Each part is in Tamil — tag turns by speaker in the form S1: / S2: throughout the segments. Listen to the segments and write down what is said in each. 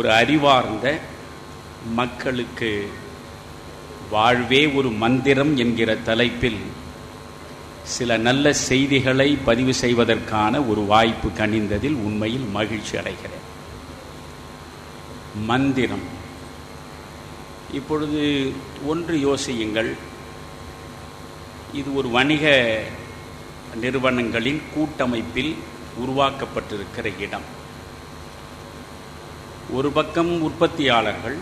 S1: ஒரு அறிவார்ந்த மக்களுக்கு வாழ்வே ஒரு மந்திரம் என்கிற தலைப்பில் சில நல்ல செய்திகளை பதிவு செய்வதற்கான ஒரு வாய்ப்பு கனிந்ததில் உண்மையில் மகிழ்ச்சி அடைகிறேன். மந்திரம். இப்பொழுது ஒன்று யோசியுங்கள். இது ஒரு வணிக நிறுவனங்களின் கூட்டமைப்பில் உருவாக்கப்பட்டிருக்கிற இடம். ஒரு பக்கம் உற்பத்தியாளர்கள்,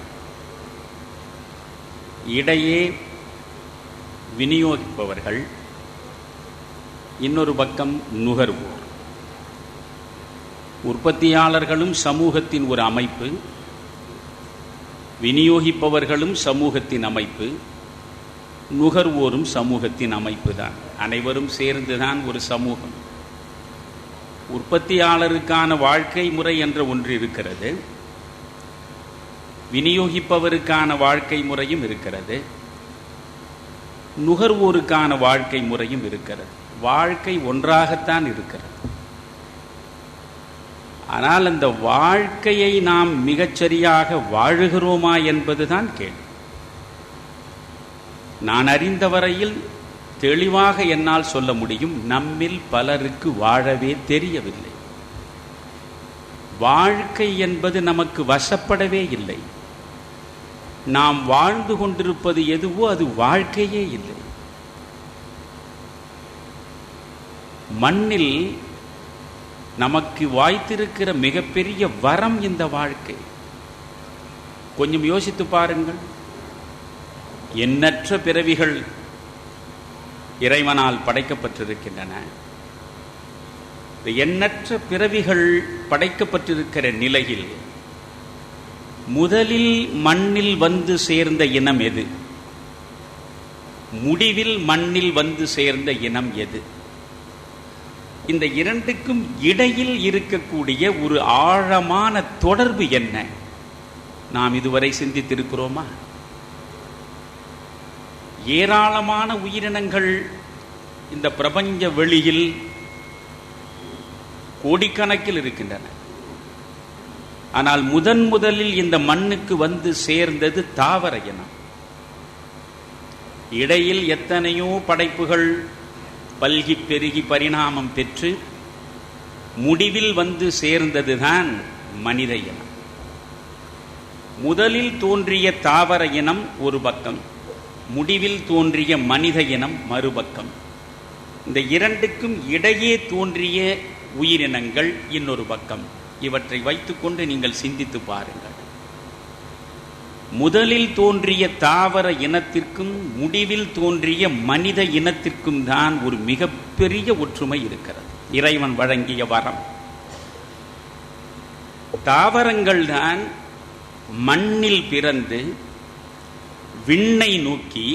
S1: இடையே விநியோகிப்பவர்கள், இன்னொரு பக்கம் நுகர்வோர். உற்பத்தியாளர்களும் சமூகத்தின் ஒரு அமைப்பு, விநியோகிப்பவர்களும் சமூகத்தின் அமைப்பு, நுகர்வோரும் சமூகத்தின் அமைப்பு தான். அனைவரும் சேர்ந்துதான் ஒரு சமூகம். உற்பத்தியாளருக்கான வாழ்க்கை முறை என்ற ஒன்று இருக்கிறது, விநியோகிப்பவருக்கான வாழ்க்கை முறையும் இருக்கிறது, நுகர்வோருக்கான வாழ்க்கை முறையும் இருக்கிறது. வாழ்க்கை ஒன்றாகத்தான் இருக்கிறது. ஆனால் அந்த வாழ்க்கையை நாம் மிகச்சரியாக வாழுகிறோமா என்பதுதான் கேள்வி. நான் அறிந்த வரையில் தெளிவாக என்னால் சொல்ல முடியும், நம்மில் பலருக்கு வாழவே தெரியவில்லை. வாழ்க்கை என்பது நமக்கு வசப்படவே இல்லை. நாம் வாழ்ந்து கொண்டிருப்பது எதுவோ அது வாழ்க்கையே இல்லை. மண்ணில் நமக்கு வாய்த்திருக்கிற மிகப்பெரிய வரம் இந்த வாழ்க்கை. கொஞ்சம் யோசித்து பாருங்கள். எண்ணற்ற பிறவிகள் இறைவனால் படைக்கப்பட்டிருக்கின்றன. எண்ணற்ற பிறவிகள் படைக்கப்பட்டிருக்கிற நிலையில் முதலில் மண்ணில் வந்து சேர்ந்த இனம் எது? முடிவில் மண்ணில் வந்து சேர்ந்த இனம் எது? இந்த இரண்டுக்கும் இடையில் இருக்கக்கூடிய ஒரு ஆழமான தொடர்பு என்ன? நாம் இதுவரை சிந்தித்திருக்கிறோமா? ஏராளமான உயிரினங்கள் இந்த பிரபஞ்ச வெளியில் கோடிக்கணக்கில் இருக்கின்றன. ஆனால் முதலில் இந்த மண்ணுக்கு வந்து சேர்ந்தது தாவர இனம். இடையில் எத்தனையோ படைப்புகள் பல்கி பெருகி பரிணாமம் பெற்று முடிவில் வந்து சேர்ந்ததுதான் மனித இனம். முதலில் தோன்றிய தாவர இனம் ஒரு பக்கம், முடிவில் தோன்றிய மனித இனம் மறுபக்கம். இந்த இரண்டுக்கும் இடையே தோன்றிய உயிரினங்கள் இன்னொரு பக்கம். இவற்றை வைத்துக்கொண்டு நீங்கள் சிந்தித்து பாருங்கள். முதலில் தோன்றிய தாவர இனத்திற்கும் முடிவில் தோன்றிய மனித இனத்திற்கும் தான் ஒரு மிகப்பெரிய ஒற்றுமை இருக்கிறது. இறைவன் வழங்கிய வரம். தாவரங்கள் தான் மண்ணில் பிறந்து விண்ணை நோக்கி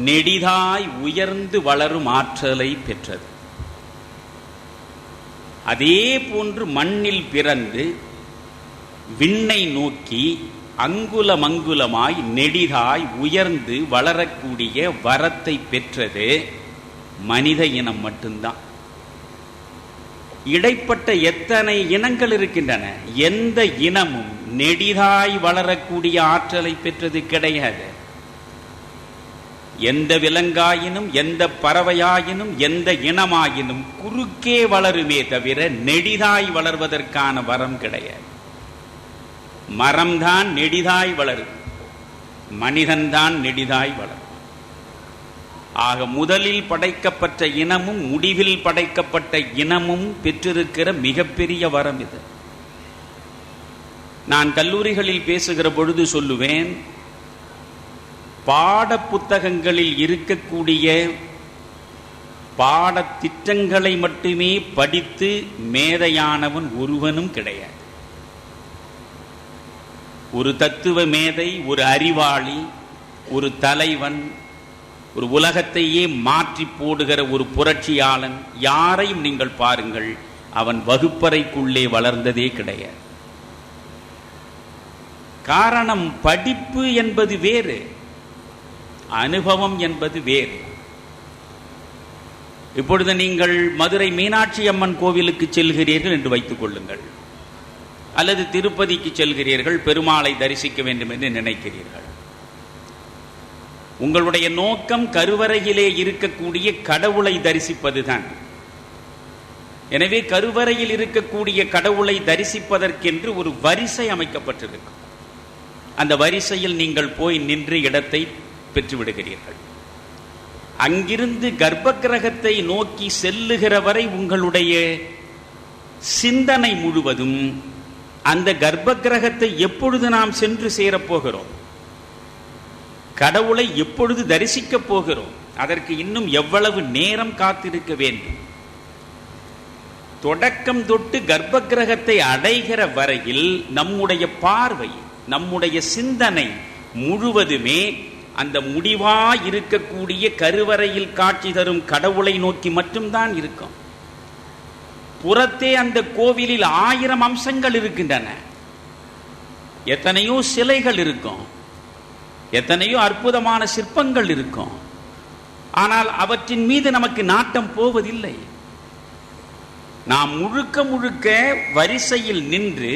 S1: நெடிதாய் உயர்ந்து வளரும் ஆற்றலை பெற்றது. அதே போன்று மண்ணில் பிறந்து விண்ணை நோக்கி அங்குலம் அங்குலமாய் நெடிதாய் உயர்ந்து வளரக்கூடிய வரத்தை பெற்றது மனித இனம் மட்டும்தான். இடைப்பட்ட எத்தனை இனங்கள் இருக்கின்றன, எந்த இனமும் நெடிதாய் வளரக்கூடிய ஆற்றலை பெற்றது கிடையாது. எந்த விலங்காயினும் எந்த பறவையாயினும் எந்த இனமாயினும் குறுக்கே வளருமே தவிர நெடிதாய் வளர்வதற்கான வரம் கிடையாது. மரம்தான் நெடிதாய் வளரும், மனிதன்தான் நெடிதாய் வளரும். ஆக முதலில் படைக்கப்பட்ட இனமும் முடிவில் படைக்கப்பட்ட இனமும் பெற்றிருக்கிற மிகப்பெரிய வரம் இது. நான் கல்லூரிகளில் பேசுகிற பொழுது சொல்லுவேன், பாட புத்தகங்களில் இருக்கக்கூடிய பாடத்திட்டங்களை மட்டுமே படித்து மேதையானவன் ஒருவனும் கிடையாது. ஒரு தத்துவ மேதை, ஒரு அறிவாளி, ஒரு தலைவன், ஒரு உலகத்தையே மாற்றி போடுகிற ஒரு புரட்சியாளன், யாரையும் நீங்கள் பாருங்கள், அவன் வகுப்பறைக்குள்ளே வளர்ந்ததே கிடையாது. காரணம், படிப்பு என்பது வேறு, அனுபவம் என்பது வேறு. இப்பொழுது நீங்கள் மதுரை மீனாட்சி அம்மன் கோவிலுக்கு செல்கிறீர்கள் என்று வைத்துக் கொள்ளுங்கள். அல்லது திருப்பதிக்கு செல்கிறீர்கள், பெருமாளை தரிசிக்க வேண்டும் என்று நினைக்கிறீர்கள். உங்களுடைய நோக்கம் கருவறையிலே இருக்கக்கூடிய கடவுளை தரிசிப்பதுதான். எனவே கருவறையில் இருக்கக்கூடிய கடவுளை தரிசிப்பதற்கென்று ஒரு வரிசை அமைக்கப்பட்டிருக்கும். அந்த வரிசையில் நீங்கள் போய் நின்று இடத்தை பெற்றுவிடுகிறீர்கள். அங்கிருந்து கர்ப்ப கிரகத்தை நோக்கி செல்லுகிற வரை உங்களுடைய சிந்தனை முழுவதும் அந்த கர்ப்ப கிரகத்தை எப்பொழுது நாம் சென்று சேரப்போகிறோம், கடவுளை எப்பொழுது தரிசிக்கப் போகிறோம், அதற்கு இன்னும் எவ்வளவு நேரம் காத்திருக்க வேண்டும், தொடக்கம் தொட்டு கர்ப்ப கிரகத்தை அடைகிற வரையில் நம்முடைய பார்வை, நம்முடைய சிந்தனை முழுவதுமே அந்த முடிவாய் இருக்கக்கூடிய கருவறையில் காட்சி தரும் கடவுளை நோக்கி மட்டும்தான் இருக்கும். புறத்தே அந்த கோவிலில் 1000 அம்சங்கள் இருக்கின்றன, எத்தனையோ சிலைகள் இருக்கும், எத்தனையோ அற்புதமான சிற்பங்கள் இருக்கும். ஆனால் அவற்றின் மீது நமக்கு நாட்டம் போவதில்லை. நாம் முழுக்க முழுக்க வரிசையில் நின்று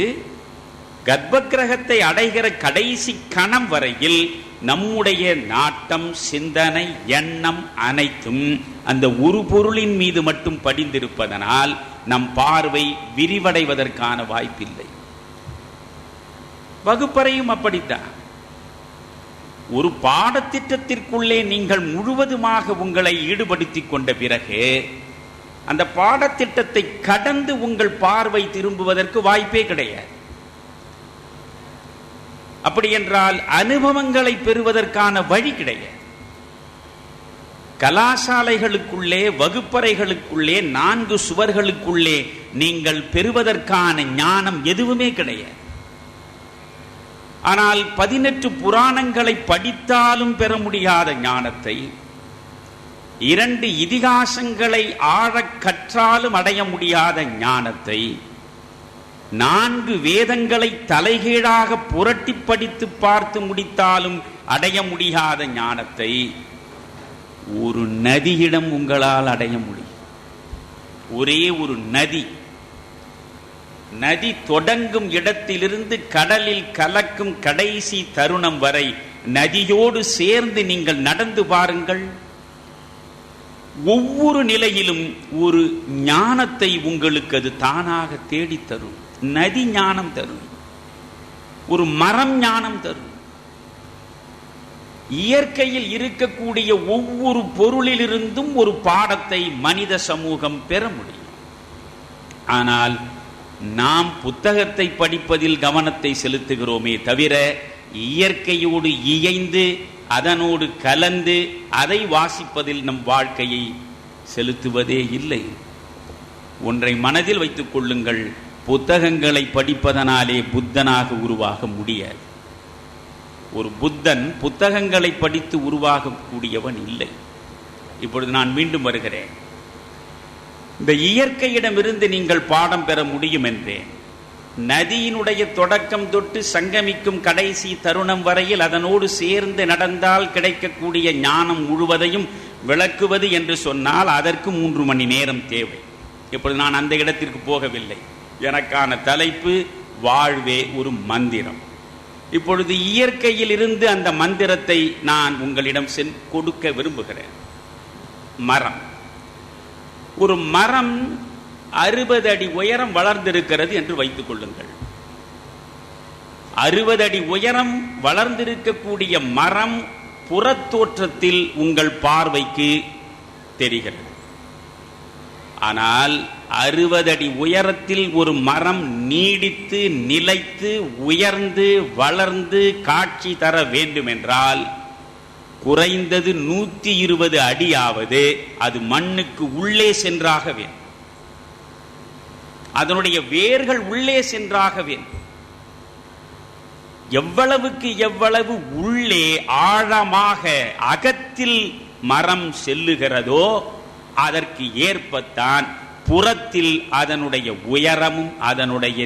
S1: கர்ப்ப கிரகத்தை அடைகிற கடைசி கணம் வரையில் நம்முடைய நாட்டம், சிந்தனை, எண்ணம் அனைத்தும் அந்த ஒரு பொருளின் மீது மட்டும் படிந்திருப்பதனால் நம் பார்வை விரிவடைவதற்கான வாய்ப்பில்லை. வகுப்பறையும் அப்படித்தான். ஒரு பாடத்திட்டத்திற்குள்ளே நீங்கள் முழுவதுமாக உங்களை ஈடுபடுத்திக் கொண்ட பிறகு அந்த பாடத்திட்டத்தை கடந்து உங்கள் பார்வை திரும்புவதற்கு வாய்ப்பே கிடையாது. அப்படி என்றால் அனுபவங்களை பெறுவதற்கான வழி கிடையாது. கலாசாலைகளுக்குள்ளே, வகுப்பறைகளுக்குள்ளே, 4 சுவர்களுக்குள்ளே நீங்கள் பெறுவதற்கான ஞானம் எதுவுமே கிடையாது. ஆனால் 18 புராணங்களை படித்தாலும் பெற முடியாத ஞானத்தை, 2 இதிகாசங்களை ஆழக் கற்றாலும் அடைய முடியாத ஞானத்தை, 4 வேதங்களை தலைகீழாக புரட்டி படித்து பார்த்து முடித்தாலும் அடைய முடியாத ஞானத்தை ஒரு நதியிடம் உங்களால் அடைய முடியும். ஒரே ஒரு நதி தொடங்கும் இடத்திலிருந்து கடலில் கலக்கும் கடைசி தருணம் வரை நதியோடு சேர்ந்து நீங்கள் நடந்து பாருங்கள். ஒவ்வொரு நிலையிலும் ஒரு ஞானத்தை உங்களுக்கு அது தானாக தேடித்தரும். நதி ஞானம் தரும், ஒரு மரம் ஞானம் தரும். இயற்கையில் இருக்கக்கூடிய ஒவ்வொரு பொருளிலிருந்தும் ஒரு பாடத்தை மனித சமூகம் பெற முடியும். ஆனால் நாம் புத்தகத்தை படிப்பதில் கவனத்தை செலுத்துகிறோமே தவிர இயற்கையோடு இயைந்து அதனோடு கலந்து அதை வாசிப்பதில் நம் வாழ்க்கையை செலுத்துவதே இல்லை. ஒன்றை மனதில் வைத்துக் கொள்ளுங்கள், புத்தகங்களை படிப்பதனாலே புத்தனாக உருவாக முடியாது. ஒரு புத்தன் புத்தகங்களை படித்து உருவாகக்கூடியவன் இல்லை. இப்பொழுது நான் மீண்டும் வருகிறேன். இந்த இயற்கையிடமிருந்து நீங்கள் பாடம் பெற முடியும் என்றேன். நதியினுடைய தொடக்கம் தொட்டு சங்கமிக்கும் கடைசி தருணம் வரையில் அதனோடு சேர்ந்து நடந்தால் கிடைக்கக்கூடிய ஞானம் முழுவதையும் விளக்குவது என்று சொன்னால் அதற்கு 3 மணி நேரம் தேவை. இப்பொழுது நான் அந்த இடத்திற்கு போகவில்லை. எனக்கான தலைப்பு வாழ்வே ஒரு மந்திரம். இப்பொழுது இயற்கையில் இருந்து அந்த மந்திரத்தை நான் உங்களிடம் கொடுக்க விரும்புகிறேன். மரம், ஒரு மரம் 60 அடி உயரம் வளர்ந்திருக்கிறது என்று வைத்துக் கொள்ளுங்கள். 60 அடி உயரம் வளர்ந்திருக்கக்கூடிய மரம் புறத்தோற்றத்தில் உங்கள் பார்வைக்கு தெரிகிறது. ஆனால் 60 அடி உயரத்தில் ஒரு மரம் நீடித்து நிலைத்து உயர்ந்து வளர்ந்து காட்சி தர வேண்டும் என்றால் குறைந்தது 120 அடியாவது அது மண்ணுக்கு உள்ளே சென்றாக வேண்டும். அதனுடைய வேர்கள் உள்ளே சென்றாக வேண்டும். எவ்வளவுக்கு எவ்வளவு உள்ளே ஆழமாக அகத்தில் மரம் செல்லுகிறதோ அதற்கு ஏற்பத்தான் புறத்தில் அதனுடைய உயரமும் அதனுடைய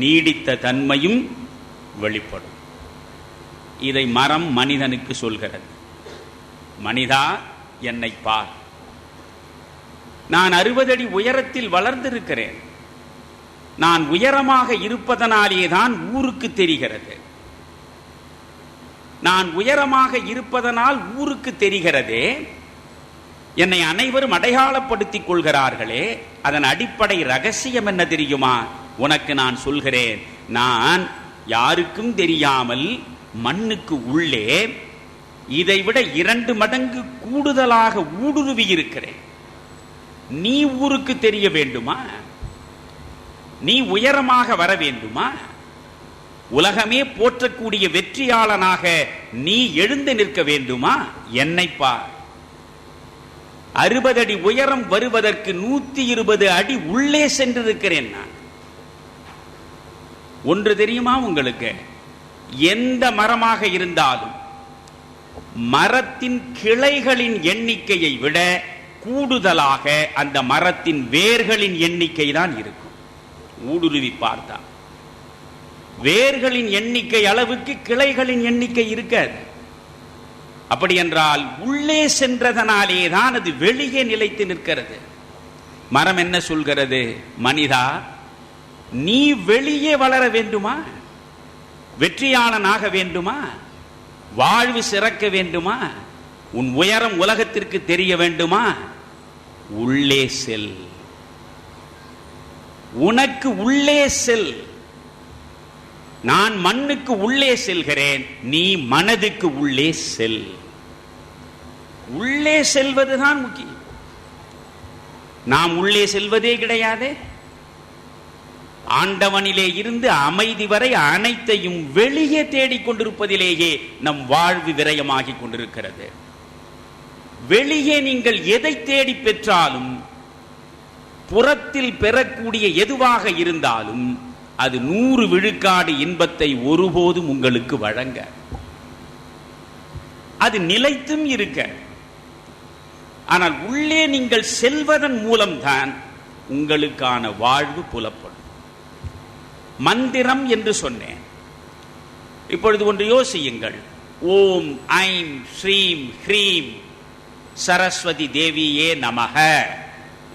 S1: நீடித்த தன்மையும் வெளிப்படும். இதை மரம் மனிதனுக்கு சொல்கிறது. மனிதா, என்னை பார், நான் 60 அடி உயரத்தில் வளர்ந்திருக்கிறேன். நான் உயரமாக இருப்பதனாலேதான் ஊருக்கு தெரிகிறது. நான் உயரமாக இருப்பதனால் ஊருக்கு தெரிகிறதே, என்னை அனைவரும் அடையாளப்படுத்திக் கொள்கிறார்களே, அதன் அடிப்படை ரகசியம் என்ன தெரியுமா? உனக்கு நான் சொல்கிறேன். நான் யாருக்கும் தெரியாமல் மண்ணுக்கு உள்ளே இதைவிட 2 மடங்கு கூடுதலாக ஊடுருவி இருக்கிறேன். நீ ஊருக்கு தெரிய வேண்டுமா? நீ உயரமாக வர வேண்டுமா? உலகமே போற்றக்கூடிய வெற்றியாளனாக நீ எழுந்து நிற்க வேண்டுமா? என்னை பார். 60 அடி உயரம் வருவதற்கு 120 அடி உள்ளே சென்றிருக்கிறேன் நான். ஒன்று தெரியுமா உங்களுக்கு? எந்த மரமாக இருந்தாலும் மரத்தின் கிளைகளின் எண்ணிக்கையை விட கூடுதலாக அந்த மரத்தின் வேர்களின் எண்ணிக்கை தான் இருக்கும். ஊடுருவி பார்த்தா வேர்களின் எண்ணிக்கை அளவுக்கு கிளைகளின் எண்ணிக்கை இருக்காது. அப்படி என்றால் உள்ளே சென்றதனாலே தான் அது வெளியே நிலைத்து நிற்கிறது. மரம் என்ன சொல்கிறது? மனிதா, நீ வெளியே வளர வேண்டுமா? வெற்றியாளனாக வேண்டுமா? வாழ்வு சிறக்க வேண்டுமா? உன் உயரம் உலகத்திற்கு தெரிய வேண்டுமா? உள்ளே செல். உனக்கு உள்ளே செல். நான் மண்ணுக்கு உள்ளே செல்கிறேன், நீ மனதுக்கு உள்ளே செல். உள்ளே செல்வதுதான் முக்கியம். நாம் உள்ளே செல்வதே கிடையாது. ஆண்டவனிலே இருந்து அமைதி வரை அனைத்தையும் வெளியே தேடிக்கொண்டிருப்பதிலேயே நம் வாழ்வு விரயமாகிக் கொண்டிருக்கிறது. வெளியே நீங்கள் எதை தேடி பெற்றாலும், புறத்தில் பெறக்கூடிய எதுவாக இருந்தாலும் அது 100 விழுக்காடு இன்பத்தை ஒருபோதும் உங்களுக்கு வழங்க, அது நிலைத்தும் இருக்க. ஆனால் உள்ளே நீங்கள் செல்வதன் மூலம்தான் உங்களுக்கான வாழ்வு புலப்படும். மந்திரம் என்று சொன்னேன். இப்பொழுது ஒன்று யோசியுங்கள். ஓம் ஐம் ஸ்ரீம் ஹ்ரீம் சரஸ்வதி தேவியே நமக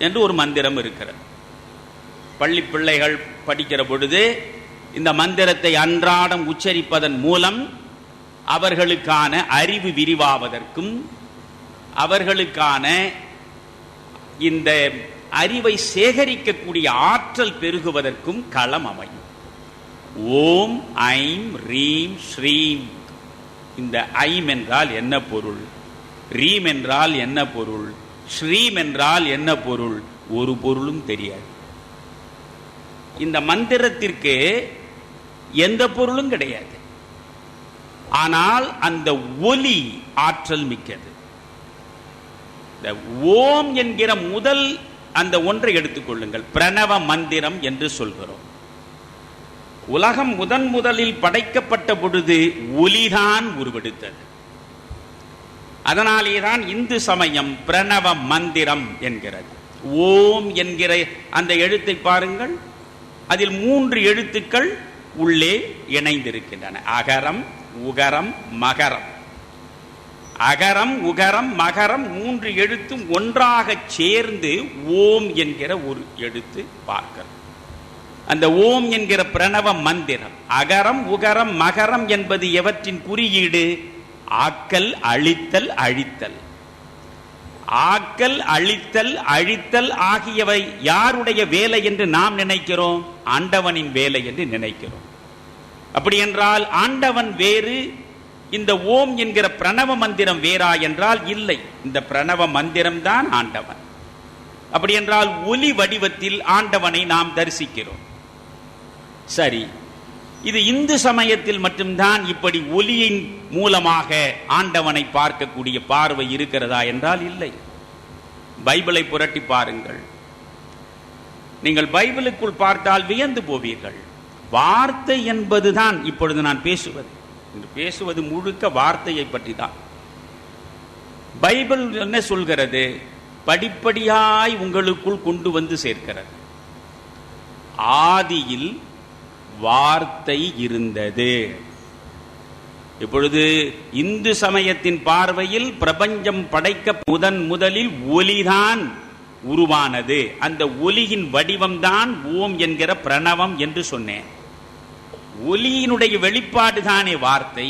S1: என்று ஒரு மந்திரம் இருக்கிறது. பள்ளி பிள்ளைகள் படிக்கிற பொழுது இந்த மந்திரத்தை அன்றாடம் உச்சரிப்பதன் மூலம் அவர்களுக்கான அறிவு விரிவாவதற்கும் அவர்களுக்கான இந்த அறிவை சேகரிக்கக்கூடிய ஆற்றல் பெருகுவதற்கும் களம் அமையும். ஓம் ஐம் ரீம் ஸ்ரீம். இந்த ஐம் என்றால் என்ன பொருள்? ரீம் என்றால் என்ன பொருள்? ஸ்ரீம் என்றால் என்ன பொருள்? ஒரு பொருளும் தெரியாது. இந்த மந்திரத்திற்கு எந்த பொருளும் கிடையாது. ஆனால் அந்த ஒலி ஆற்றல் மிக்கது. இந்த ஓம் என்கிற முதல் அந்த ஒன்றை எடுத்துக்கொள்ளுங்கள். பிரணவ மந்திரம் என்று சொல்கிறோம். உலகம் முதலில் படைக்கப்பட்ட பொழுது ஒலிதான் உருவெடுத்தது. அதனாலேதான் இந்து சமயம் பிரணவ மந்திரம் என்கிறது. ஓம் என்கிற அந்த எழுத்தை பாருங்கள். அதில் 3 எழுத்துக்கள் உள்ளே இணைந்திருக்கின்றன. அகரம், உகரம், மகரம். அகரம், உகரம், மகரம் 3 எழுத்தும் ஒன்றாக சேர்ந்து ஓம் என்கிற ஒரு எழுத்து பார்க்கிறோம். அந்த ஓம் என்கிற பிரணவ மந்திரம், அகரம், உகரம், மகரம் என்பது எவற்றின் குறியீடு? ஆக்கல், அழித்தல், அழித்தல். ஆக்கல், அழித்தல், அழித்தல் ஆகியவை யாருடைய வேலை என்று நாம் நினைக்கிறோம்? ஆண்டவனின் வேலை என்று நினைக்கிறோம். அப்படி என்றால் ஆண்டவன் வேறு, இந்த ஓம் என்கிற பிரணவ மந்திரம் வேறா என்றால் இல்லை. இந்த பிரணவ மந்திரம் தான் ஆண்டவன். அப்படி என்றால் ஒலி வடிவத்தில் ஆண்டவனை நாம் தரிசிக்கிறோம். சரி, இது இந்து சமயத்தில் மட்டும்தான் இப்படி ஒலியின் மூலமாக ஆண்டவனை பார்க்கக்கூடிய பார்வை இருக்கிறதா என்றால் இல்லை. பைபிளை புரட்டி பாருங்கள். நீங்கள் பைபிளுக்குள் பார்த்தால் வியந்து போவீர்கள். வார்த்தை என்பதுதான் இப்பொழுது நான் பேசுவது முழுக்க வார்த்தையை பற்றி தான். பைபிள் என்ன சொல்கிறது? படிப்படியாய் உங்களுக்குள் கொண்டு வந்து சேர்க்கிறது. ஆதியில் வார்த்தை இருந்தது. இப்பொழுது இந்து சமயத்தின் பார்வையில் பிரபஞ்சம் படைக்க முதலில் ஒலிதான் உருவானது. அந்த ஒலியின் வடிவம்தான் ஓம் என்கிற பிரணவம் என்று சொன்னேன். ஒலியினுடைய வெளிப்பாடு தானே வார்த்தை.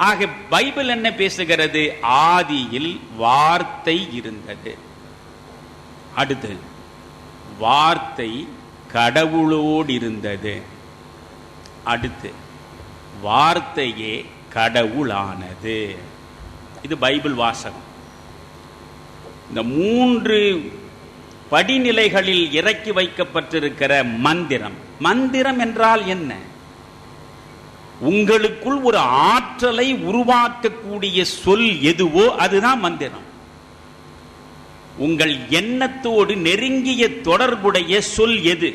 S1: ஆக பைபிள் என்ன பேசுகிறது? ஆதியில் வார்த்தை இருந்தது. அடுத்து வார்த்தை கடவுளோடு இருந்தது. அடுத்து வார்த்தையே கடவுளானது. இது பைபிள் வாசகம். இந்த 3 படிநிலைகளில் இறக்கி வைக்கப்பட்டிருக்கிற மந்திரம். மந்திரம் என்றால் என்ன? உங்களுக்குள் ஒரு ஆற்றலை உருவாக்கக்கூடிய சொல் எதுவோ அதுதான் மந்திரம். உங்கள் எண்ணத்தோடு நெருங்கிய தொடர்புடைய சொல் எது?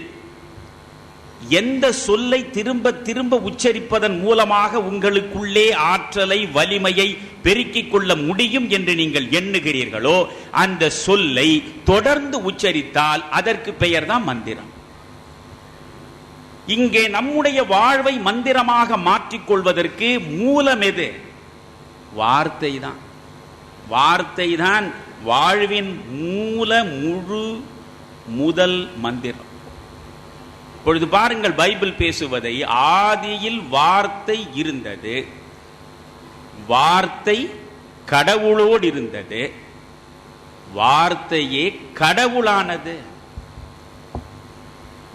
S1: எந்த சொல்லை திரும்ப திரும்ப உச்சரிப்பதன் மூலமாக உங்களுக்குள்ளே ஆற்றலை வலிமையை பெருக்கிக் கொள்ள முடியும் என்று நீங்கள் எண்ணுகிறீர்களோ அந்த சொல்லை தொடர்ந்து உச்சரித்தால் அதற்கு பெயர் தான் மந்திரம். இங்கே நம்முடைய வாழ்வை மந்திரமாக மாற்றிக்கொள்வதற்கு மூலம் எது? வார்த்தை தான். வார்த்தை தான் வாழ்வின் முதல் மந்திரம். இப்பொழுது பாருங்கள், பைபிள் பேசுவதை ஆதியில் வார்த்தை இருந்தது, வார்த்தை கடவுளோடு இருந்தது, வார்த்தையே கடவுளானது.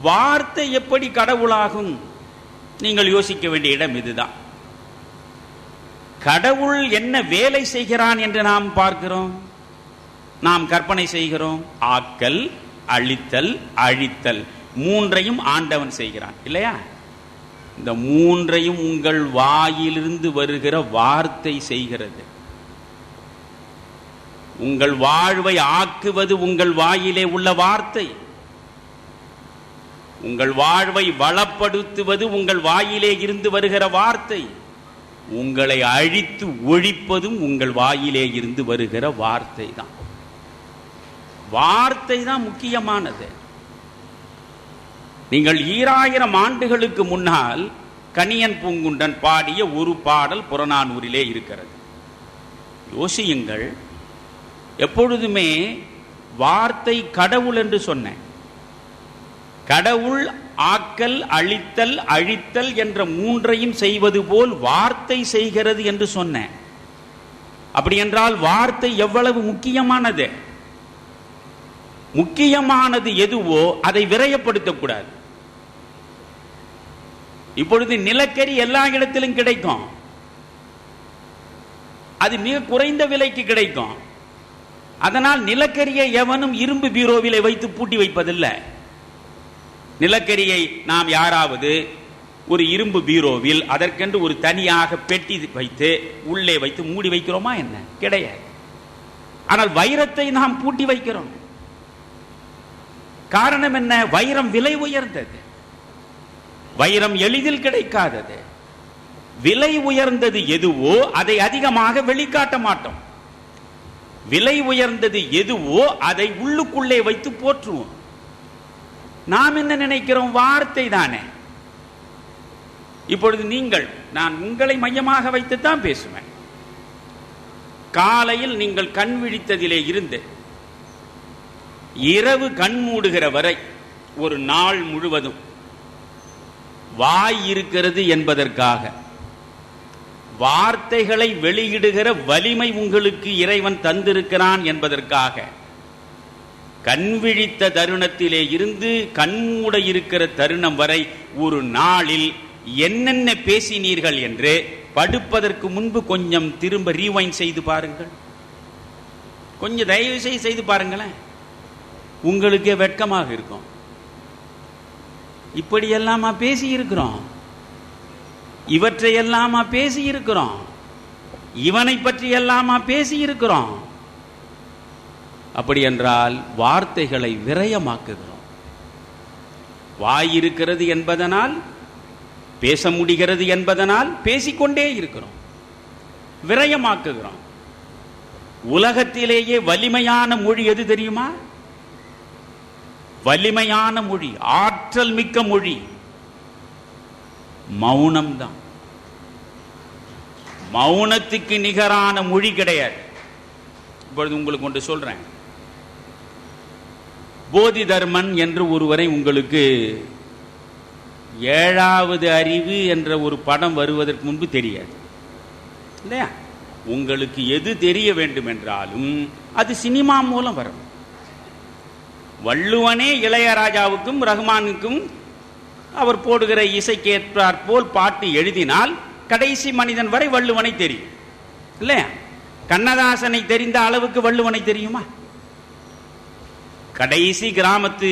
S1: வார்த்தை எப்படி கடவுளாகும்? நீங்கள் யோசிக்க வேண்டிய இடம் இதுதான். கடவுள் என்ன வேலை செய்கிறான் என்று நாம் பார்க்கிறோம், நாம் கற்பனை செய்கிறோம். ஆக்கல், அழித்தல், அழித்தல், 3ஐயும் ஆண்டவன் செய்கிறான் இல்லையா? இந்த 3ஐயும் உங்கள் வாயிலிருந்து வருகிற வார்த்தை செய்கிறது. உங்கள் வாழ்வை ஆக்குவது உங்கள் வாயிலே உள்ள வார்த்தை. உங்கள் வாழ்வை வளப்படுத்துவது உங்கள் வாயிலே இருந்து வருகிற வார்த்தை. உங்களை அழித்து ஒழிப்பதும் உங்கள் வாயிலே இருந்து வருகிற வார்த்தை தான். வார்த்தை தான் முக்கியமானது. நீங்கள் 2000 ஆண்டுகளுக்கு முன்னால் கணியன் பூங்குன்றன் பாடிய ஒரு பாடல் புறநானூரிலே இருக்கிறது. யோசியுங்கள், எப்பொழுதுமே வார்த்தை கடவுள் என்று சொன்னேன். கடவுள் ஆக்கல், அழித்தல், அழித்தல் என்ற 3ஐயும் செய்வது போல் வார்த்தை செய்கிறது என்று சொன்னேன். அப்படி என்றால் வார்த்தை எவ்வளவு முக்கியமானது? முக்கியமானது எதுவோ அதை விரயப்படுத்தக்கூடாது. இப்பொழுது நிலக்கரி எல்லா இடத்திலும் கிடைக்கும், அது மிக குறைந்த விலைக்கு கிடைக்கும். அதனால் நிலக்கரியை எவனும் இரும்பு பீரோவிலே வைத்து பூட்டி வைப்பதில்லை. நிலக்கரியை நாம் யாராவது ஒரு இரும்பு பீரோவில் அதற்கென்று ஒரு தனியாக பெட்டி வைத்து உள்ளே வைத்து மூடி வைக்கிறோமா? என்ன, கிடையாது. ஆனால் வைரத்தை நாம் பூட்டி வைக்கிறோம். காரணம் என்ன? வைரம் விலை உயர்ந்தது. வைரம் எளிதில் கிடைக்காதது. விலை உயர்ந்தது எதுவோ அதை அதிகமாக வெளிக்காட்ட மாட்டோம். விலை உயர்ந்தது எதுவோ அதை உள்ளுக்குள்ளே வைத்து போற்றுவோம். நாம் என்ன நினைக்கிறோம்? வார்த்தை தானே. இப்பொழுது நீங்கள், நான் உங்களை மையமாக வைத்துத்தான் பேசுவேன். காலையில் நீங்கள் கண் விழித்ததிலே இருந்து இரவு கண் மூடுகிற வரை ஒரு நாள் முழுவதும் வாய் இருக்கிறது என்பதற்காக, வார்த்தைகளை வெளியிடுகிற வலிமை உங்களுக்கு இறைவன் தந்திருக்கிறான் என்பதற்காக, கண் விழித்த தருணத்திலே இருந்து கண்மூட இருக்கிற தருணம் வரை ஒரு நாளில் என்னென்ன பேசினீர்கள் என்று படுப்பதற்கு முன்பு கொஞ்சம் திரும்ப ரீவைண்ட் செய்து பாருங்கள். கொஞ்சம் தயவு செய்து பாருங்களேன், உங்களுக்கே வெட்கமாக இருக்கும். இப்படியெல்லாமா பேசி இருக்கிறோம்? இவற்றையெல்லாமா பேசி இருக்கிறோம்? இவனை பற்றி எல்லாமா பேசி இருக்கிறோம்? அப்படி என்றால் வார்த்தைகளை விரயமாக்குகிறோம். வாய் இருக்கிறது என்பதனால், பேச முடிகிறது என்பதனால் பேசிக்கொண்டே இருக்கிறோம், விரயமாக்குகிறோம். உலகத்திலேயே வலிமையான மொழி எது தெரியுமா? வலிமையான மொழி, ஆற்றல் மிக்க மொழி மௌனம்தான். மௌனத்துக்கு நிகரான மொழி கிடையாது. இப்பொழுது உங்களுக்கு ஒன்று சொல்றேன். போதி தர்மன் என்று ஒருவரை உங்களுக்கு ஏழாவது அறிவு என்ற ஒரு படம் வருவதற்கு முன்பு தெரியாது இல்லையா? உங்களுக்கு எது தெரிய வேண்டும் என்றாலும் அது சினிமா மூலம் வரும். வள்ளுவனே இளையராஜாவுக்கும் ரஹ்மானுக்கும் அவர் போடுகிற இசைக்கேற்றாற் போல் பாட்டு எழுதினால் கடைசி மனிதன் வரை வள்ளுவனை தெரியும் இல்லையா? கண்ணதாசனை தெரிந்த அளவுக்கு வள்ளுவனை தெரியுமா? கடைசி கிராமத்து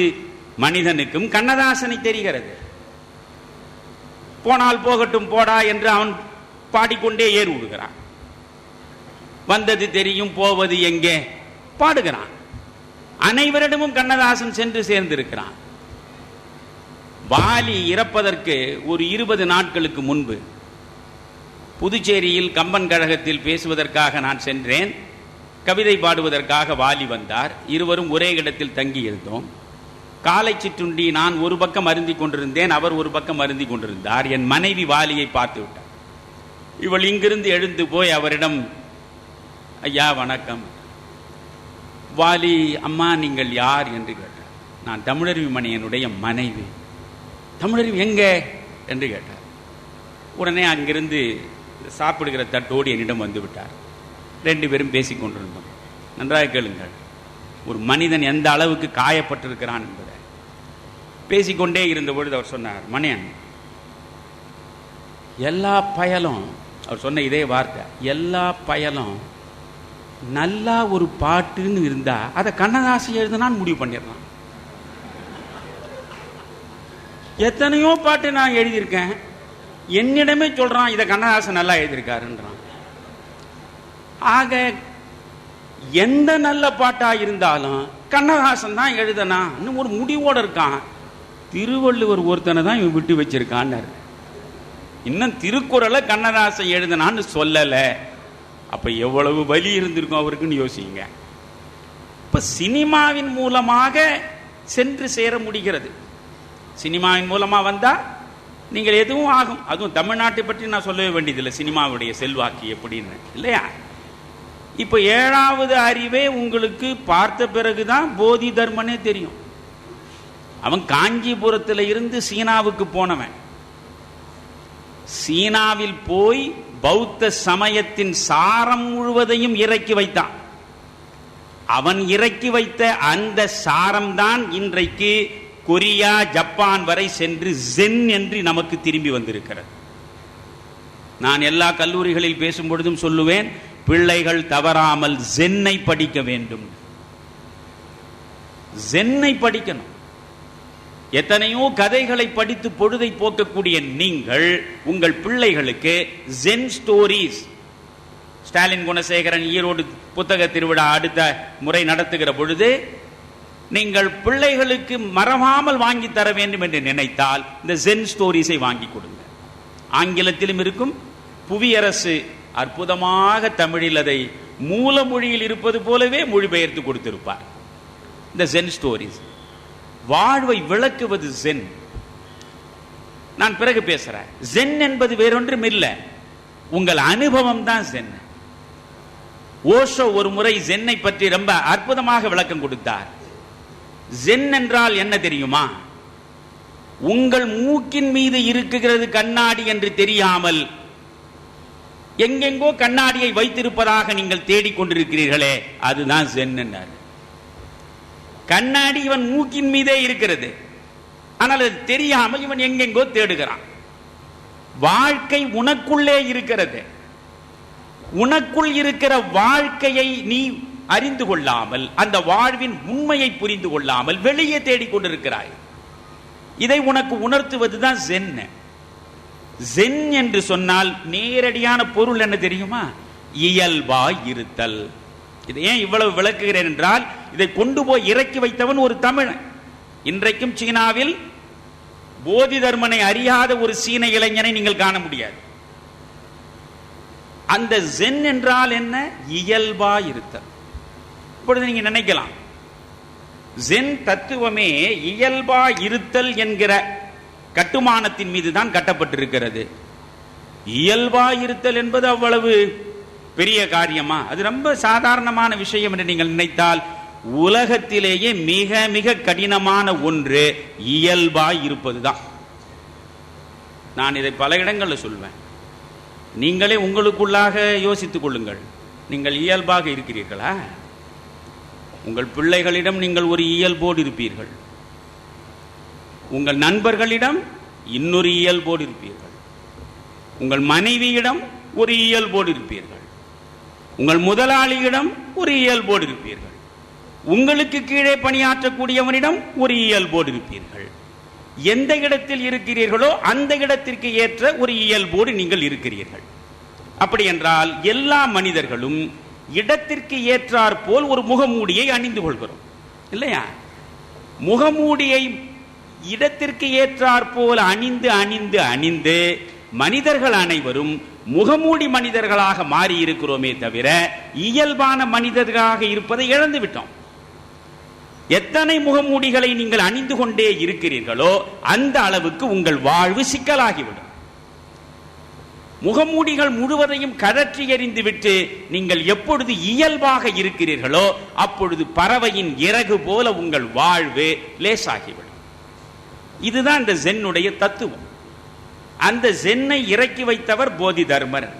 S1: மனிதனுக்கும் கண்ணதாசனை தெரிகிறது. போனால் போகட்டும் போடா என்று அவன் பாடிக்கொண்டே ஏறு விடுகிறான். வந்தது தெரியும் போவது எங்கே பாடுகிறான். அனைவரிடமும் கண்ணதாசன் சென்று சேர்ந்திருக்கிறான். வாலி இறப்பதற்கு ஒரு 20 நாட்களுக்கு முன்பு புதுச்சேரியில் கம்பன் கழகத்தில் பேசுவதற்காக நான் சென்றேன். கவிதை பாடுவதற்காக வாலி வந்தார். இருவரும் ஒரே இடத்தில் தங்கி இருந்தோம். காலை சிற்றுண்டி நான் ஒரு பக்கம் அருந்தி கொண்டிருந்தேன், அவர் ஒரு பக்கம் அருந்தி கொண்டிருந்தார். என் மனைவி வாலியை பார்த்து விட்டார். இவள் இங்கிருந்து எழுந்து போய் அவரிடம், ஐயா வணக்கம். வாலி, அம்மா நீங்கள் யார் என்று கேட்டார். நான் தமிழருவி மணியனுடைய மனைவி. தமிழருவி எங்கே என்று கேட்டார். உடனே அங்கிருந்து சாப்பிடுகிற தட்டோடு என்னிடம் வந்து விட்டார். 2 பேரும் பேசிக் கொண்டிருந்தோம். நன்றாக கேளுங்கள், ஒரு மனிதன் எந்த அளவுக்கு காயப்பட்டிருக்கிறான் என்பதை பேசிக்கொண்டே இருந்த பொழுது அவர் சொன்னார், மணியன், எல்லா பயலும், அவர் சொன்ன இதே வார்த்தை, எல்லா பயலும் நல்லா ஒரு பாட்டுன்னு இருந்தா அதை கண்ணதாசன் எழுதுனான்னு முடிவு பண்ணிடலாம். எத்தனையோ பாட்டு நான் எழுதியிருக்கேன், என்னிடமே சொல்றான் இதை கண்ணதாசன் நல்லா எழுதியிருக்காருன்றான். ஆக எந்த நல்ல பாட்டா இருந்தாலும் கண்ணதாசன் தான் எழுதனா இன்னும் ஒரு முடிவோடு இருக்கான். திருவள்ளுவர் ஒருத்தனை தான் இவன் விட்டு வச்சிருக்கான்னு. இன்னும் திருக்குறளை கண்ணதாசன் எழுதனான்னு சொல்லல. அப்ப எவ்வளவு வலி இருந்திருக்கும் அவருக்குன்னு யோசிங்க. இப்ப சினிமாவின் மூலமாக சென்று சேர முடிகிறது. சினிமாவின் மூலமா வந்தா நீங்கள் எதுவும் ஆகும். அதுவும் தமிழ்நாட்டை பற்றி நான் சொல்லவே வேண்டியதில்லை, சினிமாவுடைய செல்வாக்கு எப்படின்னு இல்லையா? இப்ப 7வது அறிவே உங்களுக்கு பார்த்த பிறகுதான் போதி தர்மனே தெரியும். அவன் காஞ்சிபுரத்தில் இருந்து சீனாவுக்கு போனவன். சீனாவில் போய் பௌத்த சமயத்தின் சாரம் முழுவதையும் இறக்கி வைத்தான். அவன் இறக்கி வைத்த அந்த சாரம்தான் இன்றைக்கு கொரியா, ஜப்பான் வரை சென்று ஜென் என்று நமக்கு திரும்பி வந்திருக்கிறது. நான் எல்லா கல்லூரிகளில் பேசும் பொழுதும் சொல்லுவேன், பிள்ளைகள் தவறாமல் ஜென்னை படிக்க வேண்டும். ஜென்னை படிக்கணும். எத்தனையோ கதைகளை படித்து பொழுதை போக்கக்கூடிய நீங்கள் உங்கள் பிள்ளைகளுக்கு ஜென் ஸ்டோரிஸ், ஸ்டாலின் குணசேகரன் ஈரோடு புத்தக திருவிழா அடுத்த முறை நடத்துகிற பொழுது நீங்கள் பிள்ளைகளுக்கு மறவாமல் வாங்கி தர வேண்டும் என்று நினைத்தால் இந்த ஜென் ஸ்டோரிஸை வாங்கி கொடுங்க. ஆங்கிலத்திலும் இருக்கும். புவியரசு அற்புதமாக தமிழில் அதை மூல மொழியில் இருப்பது போலவே மொழிபெயர்த்து கொடுத்திருப்பார். இந்த ஜென் ஸ்டோரிஸ் வாழ்வை விளக்குவது ஜென். நான் பிறகு பேசுறேன். ஜென் என்பது வேறொன்றும் இல்லை, உங்கள் அனுபவம் தான் ஜென். ஓஷோ ஒரு முறை ஜென்னை பற்றி ரொம்ப அற்புதமாக விளக்கம் கொடுத்தார். ஜென் என்றால் என்ன தெரியுமா? உங்கள் மூக்கின் மீது இருக்குகிறது கண்ணாடி என்று தெரியாமல் எங்கெங்கோ கண்ணாடியை வைத்திருப்பதாக நீங்கள் தேடிக்கொண்டிருக்கிறீர்களே, அதுதான் ஜென் என்றார். கண்ணாடி இவன் மூக்கின் மீதே இருக்கிறது, ஆனால் அது தெரியாமல் இவன் எங்கெங்கோ தேடுகிறான். வாழ்க்கை உனக்குள்ளே இருக்கிறது. உனக்குள் இருக்கிற வாழ்க்கையை நீ அறிந்து கொள்ளாமல், அந்த வாழ்வின் உண்மையை புரிந்து கொள்ளாமல் வெளியே தேடிக்கொண்டிருக்கிறாய். இதை உனக்கு உணர்த்துவதுதான் ஜென். ஜென் என்று சொன்னால் நேரடியான பொருள் என்ன தெரியுமா? இயல்பாய் இருத்தல். இதை ஏன் இவ்வளவு விளக்குகிறேன் என்றால், இதை கொண்டு போய் இறக்கி வைத்தவன் ஒரு தமிழன். இன்றைக்கும் சீனாவில் போதி தர்மனை அறியாத ஒரு சீன இளைஞனை நீங்கள் காண முடியாது. அந்த ஜென் என்றால் என்ன? இயல்பாய் இருத்தல். இப்பொழுது நீங்க நினைக்கலாம், ஜென் தத்துவமே இயல்பா இருத்தல் என்கிற கட்டுமானத்தின் மீது தான் கட்டப்பட்டிருக்கிறது. இயல்பா இருத்தல் என்பது அவ்வளவு பெரிய காரியமா? அது ரொம்ப சாதாரணமான விஷயம் என்று நீங்கள் நினைத்தால் உலகத்திலேயே மிக மிக கடினமான ஒன்று இயல்பாய் இருப்பதுதான். நான் இதை பல இடங்களில் சொல்வேன். நீங்களே உங்களுக்குள்ளாக யோசித்துக் கொள்ளுங்கள். நீங்கள் இயல்பாக இருக்கிறீர்களா? உங்கள் பிள்ளைகளிடம் நீங்கள் ஒரு இயல்போடு இருப்பீர்கள், உங்கள் நண்பர்களிடம் இன்னொரு இயல்போடு இருப்பீர்கள், உங்கள் மனைவியிடம் ஒரு இயல்போடு இருப்பீர்கள், உங்கள் முதலாளியிடம் ஒரு இயல்போடு இருப்பீர்கள், உங்களுக்கு கீழே பணியாற்றக்கூடியவனிடம் ஒரு இயல்போடு இருப்பீர்கள். எந்த இடத்தில் இருக்கிறீர்களோ அந்த இடத்திற்கு ஏற்ற ஒரு இயல்போடு நீங்கள் இருக்கிறீர்கள். அப்படி என்றால் எல்லா மனிதர்களும் இடத்திற்கு ஏற்றாற் போல் ஒரு முகமூடியை அணிந்து கொள்கிறோம் இல்லையா? முகமூடியை இடத்திற்கு ஏற்றாற் போல் அணிந்து அணிந்து அணிந்து மனிதர்கள் அனைவரும் முகமூடி மனிதர்களாக மாறி இருக்கிறோமே தவிர இயல்பான மனிதர்களாக இருப்பதை இழந்து விட்டோம். எத்தனை முகமூடிகளை நீங்கள் அணிந்து கொண்டே இருக்கிறீர்களோ அந்த அளவுக்கு உங்கள் வாழ்வு சிக்கலாகிவிடும். முகமூடிகள் முழுவதையும் கழற்றி எறிந்துவிட்டு நீங்கள் எப்பொழுது இயல்பாக இருக்கிறீர்களோ அப்பொழுது பறவையின் இறகு போல உங்கள் வாழ்வு லேசாகிவிடும். இதுதான் இந்த ஜென்னுடைய தத்துவம். அந்த ஜென்னை இறக்கி வைத்தவர் போதி தர்மர்.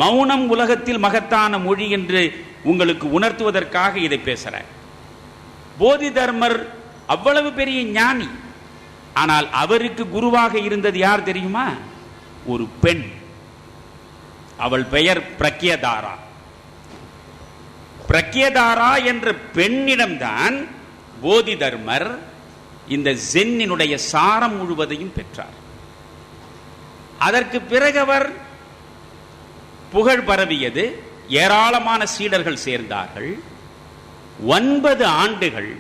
S1: மௌனம் உலகத்தில் மகத்தான மொழி என்று உங்களுக்கு உணர்த்துவதற்காக இதை பேசுறேன். போதி தர்மர் அவ்வளவு பெரிய ஞானி. ஆனால் அவருக்கு குருவாக இருந்தது யார் தெரியுமா? ஒரு பெண். அவள் பெயர் பிரக்யதாரா. பிரக்யதாரா என்ற பெண்ணிடம்தான் போதி தர்மர் இந்த ஜென்னினுடைய சாரம் முழுவதையும் பெற்றார். அதற்கு பிறகு அவர் புகழ் பரவியது. ஏராளமான சீடர்கள் சேர்ந்தார்கள். 9 ஆண்டுகள்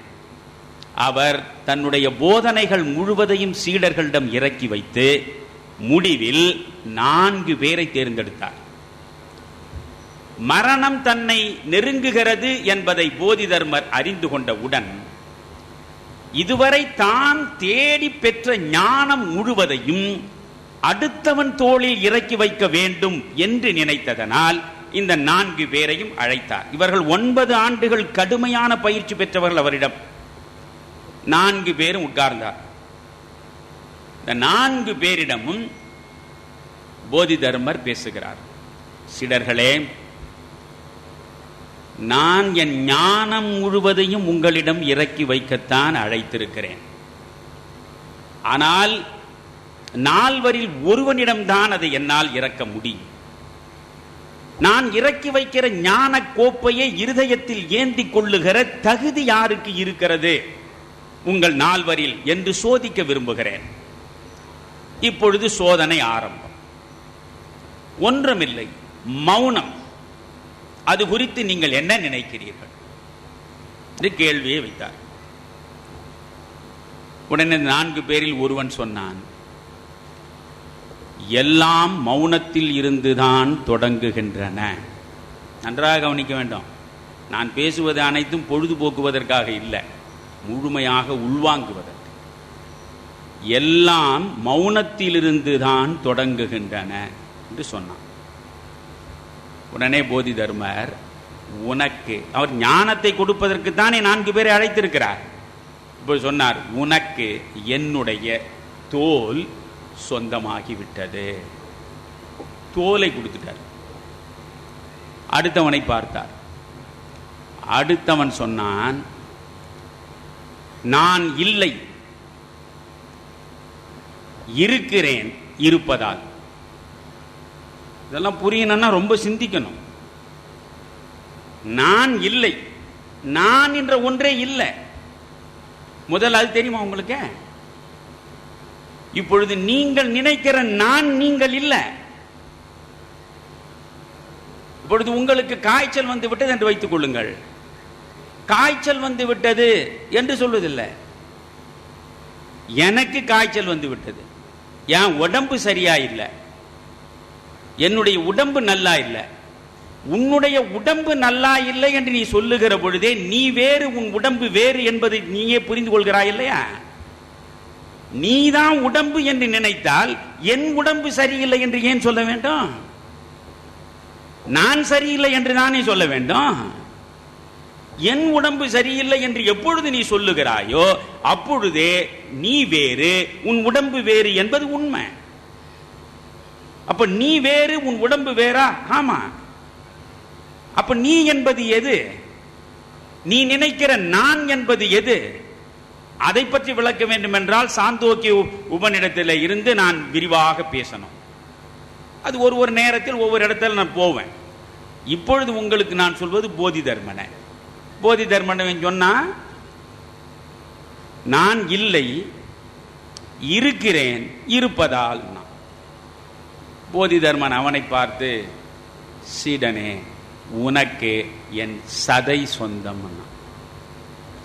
S1: அவர் தன்னுடைய போதனைகள் முழுவதையும் சீடர்களிடம் இறக்கி வைத்து முடிவில் 4 பேரை தேர்ந்தெடுத்தார். மரணம் தன்னை நெருங்குகிறது என்பதை போதி தர்மர் அறிந்து கொண்டவுடன் இதுவரை தான் தேடி பெற்ற ஞானம் முழுவதையும் அடுத்தவன் தோளில் இறக்கி வைக்க வேண்டும் என்று நினைத்ததனால் இந்த 4 பேரையும் அழைத்தார். இவர்கள் 9 ஆண்டுகள் கடுமையான பயிற்சி பெற்றவர்கள். அவரிடம் 4 பேரும் உட்கார்ந்தார். இந்த 4 பேரிடமும் போதி தர்மர் பேசுகிறார். சீடர்களே, நான் என் ஞானம் முழுவதையும் உங்களிடம் இறக்கி வைக்கத்தான் அழைத்திருக்கிறேன். ஆனால் 4 ஒருவனிடம்தான் அதை என்னால் இறக்க முடியும். நான் இறக்கி வைக்கிற ஞான கோப்பையை இருதயத்தில் ஏந்தி கொள்ளுகிற தகுதி யாருக்கு இருக்கிறது உங்கள் 4 என்று சோதிக்க விரும்புகிறேன். இப்பொழுது சோதனை ஆரம்பம். ஒன்றுமில்லை, மௌனம். அது குறித்து நீங்கள் என்ன நினைக்கிறீர்கள் என்று கேள்வியை வைத்தார். உடனே 4 பேரில் ஒருவன் சொன்னான், எல்லாம் மௌனத்தில் இருந்துதான் தொடங்குகின்றன. நன்றாக கவனிக்க வேண்டும். நான் பேசுவது அனைத்தும் பொழுதுபோக்குவதற்காக இல்லை, முழுமையாக உள்வாங்குவதற்கு. எல்லாம் மௌனத்திலிருந்துதான் தொடங்குகின்றன என்று சொன்னான். உடனே போதி தர்மர், உனக்கு, அவர் ஞானத்தை கொடுப்பதற்கு தானே 4 பேரை அழைத்திருக்கிறார். இப்போ சொன்னார், உனக்கு என்னுடைய தோல் சொந்தமாகிவிட்டது. தோலை கொடுத்துட்டார். அடுத்தவனை பார்த்தார். அடுத்தவன் சொன்னான், நான் இல்லை, இருக்கிறேன் இருப்பதால். இதெல்லாம் புரியணும்னா ரொம்ப சிந்திக்கணும். நான் இல்லை, நான் என்ற ஒன்றே இல்லை. முதல்ல அது தெரியுமா உங்களுக்கு? இப்பொழுது நீங்கள் நினைக்கிற நான் நீங்கள் இல்லை. இப்பொழுது உங்களுக்கு காய்ச்சல் வந்து விட்டது என்று வைத்துக் கொள்ளுங்கள். காய்ச்சல் வந்து விட்டது என்று சொல்வதில்லை. எனக்கு காய்ச்சல் வந்து விட்டது, என் உடம்பு சரியா இல்லை, என்னுடைய உடம்பு நல்லா இல்லை. உன்னுடைய உடம்பு நல்லா இல்லை என்று நீ சொல்லுகிற பொழுதே நீ வேறு, உன் உடம்பு வேறு என்பதை நீயே புரிந்து கொள்கிறாய் இல்லையா? நீதான் உடம்பு என்று நினைத்தால் என் உடம்பு சரியில்லை என்று ஏன் சொல்ல வேண்டும்? நான் சரியில்லை என்று நானே சொல்ல வேண்டும். என் உடம்பு சரியில்லை என்று எப்பொழுது நீ சொல்லுகிறாயோ அப்பொழுதே நீ வேறு உன் உடம்பு வேறு என்பது உண்மை. அப்ப நீ வேறு உன் உடம்பு வேறா? ஆமா. அப்ப நீ என்பது எது? நீ நினைக்கிற நான் என்பது எது? அதை பற்றி விளக்க வேண்டும் என்றால் சாந்தோக்கிய உபநிடத்தில் இருந்து நான் விரிவாக பேசணும். அது ஒரு நேரத்தில் ஒவ்வொரு இடத்துல நான் போவேன். இப்பொழுது உங்களுக்கு நான் சொல்வது போதி தர்மனை. போதி தர்மனை சொன்னா நான் இல்லை, இருக்கிறேன், இருப்பதால் நான். போதி தர்மன் அவனை பார்த்து, சீடனே உனக்கு என் சதை சொந்தம்.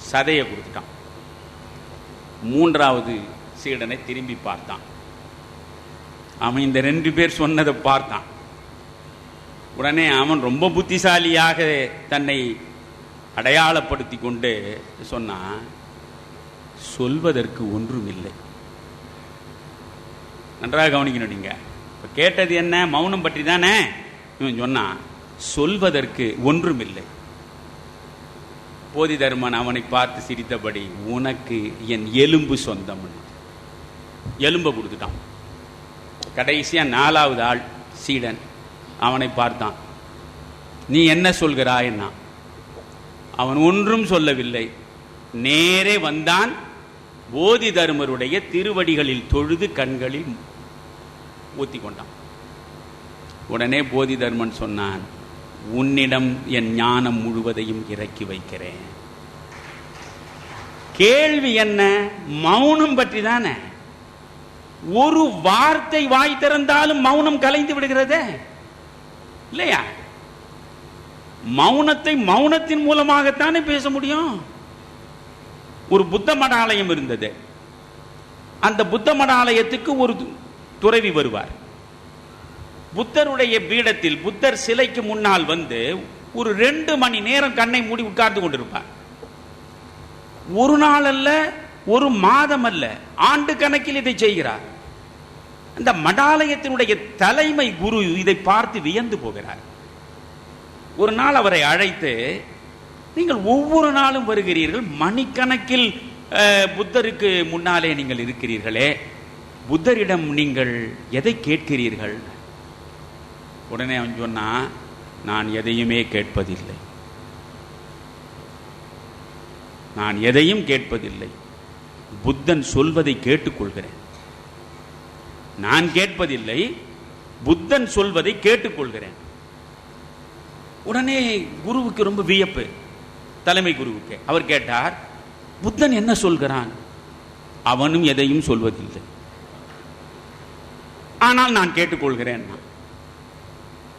S1: சதையை கொடுத்துட்டான். மூன்றாவது சீடனை திரும்பி பார்த்தான். அவன் இந்த 2 பேர் சொன்னதை பார்த்தான். உடனே அவன் ரொம்ப புத்திசாலியாக தன்னை அடையாளப்படுத்தி கொண்டு சொன்னான், சொல்வதற்கு ஒன்றும் இல்லை. நன்றாக கவனிக்கணும். நீங்க கேட்டது என்ன? மௌனம் பற்றி தானே. இவன் சொன்னான், சொல்வதற்கு ஒன்றும் இல்லை. போதி தர்மன் அவனை பார்த்து சிரித்தபடி, உனக்கு என் எலும்பு சொந்தம். எலும்பை கொடுத்துட்டான். கடைசியா 4வது ஆள் சீடன் அவனை பார்த்தான். நீ என்ன சொல்கிறாய்னா? அவன் ஒன்றும் சொல்லவில்லை. நேரே வந்தான், போதி தர்மருடைய திருவடிகளில் தொழுது கண்களில் ஊத்தி கொண்டான். உடனே போதி தர்மன் சொன்னான், உன்னிடம் என் ஞானம் முழுவதையும் இறக்கி வைக்கிறேன். கேள்வி என்ன? மௌனம் பற்றி தானே. ஒரு வார்த்தை வாய் திறந்தாலும் மௌனம் கலைந்து விடுகிறதே இல்லையா? மௌனத்தை மௌனத்தின் மூலமாகத்தானே பேச முடியும். ஒரு புத்த மடாலயம் இருந்தது. அந்த புத்த மடாலயத்துக்கு ஒரு துறவி வருவார். புத்தருடைய பீடத்தில் புத்தர் சிலைக்கு முன்னால் வந்து ஒரு 2 மணி நேரம் கண்ணை மூடி உட்கார்ந்து கொண்டிருப்பார். ஒரு நாள் அல்ல, ஒரு மாதம் அல்ல, ஆண்டு கணக்கில் இதை செய்கிறார். அந்த மடாலயத்தினுடைய தலைமை குரு இதை பார்த்து வியந்து போகிறார். ஒரு நாள் அவரை அழைத்து, நீங்கள் ஒவ்வொரு நாளும் வருகிறீர்கள், மணிக்கணக்கில் புத்தருக்கு முன்னாலே நீங்கள் இருக்கிறீர்களே, புத்தரிடம் நீங்கள் எதை கேட்கிறீர்கள்? உடனே அவன் சொன்னா, நான் எதையுமே கேட்பதில்லை, நான் எதையும் கேட்பதில்லை, புத்தன் சொல்வதை கேட்டுக்கொள்கிறேன். நான் கேட்பதில்லை, புத்தன் சொல்வதை கேட்டுக்கொள்கிறேன். உடனே குருவுக்கு ரொம்ப வியப்பு, தலைமை குருவுக்கு. அவர் கேட்டார், புத்தன் என்ன சொல்கிறான்? அவனும் எதையும் சொல்வதில்லை, ஆனால் நான் கேட்டுக்கொள்கிறேன்.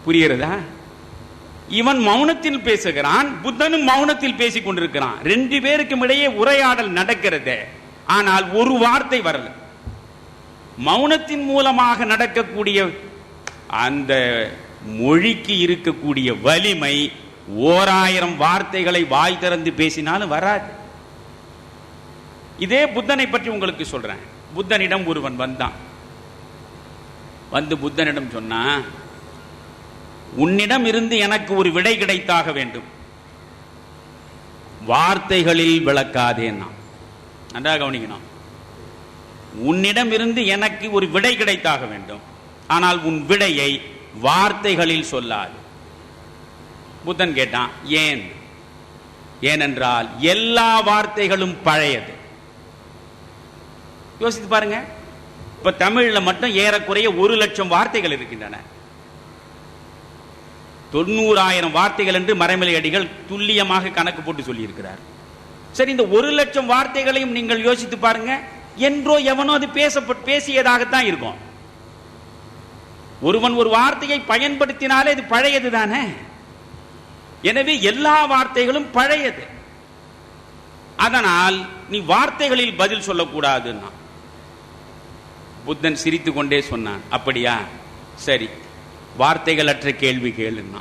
S1: புரிகிறதா? இவன் மௌனத்தில் பேசுகிறான், புத்தனும் மௌனத்தில் பேசிக் கொண்டிருக்கிறான். 2 பேருக்கும் இடையே உரையாடல் நடக்கிறது, ஆனால் ஒரு வார்த்தை வரல. மௌனத்தின் மூலமாக நடக்கக்கூடிய அந்த மொழிக்கு இருக்கக்கூடிய வலிமை 1000 வார்த்தைகளை வாய் திறந்து பேசினாலும் வராது. இதே புத்தனை பற்றி உங்களுக்கு சொல்றேன். புத்தனிடம் ஒருவன் வந்தான். வந்து புத்தனிடம் சொன்னா, உன்னிடம் இருந்து எனக்கு ஒரு விடை கிடைத்தாக வேண்டும், வார்த்தைகளில் விளக்காதேன்னா. நன்றாக கவனிக்கணும். உன்னிடம் இருந்து எனக்கு ஒரு விடை கிடைத்தாக வேண்டும், ஆனால் உன் விடையை வார்த்தைகளில் சொல்லாது. புத்தன் கேட்டான், ஏன்? ஏனென்றால் எல்லா வார்த்தைகளும் பழையது. யோசித்து பாருங்க. இப்ப தமிழ்ல மட்டும் ஏறக்குறைய 1,00,000 வார்த்தைகள் இருக்கின்றன. 90,000 வார்த்தைகள் என்று மறைமலை அடிகள் துல்லியமாக கணக்கு போட்டு சொல்லி இருக்கிறார். சரி, இந்த 1,00,000 வார்த்தைகளையும் நீங்கள் யோசித்து பாருங்க. என்றோ எவனோ அது பேசியதாகத்தான் இருக்கும். ஒருவன் ஒரு வார்த்தையை பயன்படுத்தினாலே அது பழையது தானே. எனவே எல்லா வார்த்தைகளும் பழையது. அதனால் நீ வார்த்தைகளில் பதில் சொல்லக்கூடாதுன்னா. புத்தன் சிரித்து கொண்டே சொன்னான், அப்படியா, சரி, வார்த்தைகளற்ற கேள்வி கேளுன்னா.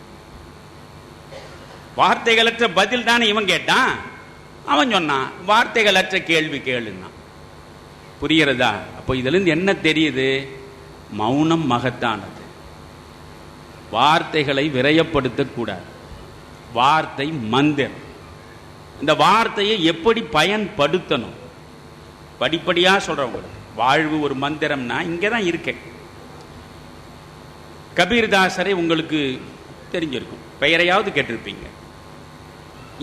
S1: வார்த்தைகளற்ற பதில் தானே இவன் கேட்டான். அவன் சொன்னான், வார்த்தைகளற்ற கேள்வி கேளுன்னா. புரிகிறதா? அப்போ இதுல இருந்து என்ன தெரியுது? மௌனம் மகத்தானது. வார்த்தைகளை விரயப்படுத்த கூடாது. வார்த்தை மந்திரம். இந்த வார்த்தையை எப்படி பயன்படுத்தணும் படிப்படியா சொல்றவங்க. வாழ்வு ஒரு மந்திரம்னா இங்கதான் இருக்கேன். கபீர்தாசரை உங்களுக்கு தெரிஞ்சிருக்கும், பெயரையாவது கேட்டிருப்பீங்க.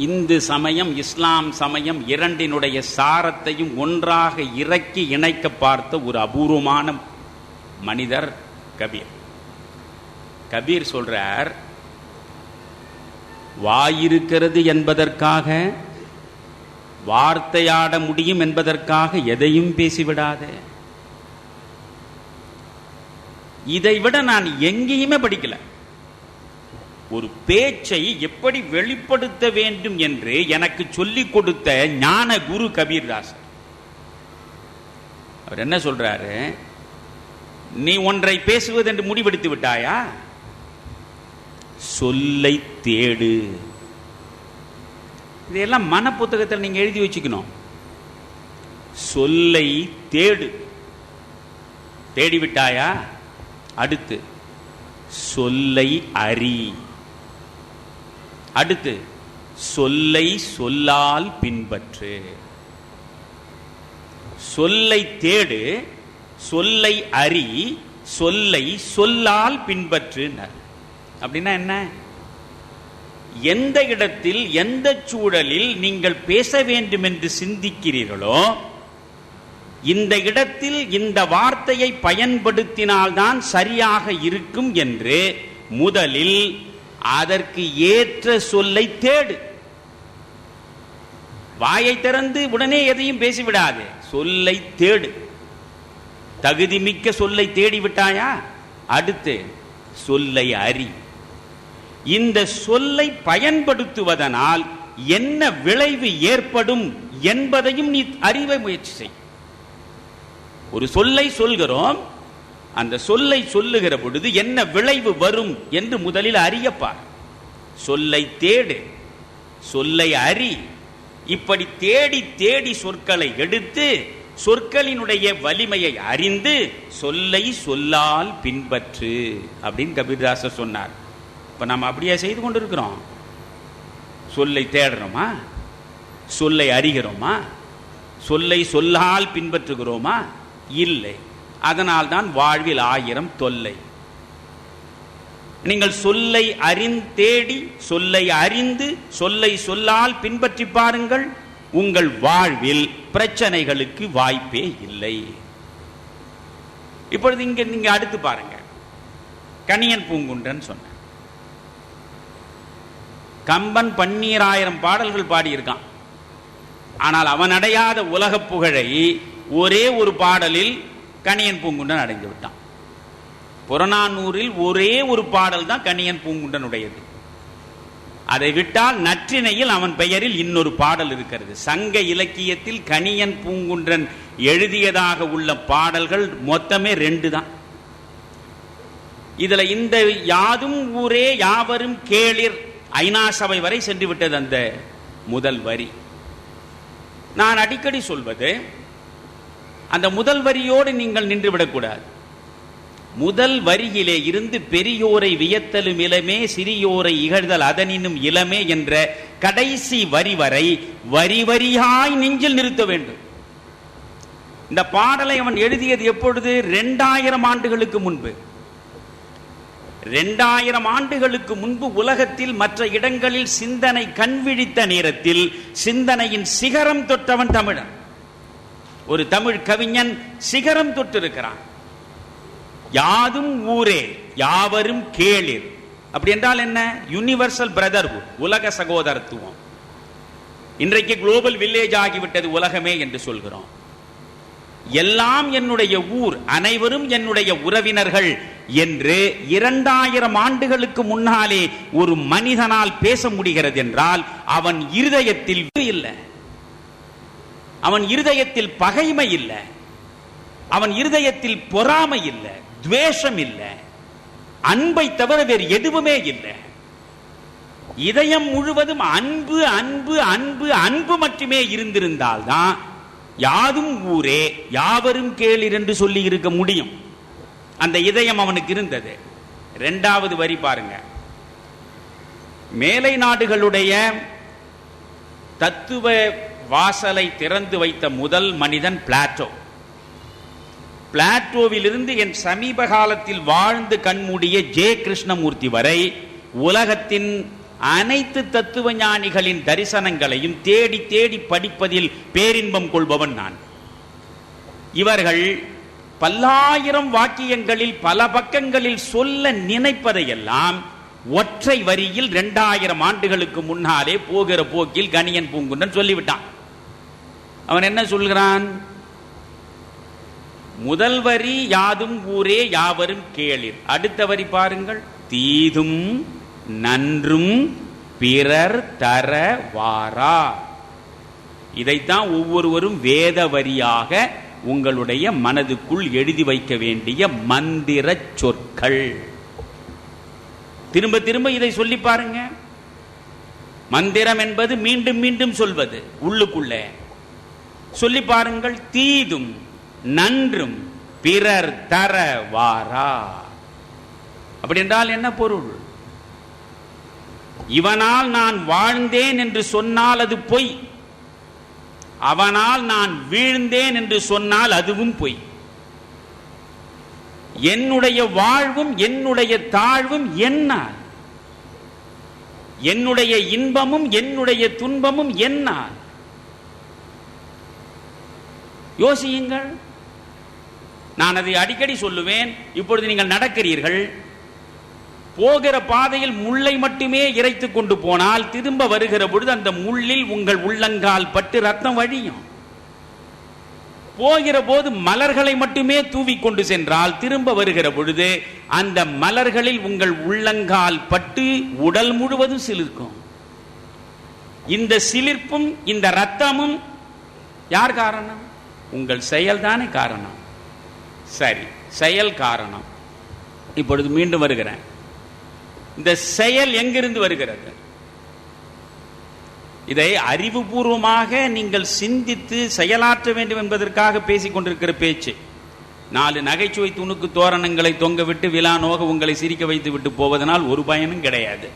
S1: இந்து சமயம் இஸ்லாம் சமயம் இரண்டினுடைய சாரத்தையும் ஒன்றாக இறக்கி இணைக்க பார்த்த ஒரு அபூர்வமான மனிதர் கபீர். கபீர் சொல்றார், வாயிருக்கிறது என்பதற்காக, வார்த்தையாட முடியும் என்பதற்காக எதையும் பேசிவிடாத. இதை விட நான் எங்கேயுமே படிக்கல. ஒரு பேச்சை எப்படி வெளிப்படுத்த வேண்டும் என்று எனக்கு சொல்லிக் கொடுத்த ஞான குரு கபீர்தாசர். அவர் என்ன சொல்றாரு, நீ ஒன்றை பேசுவது என்று முடிவெடுத்து விட்டாயா, சொல்லை தேடு. இதெல்லாம் மன புத்தகத்தில் நீங்க எழுதி வச்சுக்கணும். சொல்லை தேடு. தேடிவிட்டாயா, அடுத்து சொல்லை அறி. அடுத்து சொல்லை சொல்லால் பின்பற்று. சொல்லை தேடு, சொல்லை அறி, சொல்லை சொல்லால் பின்பற்று. அப்படின்னா என்ன? எந்த இடத்தில் எந்த சூழலில் நீங்கள் பேச வேண்டும் என்று சிந்திக்கிறீர்களோ இந்த இடத்தில் இந்த வார்த்தையை பயன்படுத்தினால்தான் சரியாக இருக்கும் என்று முதலில் அதற்கு ஏற்ற சொல்லை தேடு. வாயை திறந்து உடனே எதையும் பேசிவிடாது, சொல்லை தேடு. தகுதிமிக்க சொல்லை தேடிவிட்டாயா, அடுத்து சொல்லை அறி. இந்த சொல்லை பயன்படுத்துவதனால் என்ன விளைவு ஏற்படும் என்பதையும் நீ அறிவை முயற்சி செய். ஒரு சொல்லை சொல்கிறோம், அந்த சொல்லை சொல்லுகிற பொழுது என்ன விளைவு வரும் என்று முதலில் அறியப்பார். சொல்லை தேடு, சொல்லை அறி. இப்படி தேடி தேடி சொற்களை எடுத்து சொற்களினுடைய வலிமையை அறிந்து சொல்லை சொல்லால் பின்பற்று அப்படின்னு கபீர்தாசர் சொன்னார். இப்ப நாம் அப்படியே செய்து கொண்டிருக்கிறோம். சொல்லை தேடுறோமா, சொல்லை அறிகிறோமா, சொல்லை சொல்லால் பின்பற்றுகிறோமா? இல்லை. அதனால்தான் வாழ்வில் 1000 தொல்லை. நீங்கள் சொல்லை தேடி சொல்லை அறிந்து சொல்லை சொல்லால் பின்பற்றி பாருங்கள், உங்கள் வாழ்வில் பிரச்சனைகளுக்கு வாய்ப்பே இல்லை. இப்பொழுது இங்க நீங்க அடுத்து பாருங்க. கணியன் பூங்குன்றன் சொன்ன கம்பன் 12000 பாடல்கள் பாடியிருக்கான். ஆனால் அவன் அடையாத உலக புகழை ஒரே ஒரு பாடலில் கணியன் பூங்குன்றன் அடைந்து விட்டான். புறநானூறில் ஒரே ஒரு பாடல் தான் கணியன் பூங்குன்றனுடையது. அதை விட்டால் நற்றிணையில் அவன் பெயரில் இன்னொரு பாடல் இருக்கிறது. சங்க இலக்கியத்தில் கணியன் பூங்குன்றன் எழுதியதாக உள்ள பாடல்கள் மொத்தமே 2 தான். இதுல இந்த யாதும் ஊரே யாவரும் கேளிர் ஐநா சபை வரை சென்று விட்டது அந்த முதல் வரி. நான் அடிக்கடி சொல்வது, அந்த முதல் வரியோடு நீங்கள் நின்றுவிடக்கூடாது. முதல் வரியிலே இருந்து பெரியோரை வியத்தலும் இளமே சிறியோரை இகழ்தல் அதனினும் இளமே என்ற கடைசி வரி வரை வரி வரியாய் நெஞ்சில் நிறுத்த வேண்டும். இந்த பாடலை அவன் எழுதியது எப்பொழுது? 2000 ஆண்டுகளுக்கு முன்பு. 2000 ஆண்டுகளுக்கு முன்பு உலகத்தில் மற்ற இடங்களில் சிந்தனை கண்விழித்த நேரத்தில் சிந்தனையின் சிகரம் தொட்டவன் தமிழன். ஒரு தமிழ் கவிஞன் சிகரம் தொட்டிருக்கிறான். யாதும் ஊரே யாவரும் கேளிர். அப்படி என்றால் என்ன? யூனிவர்சல் பிரதர்ஹுட், உலக சகோதரத்துவம். இன்றைக்கு குளோபல் வில்லேஜ் ஆகிவிட்டது உலகமே என்று சொல்கிறோம். எல்லாம் என்னுடைய ஊர், அனைவரும் என்னுடைய உறவினர்கள் என்று 2000 ஆண்டுகளுக்கு முன்னாலே ஒரு மனிதனால் பேச முடிகிறது என்றால் அவன் இருதயத்தில் இல்லை, அவன் இருதயத்தில் பகைமை இல்லை, அவன் இருதயத்தில் பொறாமை இல்லை, துவேஷம் இல்லை, அன்பை தவிர வேறு எதுவுமே இல்லை. இதயம் முழுவதும் அன்பு அன்பு அன்பு அன்பு மட்டுமே இருந்திருந்தால்தான் யாதும் ஊரே யாவரும் கேளிர் என்று சொல்லி இருக்க முடியும். அந்த இதயம் அவனுக்கு இருந்தது. 2வது வரி பாருங்க. மேலை நாடுகளுடைய தத்துவ வாசலை திறந்து வைத்த முதல் மனிதன் பிளாட்டோ. பிளாட்டோவிலிருந்து என் சமீப காலத்தில் வாழ்ந்து கண்மூடிய ஜே கிருஷ்ணமூர்த்தி வரை உலகத்தின் அனைத்து தத்துவ ஞானிகளின் தரிசனங்களையும் தேடி தேடி படிப்பதில் பேரின்பம் கொள்பவன் நான். இவர்கள் பல்லாயிரம் வாக்கியங்களில் பல பக்கங்களில் சொல்ல நினைப்பதையெல்லாம் ஒற்றை வரியில் 2000 ஆண்டுகளுக்கு முன்னாலே போகிற போக்கில் கணியன் பூங்குன்றன் சொல்லிவிட்டான். அவன் என்ன சொல்கிறான்? முதல் வரி யாதும் ஊரே யாவரும் கேளிர். அடுத்த வரி பாருங்கள், தீதும் நன்றும் பிறர் தர வாரா. இதைத்தான் ஒவ்வொருவரும் வேத வரியாக உங்களுடைய மனதுக்குள் எழுதி வைக்க வேண்டிய மந்திர சொற்கள். திரும்ப திரும்ப இதை சொல்லி பாருங்க. மந்திரம் என்பது மீண்டும் மீண்டும் சொல்வது. உள்ளுக்குள்ளே சொல்லி பாருங்கள், தீதும் நன்றும் பிறர் தர வாரா. அப்படி என்றால் என்ன பொருள்? இவனால் நான் வாழ்ந்தேன் என்று சொன்னால் அது பொய், அவனால் நான் வீழ்ந்தேன் என்று சொன்னால் அதுவும் பொய். என்னுடைய வாழ்வும் என்னுடைய தாழ்வும் என்ன? என்னுடைய இன்பமும் என்னுடைய துன்பமும் என்ன? யோசியுங்கள். நான் அதை அடிக்கடி சொல்லுவேன். இப்பொழுது நீங்கள் நடக்கிறீர்கள், போகிற பாதையில் முள்ளை மட்டுமே இறைத்துக் கொண்டு போனால் திரும்ப வருகிற பொழுது அந்த முள்ளில் உங்கள் உள்ளங்கால் பட்டு ரத்தம் வழியும். போகிற போது மலர்களை மட்டுமே தூவி கொண்டு சென்றால் திரும்ப வருகிற பொழுது அந்த மலர்களில் உங்கள் உள்ளங்கால் பட்டு உடல் முழுவதும் சிலிர்க்கும். இந்த சிலிர்ப்பும் இந்த ரத்தமும் யார் காரணம்? உங்கள் செயல்தானே காரணம். சரி, செயல் காரணம். இப்பொழுது மீண்டும் வருகிறேன். இந்த செயல் எங்கிருந்து வருகிறது? இதை அறிவுபூர்வமாக நீங்கள் சிந்தித்து செயலாற்ற வேண்டும் என்பதற்காக பேசிக் கொண்டிருக்கிற பேச்சு. 4 நகைச்சுவை துணுக்கு தோரணங்களை தொங்க விட்டு விழா நோக உங்களை சிரிக்க வைத்து விட்டு போவதனால் ஒரு பயனும் கிடையாது.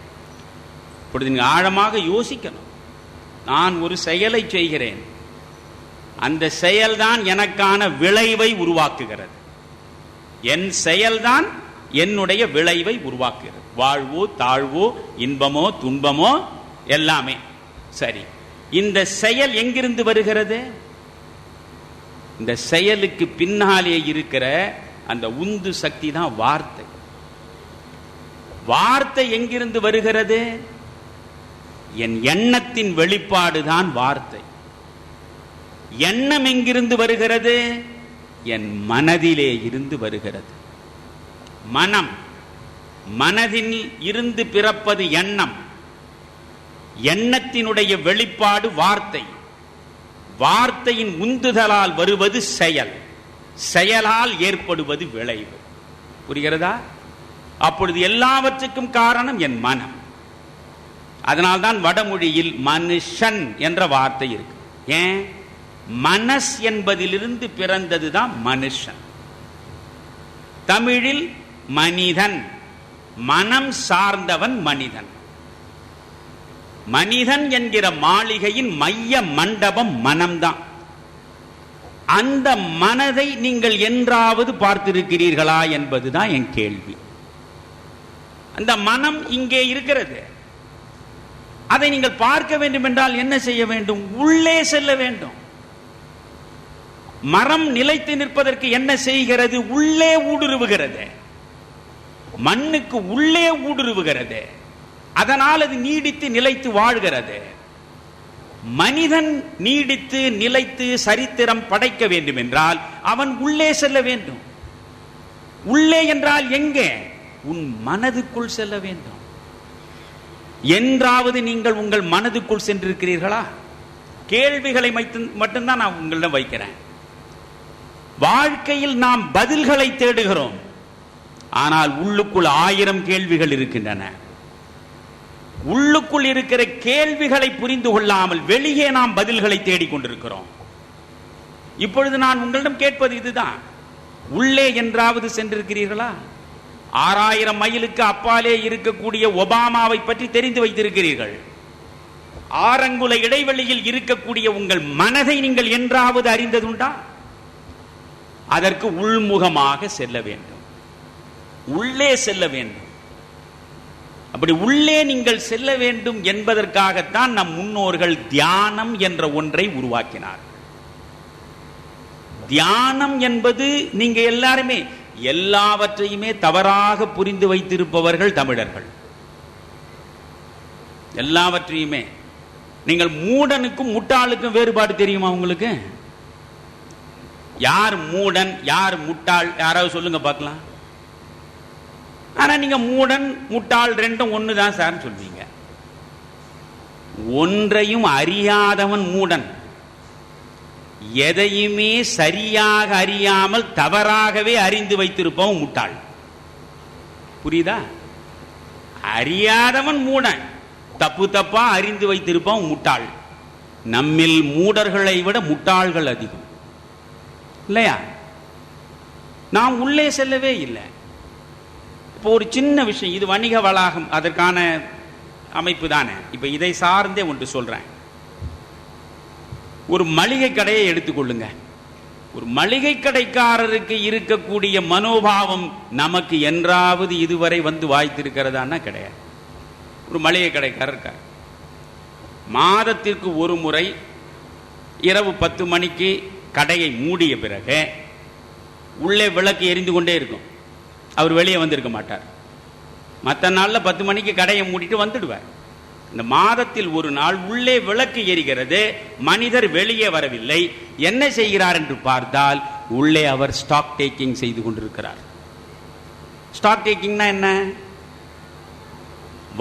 S1: இப்பொழுது நீங்கள் ஆழமாக யோசிக்கணும். நான் ஒரு செயலை செய்கிறேன், அந்த செயல்தான் எனக்கான விளைவை உருவாக்குகிறது. என் செயல்தான் என்னுடைய விளைவை உருவாக்குகிறது. வாழ்வோ தாழ்வோ இன்பமோ துன்பமோ எல்லாமே. சரி, இந்த செயல் எங்கிருந்து வருகிறது? இந்த செயலுக்கு பின்னாலே இருக்கிற அந்த உந்து சக்தி தான் வார்த்தை. வார்த்தை எங்கிருந்து வருகிறது? என் எண்ணத்தின் வெளிப்பாடு தான் வார்த்தை. எண்ணம் எங்கிருந்து வருகிறது? என் மனதிலே இருந்து வருகிறது. மனம், மனதில் இருந்து பிறப்பது எண்ணம். எண்ணத்தினுடைய வெளிப்பாடு வார்த்தை. வார்த்தையின் உந்துதலால் வருவது செயல். செயலால் ஏற்படுவது விளைவு. புரிகிறதா? அப்பொழுது எல்லாவற்றுக்கும் காரணம் என் மனம். அதனால்தான் வடமொழியில் மனுஷன் என்ற வார்த்தை இருக்கு. ஏன்? மனஸ் என்பதிலிருந்து பிறந்ததுதான் மனுஷன். தமிழில் மனிதன், மனம் சார்ந்தவன் மனிதன். மனிதன் என்கிற மாளிகையின் மைய மண்டபம் மனம்தான். அந்த மனதை நீங்கள் என்றாவது பார்த்திருக்கிறீர்களா என்பதுதான் என் கேள்வி. அந்த மனம் இங்கே இருக்கிறது. அதை நீங்கள் பார்க்க வேண்டும் என்றால் என்ன செய்ய வேண்டும்? உள்ளே செல்ல வேண்டும். மரம் நிலைத்து நிற்பதற்கு என்ன செய்கிறது? உள்ளே ஊடுருவுகிறது. மண்ணுக்கு உள்ளே ஊடுருவுகிறது. அதனால் அது நீடித்து நிலைத்து வாழ்கிறது. மனிதன் நீடித்து நிலைத்து சரித்திரம் படைக்க வேண்டும் என்றால் அவன் உள்ளே செல்ல வேண்டும். உள்ளே என்றால் எங்கே? உன் மனதுக்குள் செல்ல வேண்டும். என்றாவது நீங்கள் உங்கள் மனதுக்குள் சென்றிருக்கிறீர்களா? கேள்விகளை மட்டும்தான் நான் உங்களிடம் வைக்கிறேன். வாழ்க்கையில் நாம் பதில்களை தேடுகிறோம், ஆனால் உள்ளுக்குள் 1000 கேள்விகள் இருக்கின்றன. உள்ளுக்குள் இருக்கிற கேள்விகளை புரிந்து கொள்ளாமல் வெளியே நாம் பதில்களை தேடிக்கொண்டிருக்கிறோம். இப்பொழுது நான் உங்களிடம் கேட்பது இதுதான். உள்ளே என்றாவது சென்றிருக்கிறீர்களா? 6000 மைலுக்கு அப்பாலே இருக்கக்கூடிய ஒபாமாவை பற்றி தெரிந்து வைத்திருக்கிறீர்கள். ஆறங்குல இடைவெளியில் இருக்கக்கூடிய உங்கள் மனதை நீங்கள் என்றாவது அறிந்ததுண்டா? அதற்கு உள்முகமாக செல்ல வேண்டும், உள்ளே செல்ல வேண்டும். அப்படி உள்ளே நீங்கள் செல்ல வேண்டும் என்பதற்காகத்தான் நம் முன்னோர்கள் தியானம் என்ற ஒன்றை உருவாக்கினார். தியானம் என்பது நீங்க எல்லாருமே எல்லாவற்றையுமே தவறாக புரிந்து வைத்திருப்பவர்கள் தமிழர்கள். எல்லாவற்றையுமே நீங்கள் மூடனுக்கும் முட்டாளுக்கும் வேறுபாடு தெரியுமா உங்களுக்கு? யார் மூடன் யார் முட்டாள் யாராவது சொல்லுங்க பார்க்கலாம். ஆனா நீங்க மூடன் முட்டாள் ரெண்டும் ஒண்ணுதான் சார் சொல்வீங்க. ஒன்றையும் அறியாதவன் மூடன், எதையுமே சரியாக அறியாமல் தவறாகவே அறிந்து வைத்திருப்பவன் முட்டாள். புரியுதா? அறியாதவன் மூடன், தப்பு தப்பா அறிந்து வைத்திருப்பவன் முட்டாள். நம்மில் மூடர்களை விட முட்டாள்கள் அதிகம் இல்லையா? நாம் உள்ளே செல்லவே இல்லை. இப்போ ஒரு சின்ன விஷயம், இது வணிக வளாகம், அதற்கான அமைப்பு தானே. இப்ப இதை சார்ந்தே ஒன்று சொல்றேன். ஒரு மளிகை கடையை எடுத்துக்கொள்ளுங்க. ஒரு மளிகை கடைக்காரருக்கு இருக்கக்கூடிய மனோபாவம் நமக்கு என்றாவது இதுவரை வந்து வாய்த்திருக்கிறதான்னா கிடையாது. ஒரு மளிகை கடைக்காரர் இருக்கார், மாதத்திற்கு ஒரு முறை இரவு 10 மணிக்கு கடையை மூடிய பிறகு உள்ளே விளக்கு எரிந்து கொண்டே இருக்கும். அவர் வெளியே வந்திருக்க மாட்டார். மற்ற நாளில் 10 மணிக்கு கடையை மூடிட்டு வந்துடுவார். இந்த மாதத்தில் ஒரு நாள் உள்ளே விளக்கு எரிகிறது, மனிதர் வெளியே வரவில்லை. என்ன செய்கிறார் என்று பார்த்தால் உள்ளே அவர் ஸ்டாக் டேக்கிங் செய்து கொண்டிருக்கிறார். ஸ்டாக் டேக்கிங்னா என்ன?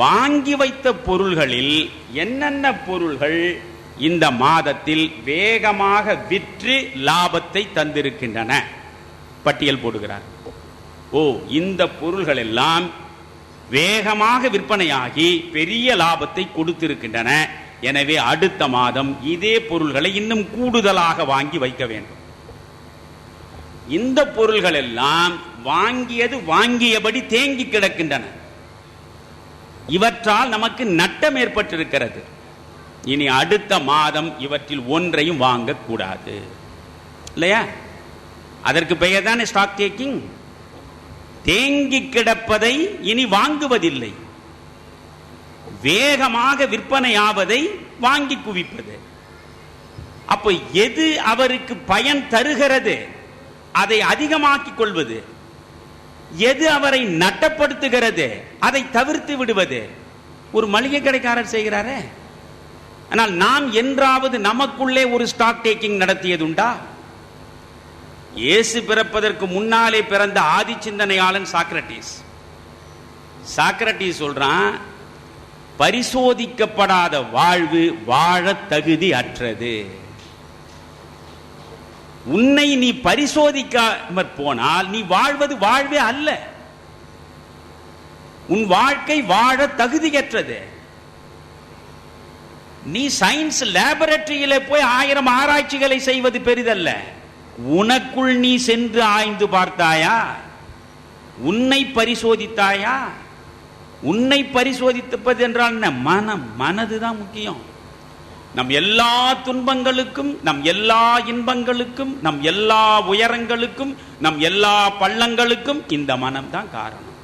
S1: வாங்கி வைத்த பொருள்களில் என்னென்ன பொருள்கள் இந்த மாதத்தில் வேகமாக விற்று லாபத்தை தந்திருக்கின்றன பட்டியல் போடுகிறார். ஓ, இந்த பொருள்கள் எல்லாம் வேகமாக விற்பனையாகி பெரிய லாபத்தை கொடுத்திருக்கின்றன, எனவே அடுத்த மாதம் இதே பொருள்களை இன்னும் கூடுதலாக வாங்கி வைக்க வேண்டும். இந்த பொருள்கள் எல்லாம் வாங்கியது வாங்கியபடி தேங்கி கிடக்கின்றன. இவற்றால் நமக்கு நட்டம் ஏற்பட்டிருக்கிறது. இனி அடுத்த மாதம் இவற்றில் ஒன்றையும் வாங்கக்கூடாது இல்லையா? அதற்கு பெயர் தானே ஸ்டாக் டேக்கிங். தேங்கி கிடப்பதை இனி வாங்குவதில்லை, வேகமாக விற்பனையாவதை வாங்கி குவிப்பது. அப்ப எது அவருக்கு பயன் தருகிறது அதை அதிகமாக்கிக் கொள்வது, எது அவரை நட்டப்படுத்துகிறது அதை தவிர்த்து விடுவது ஒரு மளிகை கடைக்காரர் செய்கிறாரே. ஆனால் நாம் என்றாவது நமக்குள்ளே ஒரு ஸ்டாக் டேக்கிங் நடத்தியதுண்டா? இயேசு பிறப்பதற்கு முன்னாலே பிறந்த ஆதி சிந்தனையாளன் சாக்ரட்டிஸ். சாக்ரட்டிஸ் சொல்றான், பரிசோதிக்கப்படாத வாழ்வு வாழ தகுதி அற்றது. உன்னை நீ பரிசோதிக்காமற் போனால் நீ வாழ்வது வாழ்வே அல்ல. உன் வாழ்க்கை வாழ தகுதியற்றது. நீ சயின்ஸ் லேபரட்டரியிலே போய் 1000 ஆராய்ச்சிகளை செய்வது பெரிதல்ல. உனக்குள் நீ சென்று ஆய்ந்து பார்த்தாயா? உன்னை பரிசோதித்தாயா? உன்னை பரிசோதிப்பது என்றால் என்ன? மனம், மனதுதான் முக்கியம். நம் எல்லா துன்பங்களுக்கும், நம் எல்லா இன்பங்களுக்கும், நம் எல்லா உயரங்களுக்கும், நம் எல்லா பள்ளங்களுக்கும் இந்த மனம் தான் காரணம்.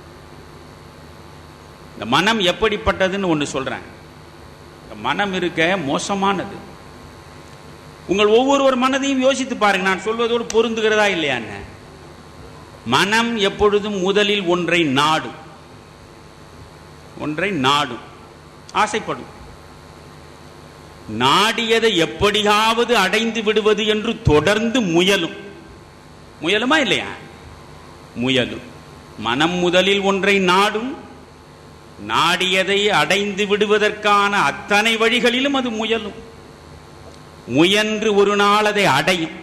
S1: இந்த மனம் எப்படிப்பட்டதுன்னு ஒன்று சொல்றேன். மனம் இருக்க மோசமானது. உங்கள் ஒவ்வொரு மனதையும் யோசித்து பாருங்க, நான் சொல்வதோடு பொருந்துகிறதா இல்லையான்னு. மனம் எப்பொழுதும் முதலில் ஒன்றை நாடும், ஆசைப்படும். நாடியதை எப்படியாவது அடைந்து விடுவது என்று தொடர்ந்து முயலுமா இல்லையா? முயலும். மனம் முதலில் ஒன்றை நாடும், நாடியதை அடைந்து விடுவதற்கான அத்தனை வழிகளிலும் அது முயலும். முயன்று ஒரு நாள் அதை அடையும்.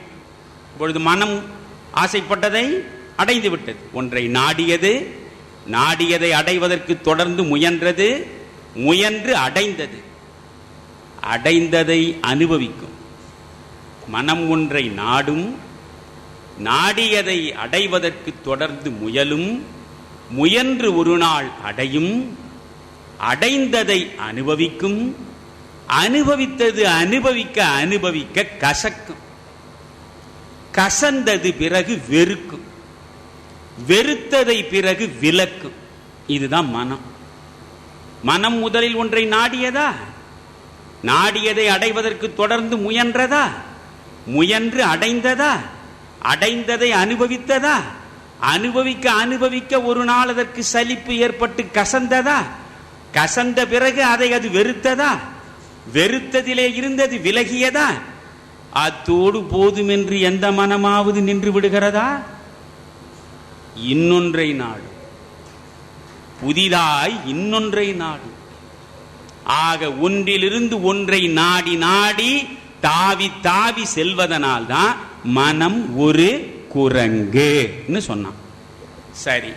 S1: இப்பொழுது மனம் ஆசைப்பட்டதை அடைந்து விட்டது. ஒன்றை நாடியதை அடைவதற்கு தொடர்ந்து முயன்றது, முயன்று அடைந்தது, அடைந்ததை அனுபவிக்கும். மனம் ஒன்றை நாடும், நாடியதை அடைவதற்கு தொடர்ந்து முயலும், முயன்று ஒரு நாள் அடையும், அடைந்ததை அனுபவிக்கும், அனுபவித்தது அனுபவிக்க அனுபவிக்க கசக்கும், கசந்தது பிறகு வெறுக்கும், வெறுத்ததை பிறகு விலக்கும். இதுதான் மனம். மனம் முதலில் ஒன்றை நாடியதா, நாடியதை அடைவதற்கு தொடர்ந்து முயன்றதா, முயன்று அடைந்ததா, அடைந்ததை அனுபவித்ததா, அனுபவிக்க அனுபவிக்க ஒரு நாள் அதற்கு சலிப்பு ஏற்பட்டு கசந்ததா, கசந்த பிறகு அதை அது வெறுத்ததா, வெறுத்ததிலே இருந்தது விலகியதா, அத்தோடு போதுமென்று எந்த மனமாவது நின்று விடுகிறதா? இன்னொன்றை நாடு, புதிதாய் இன்னொன்றை நாடு. ஆக ஒன்றிலிருந்து ஒன்றை நாடி நாடி தாவி தாவி செல்வதனால் தான் மனம் ஒரு குரங்கு சொன்னான். சரி,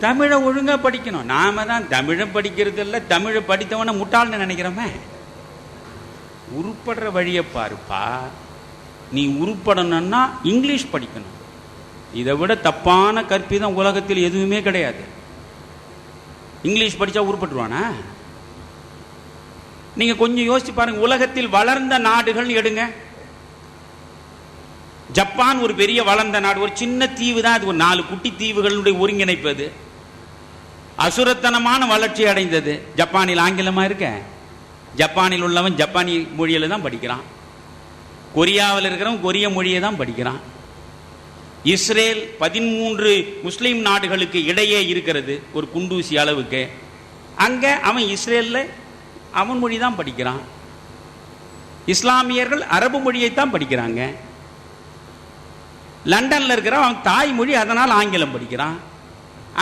S1: தமிழை ஒழுங்கா படிக்கணும். நாம தான் தமிழை படிக்கிறது இல்லை, தமிழை படித்தவன முட்டாள்னு நினைக்கிறோமே. உருப்படுற வழியை பாருப்பா. நீ உருப்படணும்னா இங்கிலீஷ் படிக்கணும். இதை விட தப்பான கற்பிதம் உலகத்தில் எதுவுமே கிடையாது. இங்கிலீஷ் படிச்சா உருப்பட்டுருவானா? நீங்க கொஞ்சம் யோசிச்சு பாருங்க. உலகத்தில் வளர்ந்த நாடுகள் எடுங்க. ஜப்பான் ஒரு பெரிய வளர்ந்த நாடு, ஒரு சின்ன தீவு தான் அது, ஒரு 4 குட்டி தீவுகளுடைய ஒருங்கிணைப்பது. அசுரத்தனமான வளர்ச்சி அடைந்தது. ஜப்பானில் ஆங்கிலமா இருக்க, ஜப்பானில் உள்ளவன் ஜப்பானி மொழியில தான் படிக்கிறான். கொரியாவில் இருக்கிறவன் கொரிய மொழியை தான் படிக்கிறான். இஸ்ரேல் 13 முஸ்லீம் நாடுகளுக்கு இடையே இருக்கிறது, ஒரு குண்டூசி அளவுக்கு. அங்க அவன் இஸ்ரேல்ல அவன் மொழி தான் படிக்கிறான். இஸ்லாமியர்கள் அரபு மொழியை தான் படிக்கிறாங்க. லண்டன்ல இருக்கிறவன் அவன் தாய்மொழி, அதனால் ஆங்கிலம் படிக்கிறான்.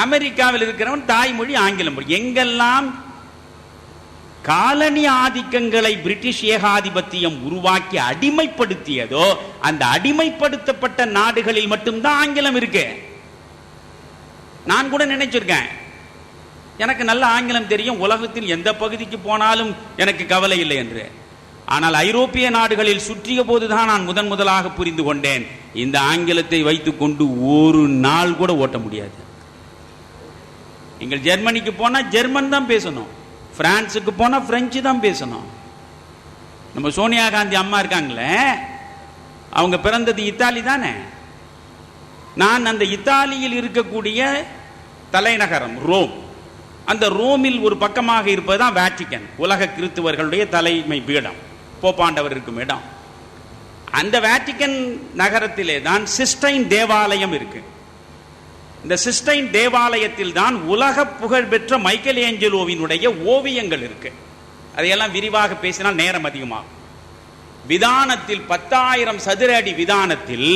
S1: அமெரிக்காவில் இருக்கிறவன் தாய்மொழி ஆங்கிலம் படி. எங்கெல்லாம் காலனி ஆதிக்கங்களை பிரிட்டிஷ் ஏகாதிபத்தியம் உருவாக்கி அடிமைப்படுத்தியதோ அந்த அடிமைப்படுத்தப்பட்ட நாடுகளில் மட்டும்தான் ஆங்கிலம் இருக்கு. நான் கூட நினைச்சிருக்கேன், எனக்கு நல்ல ஆங்கிலம் தெரியும், உலகத்தில் எந்த பகுதிக்கு போனாலும் எனக்கு கவலை இல்லை என்று. ஆனால் ஐரோப்பிய நாடுகளில் சுற்றிய போதுதான் நான் முதலாக புரிந்து கொண்டேன், இந்த ஆங்கிலத்தை வைத்துக் கொண்டு ஒரு நாள் கூட ஓட்ட முடியாது. நீங்கள் ஜெர்மனிக்கு போனா ஜெர்மன் தான் பேசணும், பிரான்சுக்கு போனா பிரெஞ்சு தான் பேசணும். நம்ம சோனியா காந்தி அம்மா இருக்காங்களே, அவங்க பிறந்தது இத்தாலி தானே. நான் அந்த இத்தாலியில் இருக்கக்கூடிய தலைநகரம் ரோம், அந்த ரோமில் ஒரு பக்கமாக இருப்பதுதான் வேட்டிக்கன், உலக கிறிஸ்துவர்களுடைய தலைமை பீடம், போப்பாண்டவர் இருக்கும் இடம். அந்த வேட்டிக்கன் நகரத்திலே தான் சிஸ்டைன் தேவாலயம் இருக்கு. இந்த சிஸ்டைன் தேவாலயத்தில் தான் உலக புகழ்பெற்ற மைக்கேல் ஏஞ்சலோவினுடைய ஓவியங்கள் இருக்கு. அதையெல்லாம் விரிவாக பேசினால் நேரம் அதிகமாகும். விதானத்தில் 10,000 சதுர அடி விதானத்தில்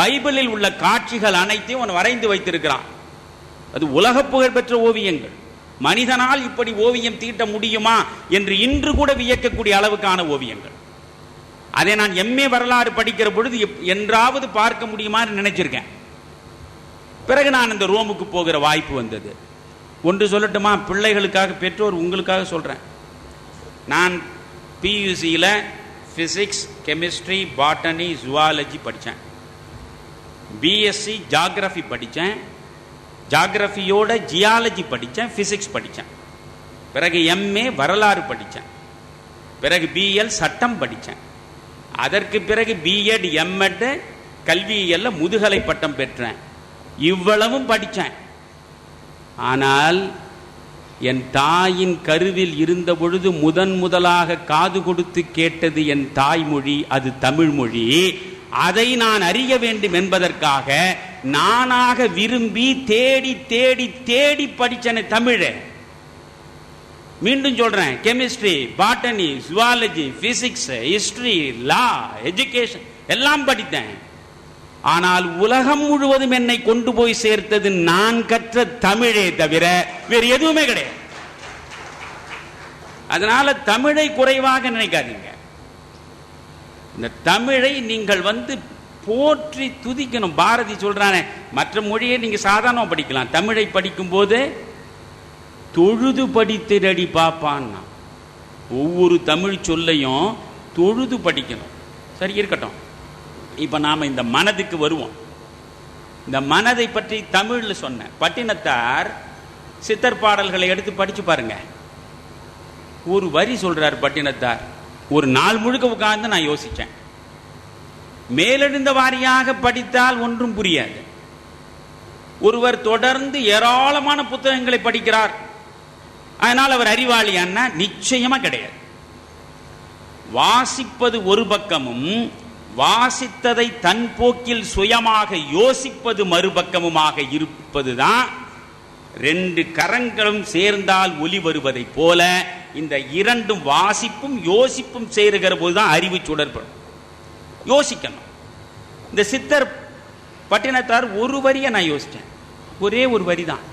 S1: பைபிளில் உள்ள காட்சிகள் அனைத்தையும் அவன் வரைந்து வைத்திருக்கிறான். அது உலக புகழ்பெற்ற ஓவியங்கள். மனிதனால் இப்படி ஓவியம் தீட்ட முடியுமா என்று இன்று கூட வியக்கக்கூடிய அளவுக்கான ஓவியங்கள். அதை நான் எம்ஏ வரலாறு படிக்கிற பொழுது என்றாவது பார்க்க முடியுமான்னு நினைச்சிருக்கேன். பிறகு நான் இந்த ரோமுக்கு போகிற வாய்ப்பு வந்தது. ஒன்று சொல்லட்டுமா, பிள்ளைகளுக்காக, பெற்றோர் உங்களுக்காக சொல்றேன். நான் பியூசியில் பிசிக்ஸ், கெமிஸ்ட்ரி, பாட்டனி, ஜுவாலஜி படித்தேன். பிஎஸ்சி ஜியாகிரபி படித்தேன். ஜியாகிரபியோட ஜியாலஜி படித்தேன், பிசிக்ஸ் படித்தேன். பிறகு எம்ஏ வரலாறு படித்தேன். பிறகு பிஎல் சட்டம் படித்தேன். அதற்கு பிறகு பிஎட் எம்எட் கல்வியியல்ல முதுகலை பட்டம் பெற்றேன். இவ்வளவும் படித்தேன். ஆனால் என் தாயின் கருவில் இருந்த பொழுது முதலாக காது கொடுத்து கேட்டது என் தாய்மொழி, அது தமிழ் மொழி. அதை நான் அறிய வேண்டும் என்பதற்காக நானாக விரும்பி தேடி தேடி தேடி படிச்சேன் தமிழ். மீண்டும் சொல்றேன், chemistry, botany, zoology, physics, history, law, education எல்லாம் படித்தேன். ஆனால் உலகம் முழுவதும் என்னை கொண்டு போய் சேர்த்தது நான் கற்ற தமிழே தவிர வேறு எதுவுமே கிடையாது. அதனால தமிழை குறைவாக நினைக்காதீங்க. இந்த தமிழை நீங்கள் போற்றி துதிக்கணும். பாரதி சொல்றானே, மற்ற மொழியை நீங்க சாதாரண படிக்கலாம், தமிழை படிக்கும் போது தொழுது படித்திரடி பாப்பான்னா. ஒவ்வொரு தமிழ் சொல்லையும் தொழுது படிக்கணும். சரி, இருக்கட்டும். இப்ப நாம இந்த மனதுக்கு வருவோம். இந்த மனதை பற்றி தமிழ்ல சொன்ன பட்டினத்தார் சித்தர் பாடல்களை எடுத்து படிச்சு பாருங்க. ஒரு வரி சொல்றார் பட்டினத்தார். ஒரு நாள் முழுக்க உட்கார்ந்து நான் யோசிச்சேன். மேலெழுந்த வாரியாக படித்தால் ஒன்றும் புரியாது. ஒருவர் தொடர்ந்து ஏராளமான புத்தகங்களை படிக்கிறார், அதனால் அவர் அறிவாளியான்னா நிச்சயமா கிடையாது. வாசிப்பது ஒரு பக்கமும் வாசித்ததை தன் போக்கில் சுயமாக யோசிப்பது மறுபக்கமுமாக இருப்பதுதான். ரெண்டு கரங்களும் சேர்ந்தால் ஒலி வருவதை போல இந்த இரண்டும் வாசிப்பும் யோசிப்பும் சேருகிற போதுதான் அறிவு சுடர்படும். யோசிக்கணும். இந்த சித்தர் பட்டினத்தார் ஒரு வரியை நான் யோசிச்சேன், ஒரே ஒரு வரி தான்.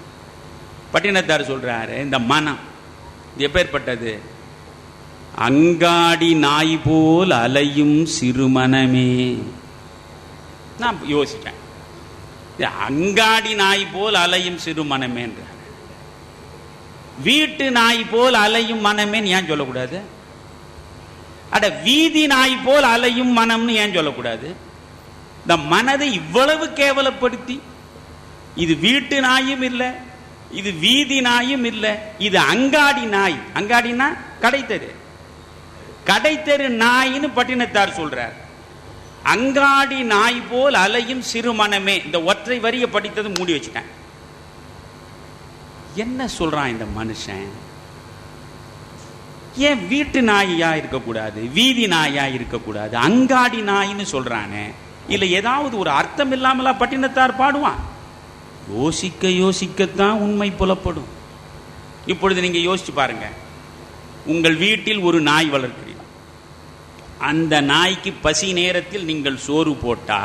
S1: பட்டினத்தார் சொல்றாரு, இந்த மனம் எப்பேற்பட்டது? அங்காடி நாய் போல் அலையும் சிறுமனமே. நான் யோசிச்சேன், அங்காடி நாய் போல் அலையும் சிறு மனமே என்ற வீட்டு நாய் போல் அலையும் மனமேன்னு ஏன் சொல்லக்கூடாது? அட வீதி நாய் போல் அலையும் மனம்னு ஏன் சொல்லக்கூடாது? இந்த மனதை இவ்வளவு கேவலப்படுத்தி, இது வீட்டு நாயும் இல்லை, இது வீதி நாயும் இல்லை, இது அங்காடி நாய். அங்காடினா கடைத்தெரு, கடைத்தெரு நாயின்னு பட்டினத்தார் சொல்றார். அங்காடி நாய் போல் அலையும் சிறுமனமே. இந்த ஒற்றை வரிய படித்தது மூடி வச்சுட்டேன். என்ன சொல்றான் இந்த மனுஷன்? ஏன் வீட்டு நாயா இருக்கக்கூடாது, வீதி நாயா இருக்கக்கூடாது, அங்காடி நாயின்னு சொல்றானே? இல்ல ஏதாவது ஒரு அர்த்தம் இல்லாமலா பட்டினத்தார் பாடுவான்? யோசிக்க யோசிக்கத்தான் உண்மை புலப்படும். இப்பொழுது நீங்க யோசிச்சு பாருங்க. உங்கள் வீட்டில் ஒரு நாய் வளர்க்கிறீர்கள். அந்த நாய்க்கு பசி நேரத்தில் நீங்கள் சோறு போட்டா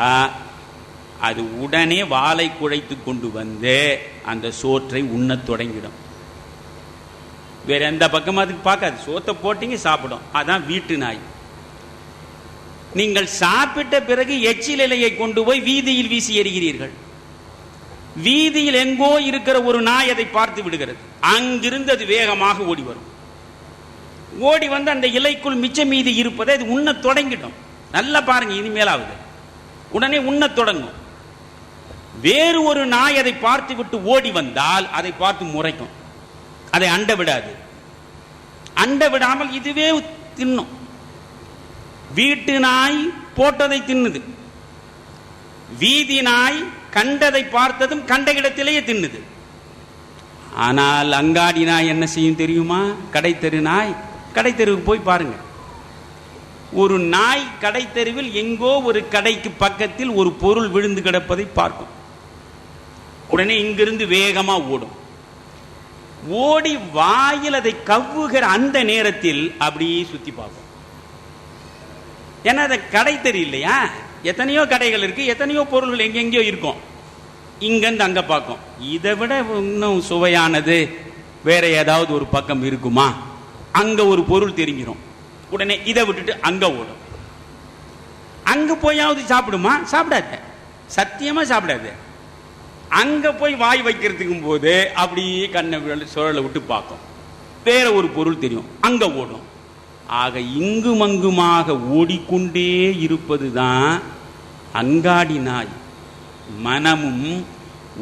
S1: அது உடனே வாலை குழைத்து கொண்டு வந்து அந்த சோற்றை உண்ணத் தொடங்கிடும். வேற எந்த பக்கமும் அதுக்கு பார்க்காது. சோத்தை போட்டீங்க சாப்பிடும். அதான் வீட்டு நாய். நீங்கள் சாப்பிட்ட பிறகு எச்சில் இலையை கொண்டு போய் வீதியில் வீசி எறிகிறீர்கள். வீதியில் எங்கோ இருக்கிற ஒரு நாய் அதை பார்த்து விடுகிறது. அங்கிருந்து அது வேகமாக ஓடி வரும். ஓடி வந்து அந்த இலைக்குள் மிச்ச மீதி இருப்பதை அது உண்ணத் தொடங்கிடும். நல்லா பாருங்க, இனிமேலாவது உடனே உண்ணத் தொடங்கும். வேறு ஒரு நாய் அதை பார்த்து விட்டு ஓடி வந்தால் அதை பார்த்து முறைக்கும். அதை அண்ட விடாது. அண்ட விடாமல் இதுவே தின்னும். வீட்டு நாய் போட்டதை தின்னுது. வீதி நாய் கண்டதை பார்த்ததும் கண்ட இடத்திலேயே தின்னுது. ஆனால் அங்காடி நாய் என்ன செய்யும் தெரியுமா? கடைத்தெரு நாய். கடைத்தெருவுக்கு போய் பாருங்க. ஒரு நாய் கடைத்தெருவில் எங்கோ ஒரு கடைக்கு பக்கத்தில் ஒரு பொருள் விழுந்து கிடப்பதை பார்க்கும். உடனே இங்கிருந்து வேகமா ஓடும். ஓடி வாயில் அதை கவ்வுகிற அந்த நேரத்தில் அப்படியே சுத்தி பார்க்கும். ஏன்னா அதை கடைத்தெரு இல்லையா, எத்தனையோ கடைகள் இருக்கு, எத்தனையோ பொருள்கள் எங்கெங்கயோ இருக்கும். இங்கிருந்து அங்க பார்க்கும். இதை விட இன்னும் சுவையானது வேற ஏதாவது ஒரு பக்கம் இருக்குமா? அங்க ஒரு பொருள் தெரிஞ்சிடும். உடனே இதை விட்டுட்டு அங்க ஓடும். அங்க போயாவது சாப்பிடுமா? சாப்பிடாது, சத்தியமா சாப்பிடாது. அங்க போய் வாய் வைக்கிறதுக்கும் போது அப்படியே கண்ணை சுழலை விட்டு பார்க்கும். வேற ஒரு பொருள் தெரியும், அங்க ஓடும். ஆக இங்கும் அங்குமாக ஓடிக்கொண்டே இருப்பதுதான் அங்காடி நாய். மனமும்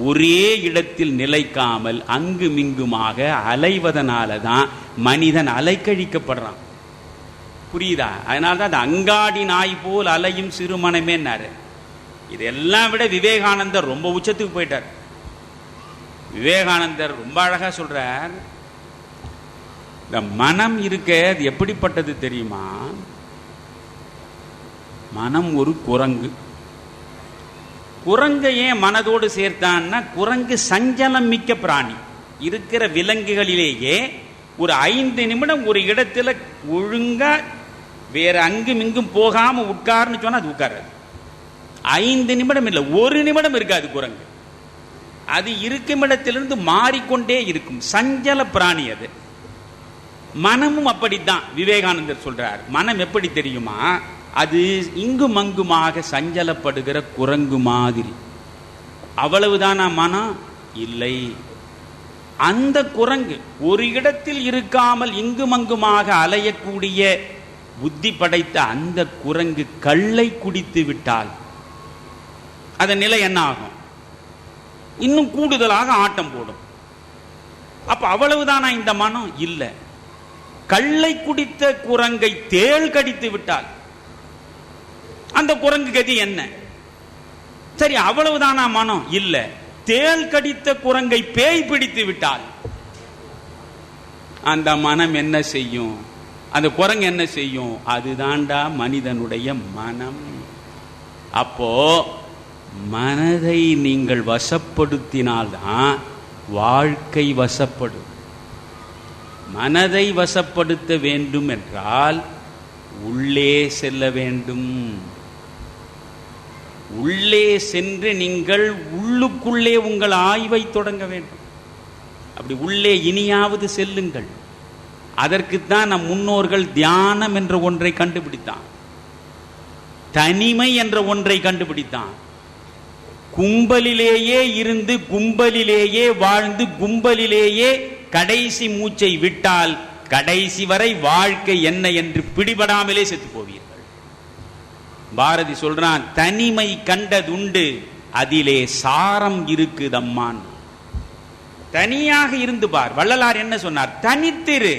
S1: ஒரே இடத்தில் நிலைக்காமல் அங்குமிங்குமாக அலைவதனால தான் மனிதன் அலைக்கழிக்கப்படுறான். புரியுதா? அதனால்தான் அது அங்காடி நாய் போல் அலையும் சிறுமனமேன்னாரு. இதெல்லாம் விட விவேகானந்தர் ரொம்ப உச்சத்துக்கு போயிட்டார். விவேகானந்தர் ரொம்ப அழகா சொல்றார். இந்த மனம் இருக்க அது எப்படிப்பட்டது தெரியுமா? மனம் ஒரு குரங்கு. குரங்கை ஏன் மனதோடு சேர்த்தான்னா, குரங்கு சஞ்சலம் மிக்க பிராணி. இருக்கிற விலங்குகளிலேயே ஒரு 5 நிமிடம் ஒரு இடத்துல ஒழுங்கா வேற அங்கும் இங்கும் போகாம உட்கார்னு சொன்னா அது உட்காராது. 5 நிமிடம் இல்லை, 1 நிமிடம் இருக்காது குரங்கு. அது இருக்கும் இடத்திலிருந்து மாறிக்கொண்டே இருக்கும். சஞ்சல பிராணி அது. மனமும் அப்படித்தான். விவேகானந்தர் சொல்றார், மனம் எப்படி தெரியுமா? அது இங்கும் அங்குமாக சஞ்சலப்படுகிற குரங்கு மாதிரி. அவ்வளவுதானா மனம்? இல்லை. அந்த குரங்கு ஒரு இடத்தில் இருக்காமல் இங்கும் அங்குமாக அலையக்கூடிய புத்தி படைத்த அந்த குரங்கு கள்ளை குடித்து விட்டால் அதன் நிலை என்ன ஆகும்? இன்னும் கூடுதலாக ஆட்டம் போடும். அப்ப அவ்வளவுதானா இந்த மனம்? இல்லை. கள்ளை குடித்த குரங்கை தேள் கடித்து விட்டால் அந்த குரங்கு கதி என்ன? சரி, அவ்வளவுதானா மனம்? இல்ல. தேள் கடித்த குரங்கை பேய் பிடித்து விட்டால் அந்த மனம் என்ன செய்யும்? அந்த குரங்கு என்ன செய்யும்? அதுதான்டா மனிதனுடைய மனம். அப்போ மனதை நீங்கள் வசப்படுத்தினால்தான் வாழ்க்கை வசப்படும். மனதை வசப்படுத்த வேண்டும் என்றால் உள்ளே செல்ல வேண்டும். உள்ளே சென்று நீங்கள் உள்ளுக்குள்ளே உங்கள் ஆய்வை தொடங்க வேண்டும். அப்படி உள்ளே இனியாவது செல்லுங்கள். அதற்குத்தான் நம் முன்னோர்கள் தியானம் என்ற ஒன்றை கண்டுபிடித்தான், தனிமை என்ற ஒன்றை கண்டுபிடித்தான். கும்பலிலேயே இருந்து கும்பலிலேயே வாழ்ந்து கும்பலிலேயே கடைசி மூச்சை விட்டால் கடைசி வரை வாழ்க்கை என்ன என்று பிடிபடாமலே செத்து போவீர்கள். பாரதி சொல்றான், தனிமை கண்டதுண்டு அதிலே சாரம் இருக்குதம்மான். தனியாக இருந்து பார். வள்ளலார் என்ன சொன்னார்? தனித்திரு,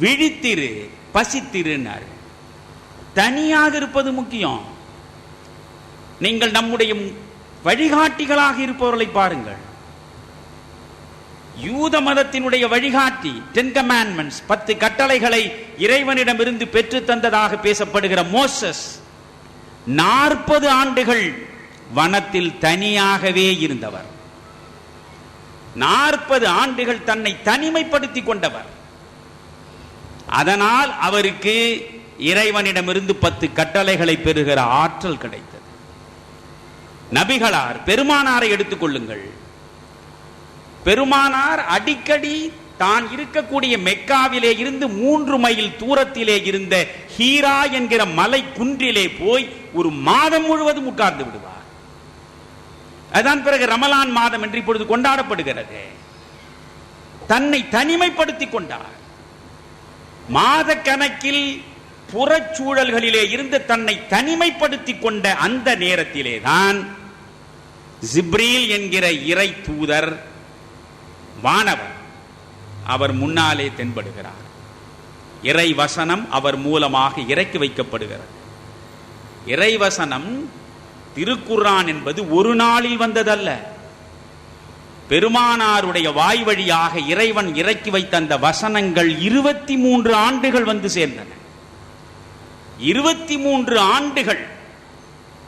S1: விழித்திரு, பசித்திருன்னார். தனியாக இருப்பது முக்கியம். நீங்கள் நம்முடைய வழிகாட்டிகளாக இருப்பவர்களை பாருங்கள். யூத மதத்தினுடைய வழிகாட்டி 10 commandments 10 கட்டளைகளை இறைவனிடமிருந்து பெற்று தந்ததாக பேசப்படுகிற மோசஸ் 40 ஆண்டுகள் வனத்தில் தனியாகவே இருந்தவர். 40 ஆண்டுகள் தன்னை தனிமைப்படுத்திக் கொண்டவர். அதனால் அவருக்கு இறைவனிடமிருந்து 10 கட்டளைகளை பெறுகிற ஆற்றல் கிடைத்தது. நபிகளார், பெருமானாரை எடுத்துக் கொள்ளுங்கள். பெருமானார் அடிக்கடி தான் இருக்கக்கூடிய மெக்காவிலே இருந்து 3 மைல் தூரத்திலே இருந்த ஹீரா என்கிற மலை குன்றிலே போய் ஒரு மாதம் முழுவதும் உட்கார்ந்து விடுவார். அதான் பிறகு ரமலான் மாதம் என்று இப்பொழுது கொண்டாடப்படுகிறது. தன்னை தனிமைப்படுத்திக் கொண்டார். மாத கணக்கில் புறச்சூழல்களிலே இருந்து தன்னை தனிமைப்படுத்திக் கொண்ட அந்த நேரத்திலே தான் ஜிப்ரீல் என்கிற இறை தூதர் வானவர் அவர் முன்னாலே தென்படுகிறார். இறை வசனம் அவர் மூலமாக இறக்கி வைக்கப்படுகிறது. இறை வசனம் திருக்குர்ஆன் என்பது ஒரு நாளில் வந்ததல்ல. பெருமானாருடைய வாய் வழியாக இறைவன் இறக்கி வைத்த அந்த வசனங்கள் 23 ஆண்டுகள் வந்து சேர்ந்தன. 23 ஆண்டுகள்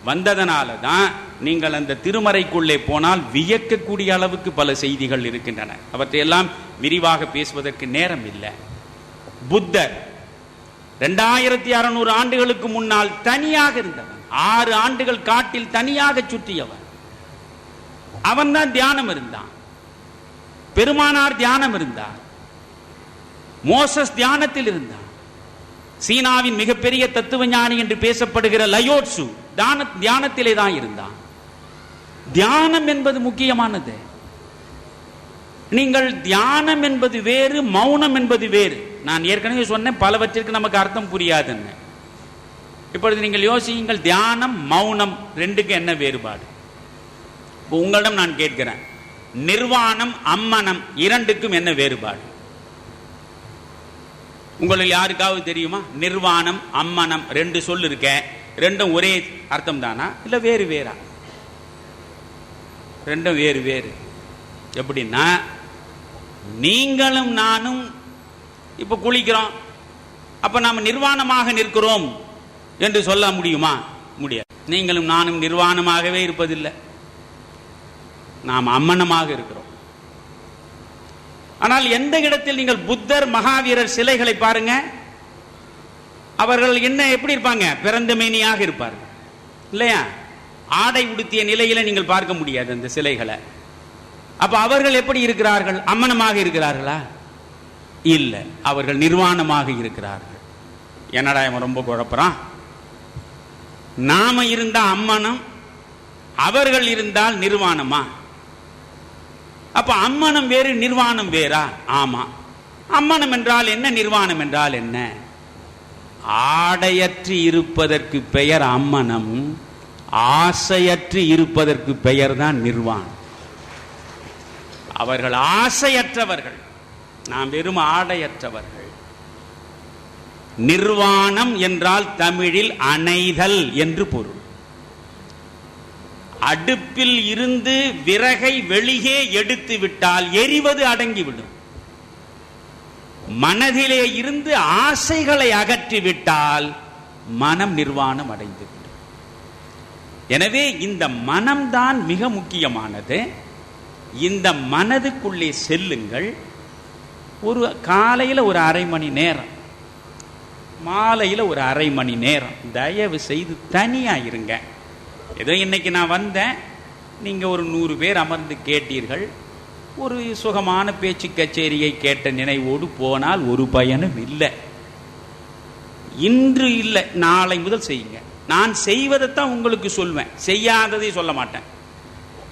S1: வந்ததனால தான் நீங்கள் அந்த திருமறைக்குள்ளே போனால் வியக்கக்கூடிய அளவுக்கு பல செய்திகள் இருக்கின்றன. அவற்றையெல்லாம் விரிவாக பேசுவதற்கு நேரம் இல்லை. புத்தர் 2600 ஆண்டுகளுக்கு முன்னால் தனியாக இருந்தவன். 6 ஆண்டுகள் காட்டில் தனியாக சுற்றியவன். அவன் தான் தியானம் இருந்தான். பெருமானார் தியானம் இருந்தார். மோசஸ் தியானத்தில் இருந்தார். சீனாவின் மிகப்பெரிய தத்துவ ஞானி என்று பேசப்படுகிற லயோட்சு தியானத்திலே தான் இருந்தான். தியானம் என்பது முக்கியமானது. நீங்கள் தியானம் என்பது வேறு, மௌனம் என்பது வேறு. நான் ஏற்கனவே சொன்னேன், பலவற்றிற்கு நமக்கு அர்த்தம் புரியாதுன்னு. இப்பொழுது நீங்கள் யோசியுங்கள், தியானம் மௌனம் ரெண்டுக்கு என்ன வேறுபாடு? உங்களிடம் நான் கேட்கிறேன், நிர்வாணம் அம்மனம் இரண்டுக்கும் என்ன வேறுபாடு? உங்களுக்கு யாருக்காவது தெரியுமா? நிர்வாணம் அம்மனம் 2 சொல் இருக்க, ரெண்டும் ஒரே அர்த்தம் தானா இல்ல வேறு வேறா? ரெண்டும் வேறு வேறு. எப்படின்னா, நீங்களும் நானும் இப்ப குளிக்கிறோம், அப்ப நாம் நிர்வாணமாக நிற்கிறோம் என்று சொல்ல முடியுமா? முடியாது. நீங்களும் நானும் நிர்வாணமாகவே இருப்பதில்லை, நாம் அம்மனமாக இருக்கிறோம். ஆனால் எந்த இடத்தில் நீங்கள் புத்தர் மகாவீரர் சிலைகளை பாருங்க, அவர்கள் என்ன எப்படி இருப்பாங்க? பிறந்த மேனியாக இருப்பார்கள் இல்லையா? ஆடை உடுத்திய நிலையில நீங்கள் பார்க்க முடியாது அந்த சிலைகளை. அப்ப அவர்கள் எப்படி இருக்கிறார்கள்? அம்மனமாக இருக்கிறார்களா? இல்ல, அவர்கள் நிர்வாணமாக இருக்கிறார்கள். என்னடா இவன் ரொம்ப குழப்பறான்? நாம இருந்தா அம்மனம், அவர்கள் இருந்தால் நிர்வாணமா? அப்ப அம்மனம் வேறு நிர்வாணம் வேறா? ஆமா. அம்மனம் என்றால் என்ன, நிர்வாணம் என்றால் என்ன? ஆடையற்று இருப்பதற்கு பெயர் அம்மனம், ஆசையற்று இருப்பதற்கு பெயர் தான் நிர்வாணம். அவர்கள் ஆசையற்றவர்கள், நாம் வெறும் ஆடையற்றவர்கள். நிர்வாணம் என்றால் தமிழில் அணைதல் என்று பொருள். அடுப்பில் இருந்து விறகை வெளியே எடுத்து விட்டால் எரிவது அடங்கிவிடும். மனதிலே இருந்து ஆசைகளை அகற்றிவிட்டால் மனம் நிர்வாணம் அடைந்துவிடும். எனவே இந்த மனம்தான் மிக முக்கியமானது. இந்த மனதுக்குள்ளே செல்லுங்கள். ஒரு காலையில் ஒரு அரை மணி நேரம், மாலையில் ஒரு அரை மணி நேரம் தயவு செய்து தனியாக இருங்க. ஏதோ இன்னைக்கு நான் வந்தேன், நீங்கள் ஒரு 100 பேர் அமர்ந்து கேட்டீர்கள், ஒரு சுகமான பேச்சு கச்சேரியை கேட்ட நினைவோடு போனால் ஒரு பயனும் இல்லை. இன்று இல்லை, நாளை முதல் செய்யுங்க. நான் செய்வதைத்தான் உங்களுக்கு சொல்வேன், செய்யாததை சொல்ல மாட்டேன்.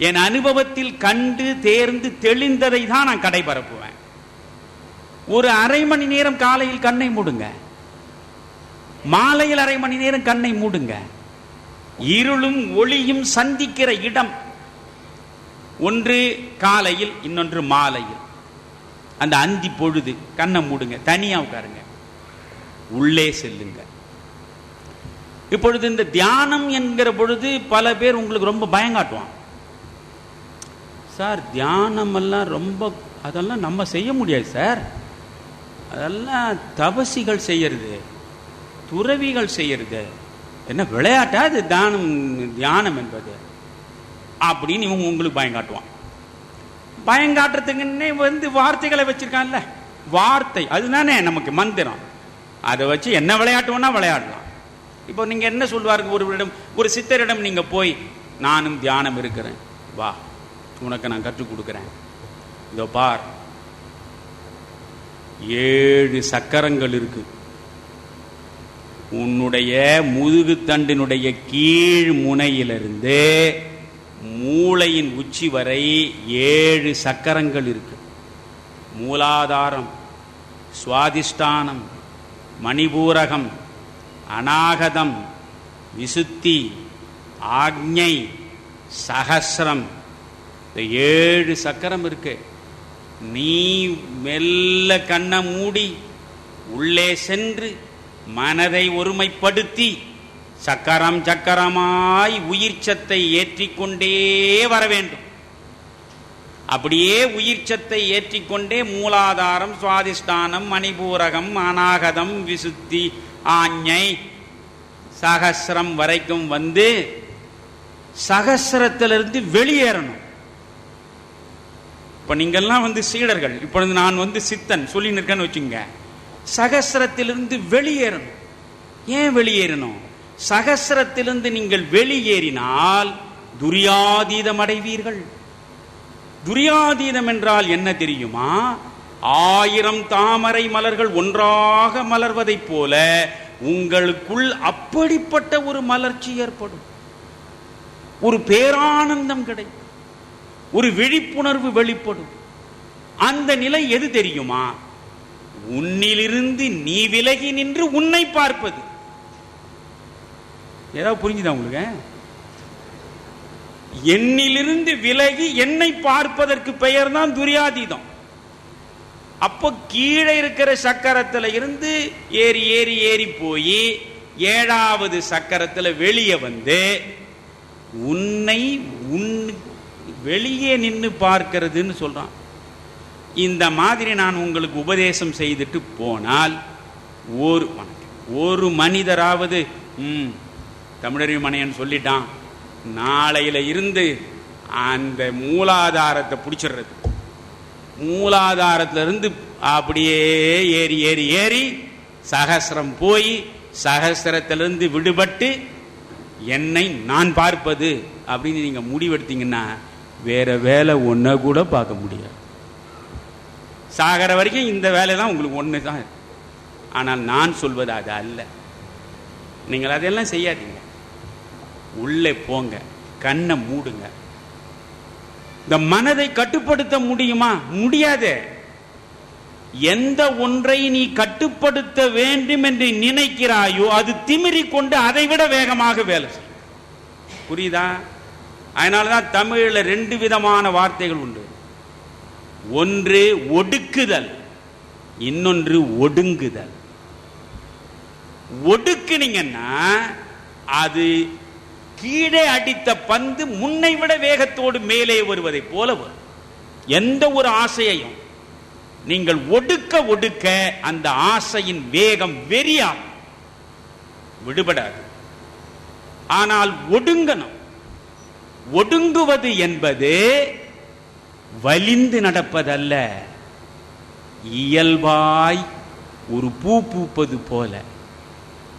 S1: என் அனுபவத்தில் கண்டு தேர்ந்து தெளிந்ததை தான் நான் கடைபரப்புவேன். ஒரு அரை மணி நேரம் காலையில் கண்ணை மூடுங்க, மாலையில் அரை மணி நேரம் கண்ணை மூடுங்க. இருளும் ஒளியும் சந்திக்கிற இடம் ஒன்று காலையில், இன்னொன்று மாலையில். அந்த அந்தி பொழுது கண்ணை மூடுங்க, தனியா உட்காருங்க, உள்ளே செல்லுங்க. இப்பொழுது இந்த தியானம் என்கிற பொழுது பல பேர் உங்களுக்கு ரொம்ப பயங்காட்டுவான். சார் தியானம் எல்லாம் ரொம்ப, அதெல்லாம் நம்ம செய்ய முடியாது சார், அதெல்லாம் தபசிகள் செய்யறது, துறவிகள் செய்யறது, என்ன விளையாட்டா அது தியானம் என்பது அப்படின்னு இவங்க உங்களுக்கு பயங்காட்டுவான். பயங்காட்டுறதுக்குன்னே வார்த்தைகளை வச்சிருக்கான்ல, வார்த்தை அதுதானே நமக்கு மந்திரம். அதை வச்சு என்ன விளையாட்டுவோம்னா விளையாடலாம். இப்போ நீங்க என்ன சொல்வாருங்க, ஒரு சித்தரிடம் நீங்க போய், நானும் தியானம் இருக்கிறேன், வா உனக்கு நான் கற்றுக் கொடுக்கிறேன், இதோ பார் 7 சக்கரங்கள் இருக்கு, உன்னுடைய முதுகு தண்டினுடைய கீழ் முனையிலிருந்து மூளையின் உச்சி வரை 7 சக்கரங்கள் இருக்கு. மூலாதாரம், சுவாதிஷ்டானம், மணிபூரகம், அநாகதம், விசுத்தி, ஆக்ஞை, சகஸ்ரம், 7 சக்கரம் இருக்கு. நீ மெல்ல கண்ணை மூடி உள்ளே சென்று மனதை ஒருமைப்படுத்தி சக்கரம் சக்கரமாய் உயிர் சத்தை ஏற்றிக்கொண்டே வர வேண்டும். அப்படியே உயிர் சத்தை ஏற்றிக்கொண்டே மூலாதாரம், சுவாதிஷ்டானம், மணிபூரகம், அநாகதம், விசுத்தி, ஆஞ்ஞை, சகஸ்ரம் வரைக்கும் வந்து சகஸ்ரத்திலிருந்து வெளியேறணும். இப்ப நீங்கெல்லாம் சீடர்கள், இப்பொழுது நான் சித்தன் சொல்லி நிற்கன்னு வச்சுங்க. சகஸ்ரத்திலிருந்து வெளியேறணும். ஏன் வெளியேறணும்? சகஸ்ரத்திலிருந்து நீங்கள் வெளியேறினால் துரியாதீதம் அடைவீர்கள். துரியாதீதம் என்றால் என்ன தெரியுமா? 1000 தாமரை மலர்கள் ஒன்றாக மலர்வதைப் போல உங்களுக்குள் அப்படிப்பட்ட ஒரு மலர்ச்சி ஏற்படும், ஒரு பேரானந்தம் கிடைக்கும், ஒரு விழிப்புணர்வு வெளிப்படும். அந்த நிலை எது தெரியுமா? உன்னிலிருந்து நீ விலகி நின்று உன்னை பார்ப்பது. ஏதாவது புரிஞ்சுதா உங்களுக்கு? என்னிலிருந்து விலகி என்னை பார்ப்பதற்கு பெயர் தான் துரியாதீதம். அப்போ கீழே இருக்கிற சக்கரத்தில் இருந்து ஏறி ஏறி ஏறி போய் 7வது சக்கரத்தில் வெளியே வந்து உன்னை வெளியே நின்று பார்க்கிறதுன்னு சொல்றான். இந்த மாதிரி நான் உங்களுக்கு உபதேசம் செய்துட்டு போனால் ஒரு மனிதராவது தமிழறிவு மனையன் சொல்லிட்டான், நாளையில இருந்து அந்த மூலாதாரத்தை பிடிச்சிடுறது, மூலாதாரத்திலிருந்து அப்படியே ஏறி ஏறி ஏறி சகஸ்ரம் போய் சகஸ்ரத்திலிருந்து விடுபட்டு என்னை நான் பார்ப்பது அப்படின்னு நீங்க முடிவெடுத்தீங்கன்னா வேற வேலை ஒன்ன கூட பார்க்க முடியாது. சாகர வரைக்கும் இந்த வேலை தான் உங்களுக்கு ஒன்று தான். ஆனால் நான் சொல்வது அது அல்ல. நீங்கள் அதெல்லாம் செய்யாதீங்க. உள்ளே போங்க, கண்ணை மூடுங்க. இந்த மனதை கட்டுப்படுத்த முடியுமா? முடியாது. எந்த ஒன்றை நீ கட்டுப்படுத்த வேண்டும் என்று நினைக்கிறாயோ அது திமிரிக் கொண்டு அதை விட வேகமாக வேலை செய்யும். புரியுதா? அதனாலதான் தமிழில் 2 விதமான வார்த்தைகள் உண்டு. ஒன்று ஒடுக்குதல், இன்னொன்று ஒடுங்குதல். ஒடுக்குனீங்கன்னா அது கீழே அடித்த பந்து முன்னை விட வேகத்தோடு மேலே வருவதை போல வரும். எந்த ஒரு ஆசையையும் நீங்கள் ஒடுக்க ஒடுக்க அந்த ஆசையின் வேகம் வெறியா விடுபடாது. ஆனால் ஒடுங்கணும். ஒடுங்குவது என்பது வலிந்து நடப்பதல்ல, இயல்பாய் ஒரு பூ பூப்பது போல,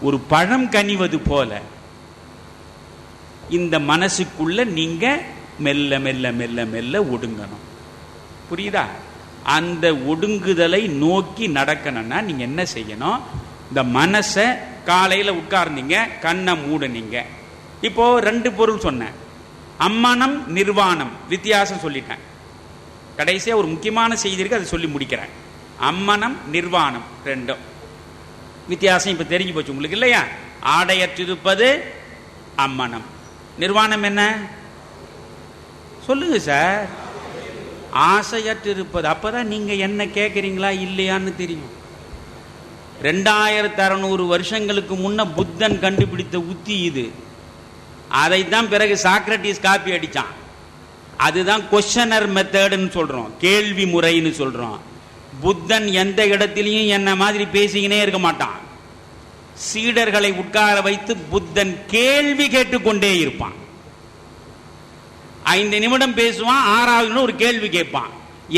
S1: ஒரு பழம் கனிவது போல இந்த மனசுக்குள்ள நீங்க மெல்ல மெல்ல மெல்ல மெல்ல ஒடுங்கணும். புரியுதா? அந்த ஒடுங்குதலை நோக்கி நடக்கணும்னா நீங்க என்ன செய்யணும்? இந்த மனசை காலையில் உட்கார்ந்தீங்க, கண்ணை மூடுனீங்க. இப்போ 2 பொருள் சொன்னேன், அம்மனம் நிர்வாணம். வித்தியாசம் சொல்லிட்டேன். கடைசியா ஒரு முக்கியமான செய்தி இருக்கு, அதை சொல்லி முடிக்கிறேன். அம்மனம் நிர்வாணம் ரெண்டும் வித்தியாசம் இப்ப தெரிஞ்சு போச்சு உங்களுக்கு இல்லையா? ஆடையற்றிருப்பது அம்மனம், நிர்வாணம் என்ன சொல்லுங்க சார்? ஆசையற்றிருப்பது. அப்பதான் நீங்க என்ன கேட்கறீங்களா இல்லையான்னு தெரியும். 2600 வருஷங்களுக்கு முன்ன புத்தன் கண்டுபிடித்த உத்தி இது. அதைத்தான் பிறகு சாக்ரட்டிஸ் காப்பி அடிச்சான். அதுதான் கொஸ்டனர் மெத்தட்னு சொல்றோம், கேள்வி முறைன்னு சொல்றோம். புத்தன் எந்த இடத்திலையும் என்ன மாதிரி பேசிக்கினே இருக்க மாட்டான். சீடர்களை உட்கார வைத்து புத்தன் கேள்வி கேட்டுக்கொண்டே இருப்பான். 5 நிமிடம் பேசுவான், 6வது ஒரு கேள்வி கேட்பான்.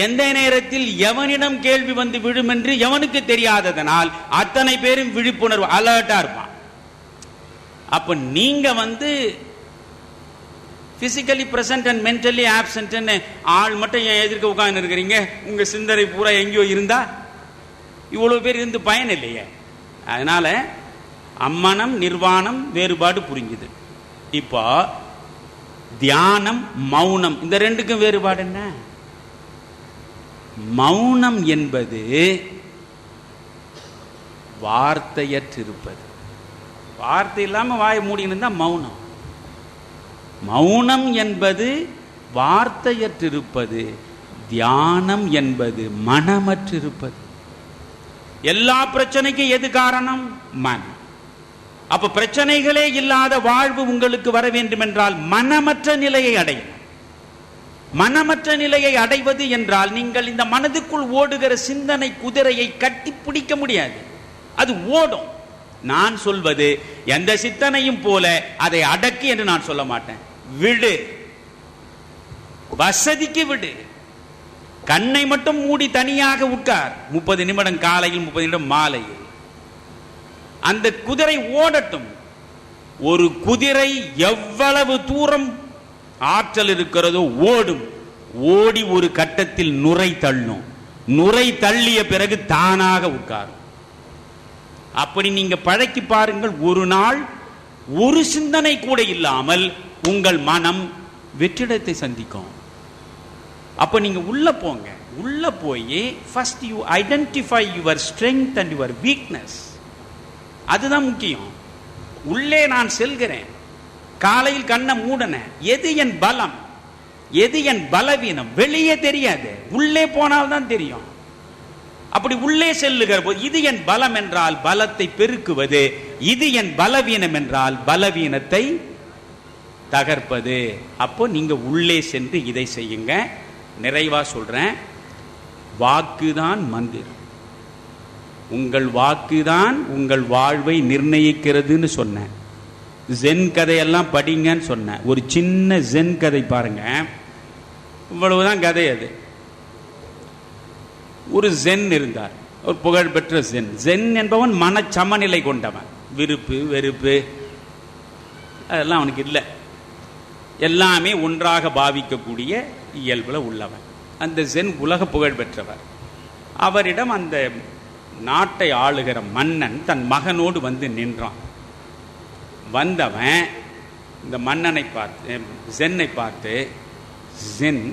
S1: எந்த நேரத்தில் எவனிடம் கேள்வி வந்து விழும் என்று எவனுக்கு தெரியாததனால் அத்தனை பேரும் விழிப்புணர்வு அலர்ட்டா இருப்பான். அப்ப நீங்க physically present and mentally absent ஆள் மட்டும் என் எதிர்க்க உட்கார்ந்து இருக்கிறீங்க, உங்க சிந்தனை பூரா எங்கேயோ இருந்தா இவ்வளவு பேர் இருந்து பயன் இல்லையே. அதனால அம்மனம் நிர்வாணம் வேறுபாடு புரிஞ்சுது. இப்போ தியானம் மௌனம், இந்த 2க்கும் வேறுபாடு என்ன? மௌனம் என்பது வார்த்தையற்றிருப்பது. வார்த்தை இல்லாம வாயை மூடின்னு தான் மௌனம். மௌனம் என்பது வார்த்தையற்றிருப்பது, தியானம் என்பது மனமற்றிருப்பது. எல்லா பிரச்சனைக்கும் எது காரணம்? மனம். அப்ப பிரச்சனைகளே இல்லாத வாழ்வு உங்களுக்கு வர வேண்டும் என்றால் மனமற்ற நிலையை அடையணும். மனமற்ற நிலையை அடைவது என்றால் நீங்கள் இந்த மனதுக்குள் ஓடுகிற சிந்தனை குதிரையை கட்டி பிடிக்க முடியாது, அது ஓடும். நான் சொல்வது எந்த சிந்தனையும் போல அதை அடக்கி என்று நான் சொல்ல மாட்டேன். விடு, வசதிக்கு விடு. கண்ணை மட்டும் மூடி தனியாக உட்கார். 30 நிமிடம் காலையில், 30 நிமிடம் மாலையில். அந்த குதிரை ஓடட்டும். ஒரு குதிரை எவ்வளவு தூரம் ஆற்றல் இருக்கிறதோ ஓடும். ஓடி ஒரு கட்டத்தில் நுரை தள்ளும். நுரை தள்ளிய பிறகு தானாக உட்காரும். அப்படி நீங்க பழக்கி பாருங்கள். ஒரு நாள் ஒரு சிந்தனை கூட இல்லாமல் உங்கள் மனம் வெற்றிடத்தை சந்திக்கும். அப்ப நீங்க உள்ள போங்க. உள்ள போய் first you identify your strength and your weakness. அதுதான் முக்கியம். உள்ளே நான் செல்கிறேன். காலையில் கண்ணை மூடன, எது என் பலம், எது என் பலவீனம் வெளியே தெரியாது, உள்ளே போனால்தான் தெரியும். அப்படி உள்ளே செல்லுகிற போது இது என் பலம் என்றால் பலத்தை பெருக்குவது, இது என் பலவீனம் என்றால் பலவீனத்தை தகர்ப்பது. அப்போ நீங்க உள்ளே சென்று இதை செய்யுங்க. நிறைவா சொல்றேன், வாக்குதான் மந்திரம். உங்கள் வாக்குதான் உங்கள் வாழ்வை நிர்ணயிக்கிறதுன்னு சொன்னேன். ஜென் கதையெல்லாம் படிங்கன்னு சொன்னேன். ஒரு சின்ன ஜென் கதை பாருங்க, இவ்வளவுதான் கதை. அது ஒரு ஜென் இருந்தார், ஒரு புகழ்பெற்ற ஜென். ஜென் என்பவன் மனச்சமநிலை கொண்டவன். விருப்பு வெறுப்பு அதெல்லாம் அவனுக்கு இல்லை. எல்லாமே ஒன்றாக பாவிக்கக்கூடிய இயல்புல உள்ளவன். அந்த ஜென் உலக புகழ் பெற்றவர். அவரிடம் அந்த நாட்டை ஆளுகிற மன்னன் தன் மகனோடு வந்து நின்றான். வந்தவன் இந்த மன்னனை பார்த்து, ஜென்னை பார்த்து, ஜென்,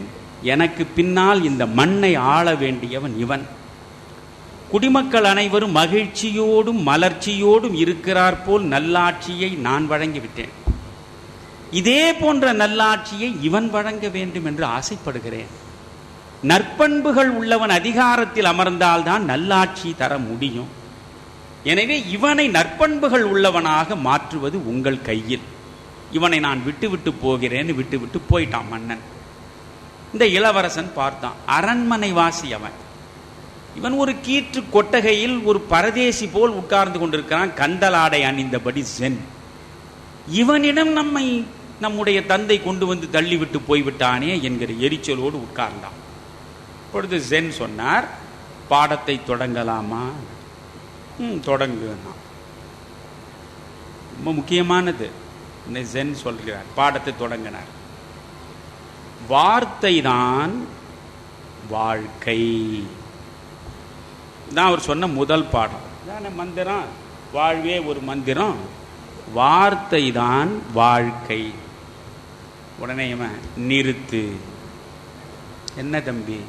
S1: எனக்கு பின்னால் இந்த மண்ணை ஆள வேண்டியவன் இவன். குடிமக்கள் அனைவரும் மகிழ்ச்சியோடும் மலர்ச்சியோடும் இருக்கிறார் போல் நல்லாட்சியை நான் வழங்கிவிட்டேன். இதே போன்ற நல்லாட்சியை இவன் வழங்க வேண்டும் என்று ஆசைப்படுகிறேன். நற்பண்புகள் உள்ளவன் அதிகாரத்தில் அமர்ந்தால்தான் நல்லாட்சி தர முடியும். எனவே இவனை நற்பண்புகள் உள்ளவனாக மாற்றுவது உங்கள் கையில். இவனை நான் விட்டு விட்டு போகிறேன்னு விட்டு விட்டு போயிட்டான் மன்னன். இந்த இளவரசன் பார்த்தான், அரண்மனை வாசி அவன். இவன் ஒரு கீற்று கொட்டகையில் ஒரு பரதேசி போல் உட்கார்ந்து கொண்டிருக்கிறான், கந்தலாடை அணிந்தபடி சென். இவனிடம் நம்முடைய தந்தை கொண்டு வந்து தள்ளிவிட்டு போய்விட்டானே என்கிற எரிச்சலோடு உட்கார்ந்தான். இப்பொழுது சென் சொன்னார், பாடத்தை தொடங்கலாமா? தொடங்குனா. ரொம்ப முக்கியமானது சென் சொல்கிறார். பாடத்தை தொடங்கினார். வார்த்தை தான் வாழ்க்கை தான் அவர் சொன்ன முதல் பாடம். மந்திரம், வாழ்வே ஒரு மந்திரம், வார்த்தை தான் வாழ்க்கை. உடனே நிறுத்து. என்ன தம்பி,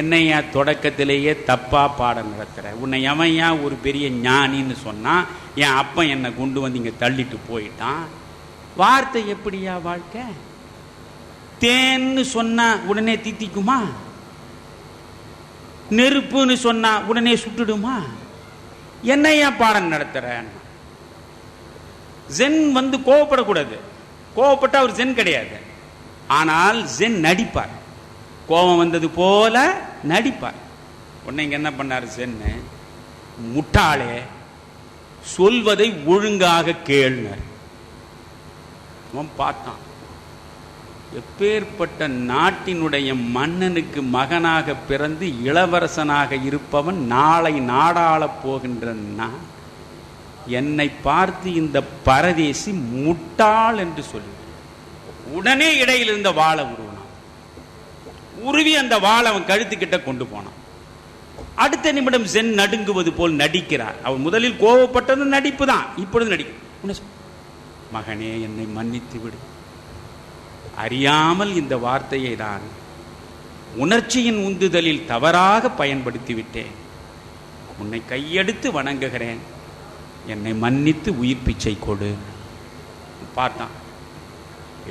S1: என்னையா தொடக்கத்திலேயே தப்பா பாடம் நடத்துற? உன்னை எவையா ஒரு பெரிய ஞானின்னு சொன்னா, என் அப்பன் என்னை கொண்டு வந்து இங்க தள்ளிட்டு போயிட்டான். வார்த்தை எப்படியா வாழ்க்கை? தேன்னு சொன்னா உடனே தித்திக்குமா? நெருப்புன்னு சொன்னா உடனே சுட்டுடுமா? என்னையா பாடம் நடத்துற? ஜென் வந்து கோவப்படக்கூடாது. கோவப்பட்டா அவர் ஜென் கிடையாது. ஆனால் ஜென் நடிப்பார். கோபம் வந்தது போல நடிப்பார். உடனே இங்க என்ன பண்ணார் ஜென்னு? முட்டாளே, சொல்வதை ஒழுங்காக கேள்னர். அவன் பார்த்தான், எப்பேற்பட்ட நாட்டினுடைய மன்னனுக்கு மகனாக பிறந்து இளவரசனாக இருப்பவன் நாளை நாடாளப் போகின்றன. என்னை பார்த்து இந்த பரதேசி முட்டாள் என்று சொல்லி உடனே இடையில் இருந்த வாளை உருவினான். உருவி அந்த வாளை அவன் கழுத்துக்கிட்ட கொண்டு போனான். அடுத்த நிமிடம் சென் நடுங்குவது போல் நடிக்கிறார். அவன் முதலில் கோபப்பட்டது நடிப்பு தான், இப்பொழுது நடிக்க. மகனே, என்னை மன்னித்து விடு. அறியாமல் இந்த வார்த்தையை நான் உணர்ச்சியின் உந்துதலில் தவறாக பயன்படுத்தி விட்டேன். உன்னை கையெடுத்து வணங்குகிறேன், என்னை மன்னித்து உயிர் பிச்சை கொடு. பார்த்தான்,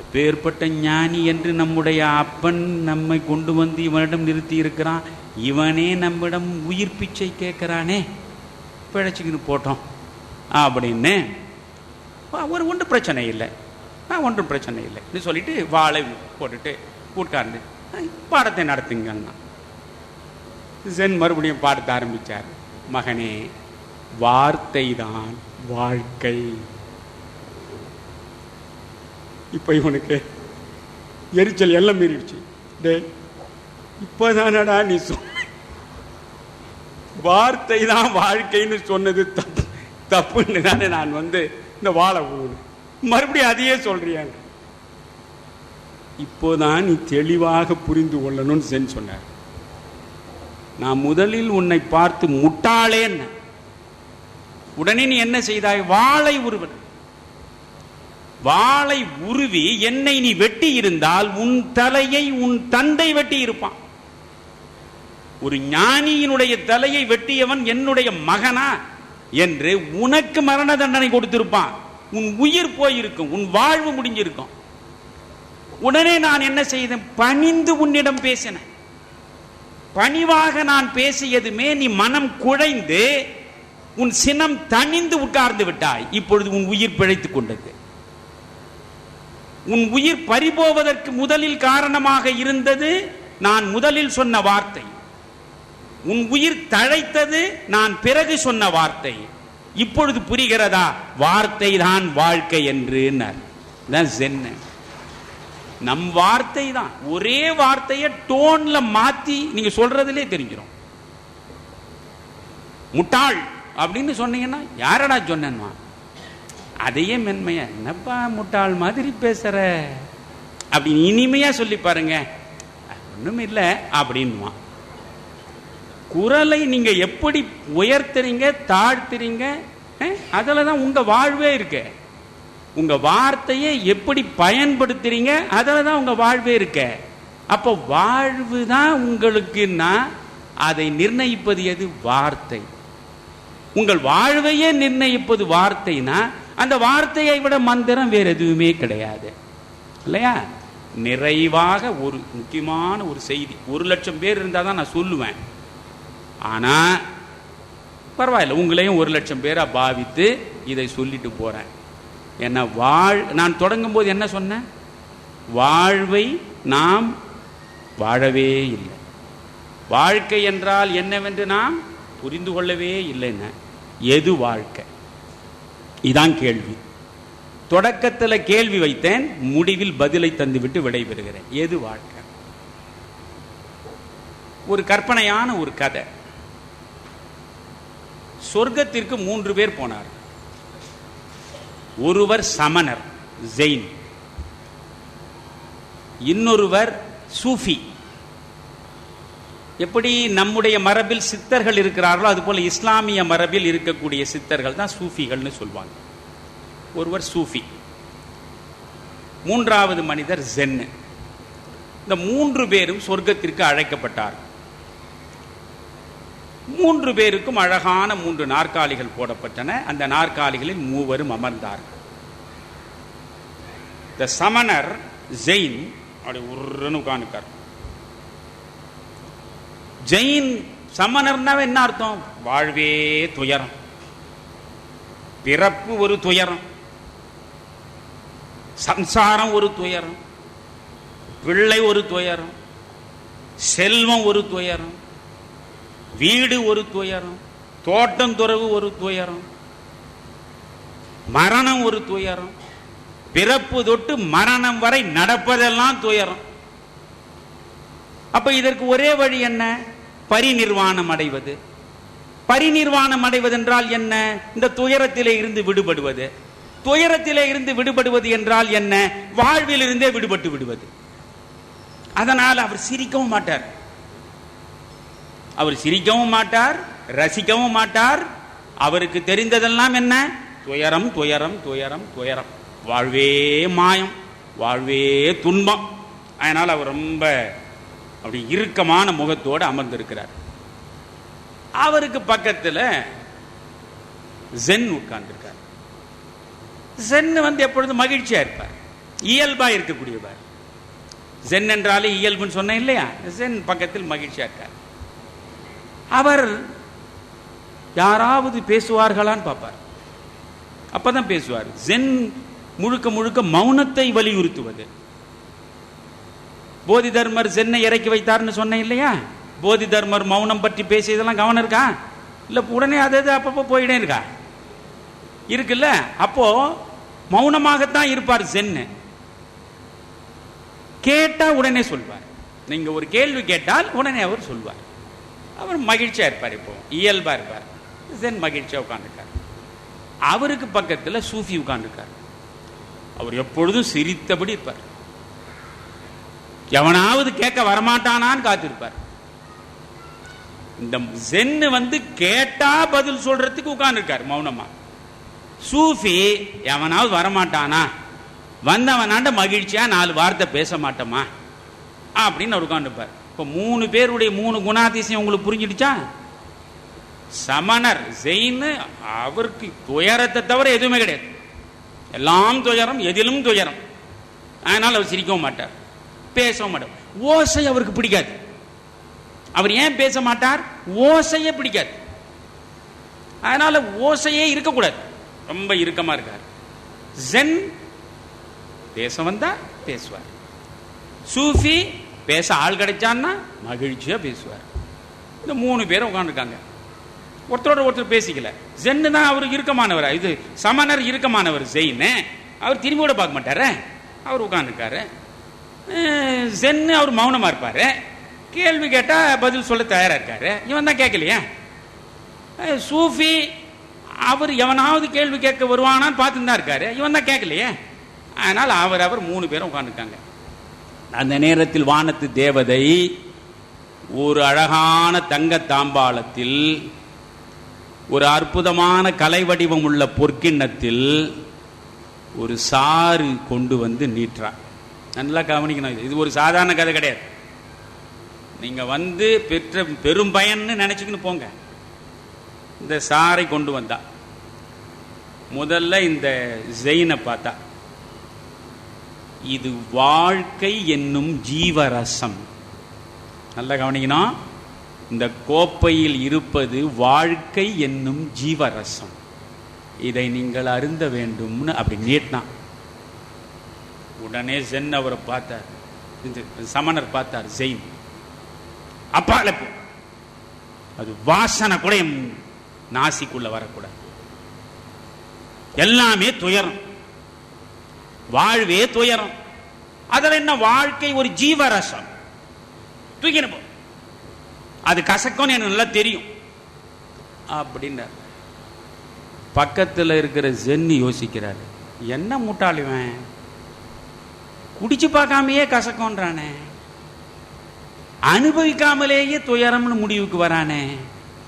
S1: எப்பேற்பட்ட ஞானி என்று நம்முடைய அப்பன் நம்மை கொண்டு வந்து இவனிடம் நிறுத்தி இருக்கிறான். இவனே நம்மிடம் உயிர் பிச்சை கேட்கிறானே, பிழைச்சிக்கின்னு போட்டோம் அப்படின்னு ஒன்றும் பிரச்சனை இல்லை, ஒன்றும் பிரச்சனை இல்லை சொல்லிட்டு வாளை போட்டுட்டு உட்கார்ந்து பாடத்தை நடத்துங்கன்னா சென் மறுபடியும் பாடத்தை ஆரம்பித்தார். மகனே, வார்த்தை தான் வாழ்க்கை. இப்போ இவனுக்கு எரிச்சல் எல்லாம் மீறிடுச்சு. டே, இப்போதானடா நீ வார்த்தை தான் வாழ்க்கைன்னு சொன்னது தப்புன்னு தானே நான் வந்து இந்த வாழை மறுபடியும் அதையே சொல்றியாங்க. இப்போதான் நீ தெளிவாக புரிந்து கொள்ளணும்னு சென் சொன்னார். நான் முதலில் உன்னை பார்த்து முட்டாளேன்னு, உடனே நீ என்ன செய்தாய்? வாளை உருவன். வாளை உருவி என்னை நீ வெட்டி இருந்தால் உன் தலையை உன் தந்தை வெட்டி இருப்பான். ஒரு ஞானியினுடைய தலையை வெட்டியவன் என்னுடைய மகனா என்று உனக்கு மரண தண்டனை கொடுத்திருப்பான். உன் உயிர் போயிருக்கும், உன் வாழ்வு முடிஞ்சிருக்கும். உடனே நான் என்ன செய்தேன்? பணிந்து உன்னிடம் பேசினேன். பணிவாக நான் பேசியதுமே நீ மனம் குழைந்து உன் சினம் தணிந்து உட்கார்ந்து விட்டாய். இப்பொழுது உன் உயிர் பிழைத்துக் கொண்டது. உன் உயிர் பறிபோவதற்கு முதலில் காரணமாக இருந்தது நான் முதலில் சொன்ன வார்த்தை. உன் உயிர் தழைத்தது நான் பிறகு சொன்ன வார்த்தை. இப்பொழுது புரிகிறதா? வார்த்தை தான் வாழ்க்கை என்று. நம் வார்த்தை தான். ஒரே வார்த்தையை டோன்ல மாத்தி நீங்க சொல்றதுலே தெரிஞ்சிடும். முட்டாள் அப்படின்னு சொன்னீங்கன்னா, யாரடா சொன்னா அதையே மென்மையா, என்னப்பா முட்டாள் மாதிரி பேசுற அப்படின்னு இனிமையா சொல்லி பாருங்க, ஒண்ணும் இல்லை அப்படின்னுமா. குரலை நீங்க எப்படி உயர்த்துறீங்க தாழ்த்துறீங்க, அதுல தான் உங்க வாழ்வே இருக்கு. உங்க வார்த்தையை எப்படி பயன்படுத்துறீங்க, அதுல தான் உங்க வாழ்வே இருக்கு. அப்போ வாழ்வு தான் உங்களுக்குன்னா அதை நிர்ணயிப்பது எது? வார்த்தை. உங்கள் வாழ்வையே நிர்ணயிப்பது வார்த்தைனா அந்த வார்த்தையை விட மந்திரம் வேற எதுவுமே கிடையாது இல்லையா? நிறைவாக ஒரு முக்கியமான ஒரு செய்தி, 1,00,000 பேர் இருந்தால் தான் நான் சொல்லுவேன். ஆனா பரவாயில்ல, உங்களையும் 1,00,000 பேரா பாவித்து இதை சொல்லிட்டு போறேன். என்ன நான் தொடங்கும் போது என்ன சொன்னேன்? வாழ்வை நாம் வாழவே இல்லை, வாழ்க்கை என்றால் என்னவென்று நாம் புரிந்து கொள்ளவே இல்லைன்னு. எது வாழ்க்கை? இதான் கேள்வி. தொடக்கத்தில் கேள்வி வைத்தேன், முடிவில் பதிலை தந்துவிட்டு விடைபெறுகிறேன். எது வாழ்க்கை? ஒரு கற்பனையான ஒரு கதை. சொர்க்கத்திற்கு 3 பேர் போனார். ஒருவர் சமணர், ஜெயின். இன்னொருவர் சூஃபி. எப்படி நம்முடைய மரபில் சித்தர்கள் இருக்கிறார்களோ அதுபோல இஸ்லாமிய மரபில் இருக்கக்கூடிய சித்தர்கள் தான் சூஃபிகள்னு சொல்வாங்க. ஒருவர் சூஃபி. 3வது மனிதர் ஜென். இந்த 3 பேரும் சொர்க்கத்திற்கு அழைக்கப்பட்டார். 3 பேருக்கும் அழகான 3 நாற்காலிகள் போடப்பட்டன. அந்த நாற்காலிகளில் 3 அமர்ந்தார்கள். இந்த சமணர் ஜெயின் அப்படி உருன்னு உட்கார்ந்துக்கார். ஜெயின் சமணர்னாவே என்ன அர்த்தம்? வாழ்வே துயரம், பிறப்பு ஒரு துயரம், சம்சாரம் ஒரு துயரம், பிள்ளை ஒரு துயரம், செல்வம் ஒரு துயரம், வீடு ஒரு துயரம், தோட்டம் துறவு ஒரு துயரம், மரணம் ஒரு துயரம், பிறப்பு தொட்டு மரணம் வரை நடப்பதெல்லாம் துயரம். அப்ப இதற்கு ஒரே வழி என்ன? பரிநிர்வாணம் அடைவது. பரிநிர்வாணம் அடைவது என்றால் என்ன? இந்த துயரத்திலே இருந்து விடுபடுவது. துயரத்திலே இருந்து விடுபடுவது என்றால் என்ன? வாழ்வில் இருந்தே விடுபட்டு விடுவது. அதனால் அவர் சிரிக்கவும் மாட்டார், அவர் சிரிக்கவும் மாட்டார், ரசிக்கவும் மாட்டார். அவருக்கு தெரிந்ததெல்லாம் என்ன? துயரம் துயரம் துயரம் துயரம். வாழ்வே மாயம், வாழ்வே துன்பம். அதனால் அவர் ரொம்ப அப்படி இறுக்கமான முகத்தோடு அமர்ந்திருக்கிறார். அவருக்கு பக்கத்தில் ஜென் உட்கார்ந்திருக்கார். ஜென் எப்பொழுதும் மகிழ்ச்சியா இருப்பார், இயல்பா இருக்கக்கூடியவர். ஜென் என்றாலே இயல்புன்னு சொன்னேன் இல்லையா? ஜென் பக்கத்தில் மகிழ்ச்சியா இருக்கார். அவர் யாராவது பேசுவார்களான்னு பார்ப்பார், அப்பதான் பேசுவார். ஜென் முழுக்க முழுக்க மௌனத்தை வலியுறுத்துவது. போதி தர்மர் ஜென்னை இறக்கி வைத்தார்னு சொன்னேன் இல்லையா? போதி தர்மர் மௌனம் பற்றி பேசியதெல்லாம் கவனம் இருக்கா? இல்ல உடனே அது அப்பப்போ போயிடே இருக்கா? இருக்குல்ல. அப்போ மௌனமாகத்தான் இருப்பார் ஜென்னு. கேட்டா உடனே சொல்வார். நீங்க ஒரு கேள்வி கேட்டால் உடனே அவர் சொல்வார். அவர் மகிழ்ச்சியா இருப்பார், இப்போ இயல்பா இருப்பார். ஜென் மகிழ்ச்சியா உட்கார்ந்துருக்கார். அவருக்கு பக்கத்தில் சூஃபி உட்கார்ந்துருக்கார். அவர் எப்பொழுதும் சிரித்தபடி இருப்பார். எவனாவது கேட்க வரமாட்டானான்னு காத்திருப்பார். இந்த ஜென்னு கேட்டா பதில் சொல்றதுக்கு உட்கார்ந்துருக்கார் மௌனமா. சூஃபி எவனாவது வரமாட்டானா, வந்தவனாண்ட மகிழ்ச்சியா 4 வார்த்தை பேச மாட்டோமா அப்படின்னு அவர் உட்கார்ந்துருப்பார். இப்போ 3 பேருடைய 3 குணாதிசயம் உங்களுக்கு புரிஞ்சிடுச்சா? சமணர் ஜெயின், அவருக்கு துயரத்தை தவிர எதுவுமே கிடையாது, எல்லாம் துயரம், எதிலும் துயரம். அதனால் அவர் சிரிக்கவும் மாட்டார், பேசவும் மாட்டார். ஓசை அவருக்கு பிடிக்காது. அவர் ஏன் பேச மாட்டார்? ஓசையே பிடிக்காது. அதனால ஓசையே இருக்கக்கூடாது, ரொம்ப இறுக்கமா இருக்கார். ஜென் பேச வந்தா பேசுவார். சூஃபி பேச ஆள் கிடைச்சான்னா மகிழ்ச்சியா பேசுவார். இந்த 3 பேரும் உட்காந்துருக்காங்க, ஒருத்தரோட ஒருத்தர் பேசிக்கல. ஜென்னு தான் அவர் இறுக்கமானவர், இது சமணர் இறுக்கமானவர். ஜெயின் அவர் திரும்பி கூட பார்க்க மாட்டாரு, அவர் உட்காந்துருக்காரு. ஜென்னு அவர் மௌனமா இருப்பாரு, கேள்வி கேட்டா பதில் சொல்ல தயாரா இருக்காரு. இவன் தான் கேட்கலையா? சூஃபி அவர் எவனாவது கேள்வி கேட்க வருவானான்னு பார்த்துட்டு தான் இருக்காரு, இவன் தான் கேட்கலையே. அதனால் அவர் 3 பேரும் உட்காந்துருக்காங்க. அந்த நேரத்தில் வானத்து தேவதை ஒரு அழகான தங்க தாம்பாளத்தில் ஒரு அற்புதமான கலை வடிவம் உள்ள பொற்கிண்ணத்தில் ஒரு சாறு கொண்டு வந்து நீட்டுறார். நல்லா கவனிக்கணும், இது ஒரு சாதாரண கதை கிடையாது. நீங்க பெற்ற பெரும் பயன்னு நினைச்சுக்கின்னு போங்க. இந்த சாரை கொண்டு வந்தா முதல்ல இந்த ஜெயினை பார்த்தா, இது வாழ்க்கை என்னும் ஜீவரசம். நல்லா கவனிக்கணும், இந்த கோப்பையில் இருப்பது வாழ்க்கை என்னும் ஜீவரசம், இதை நீங்கள் அருந்த வேண்டும்னு அப்படி நீட்டினான். உடனே ஜென் அவரை பார்த்தார், சமணர் பார்த்தார், ஜெயின் அப்பால போ, அது வாசனை கூட நாசிக்குள்ள வரக்கூடாது, எல்லாமே துயரம், வாழ்வே துயரம், அதில் என்ன வாழ்க்கை ஒரு ஜீவரசம், தூக்கின போ, அது கசக்கும்னு எனக்கு நல்லா தெரியும் அப்படின்னார். பக்கத்தில் இருக்கிற ஜென்னு யோசிக்கிறார், என்ன முட்டாளிவன், குடிச்சு பார்க்காமையே கசக்கோன்றானே, அனுபவிக்காமலேயே துயரம்னு முடிவுக்கு வரானே,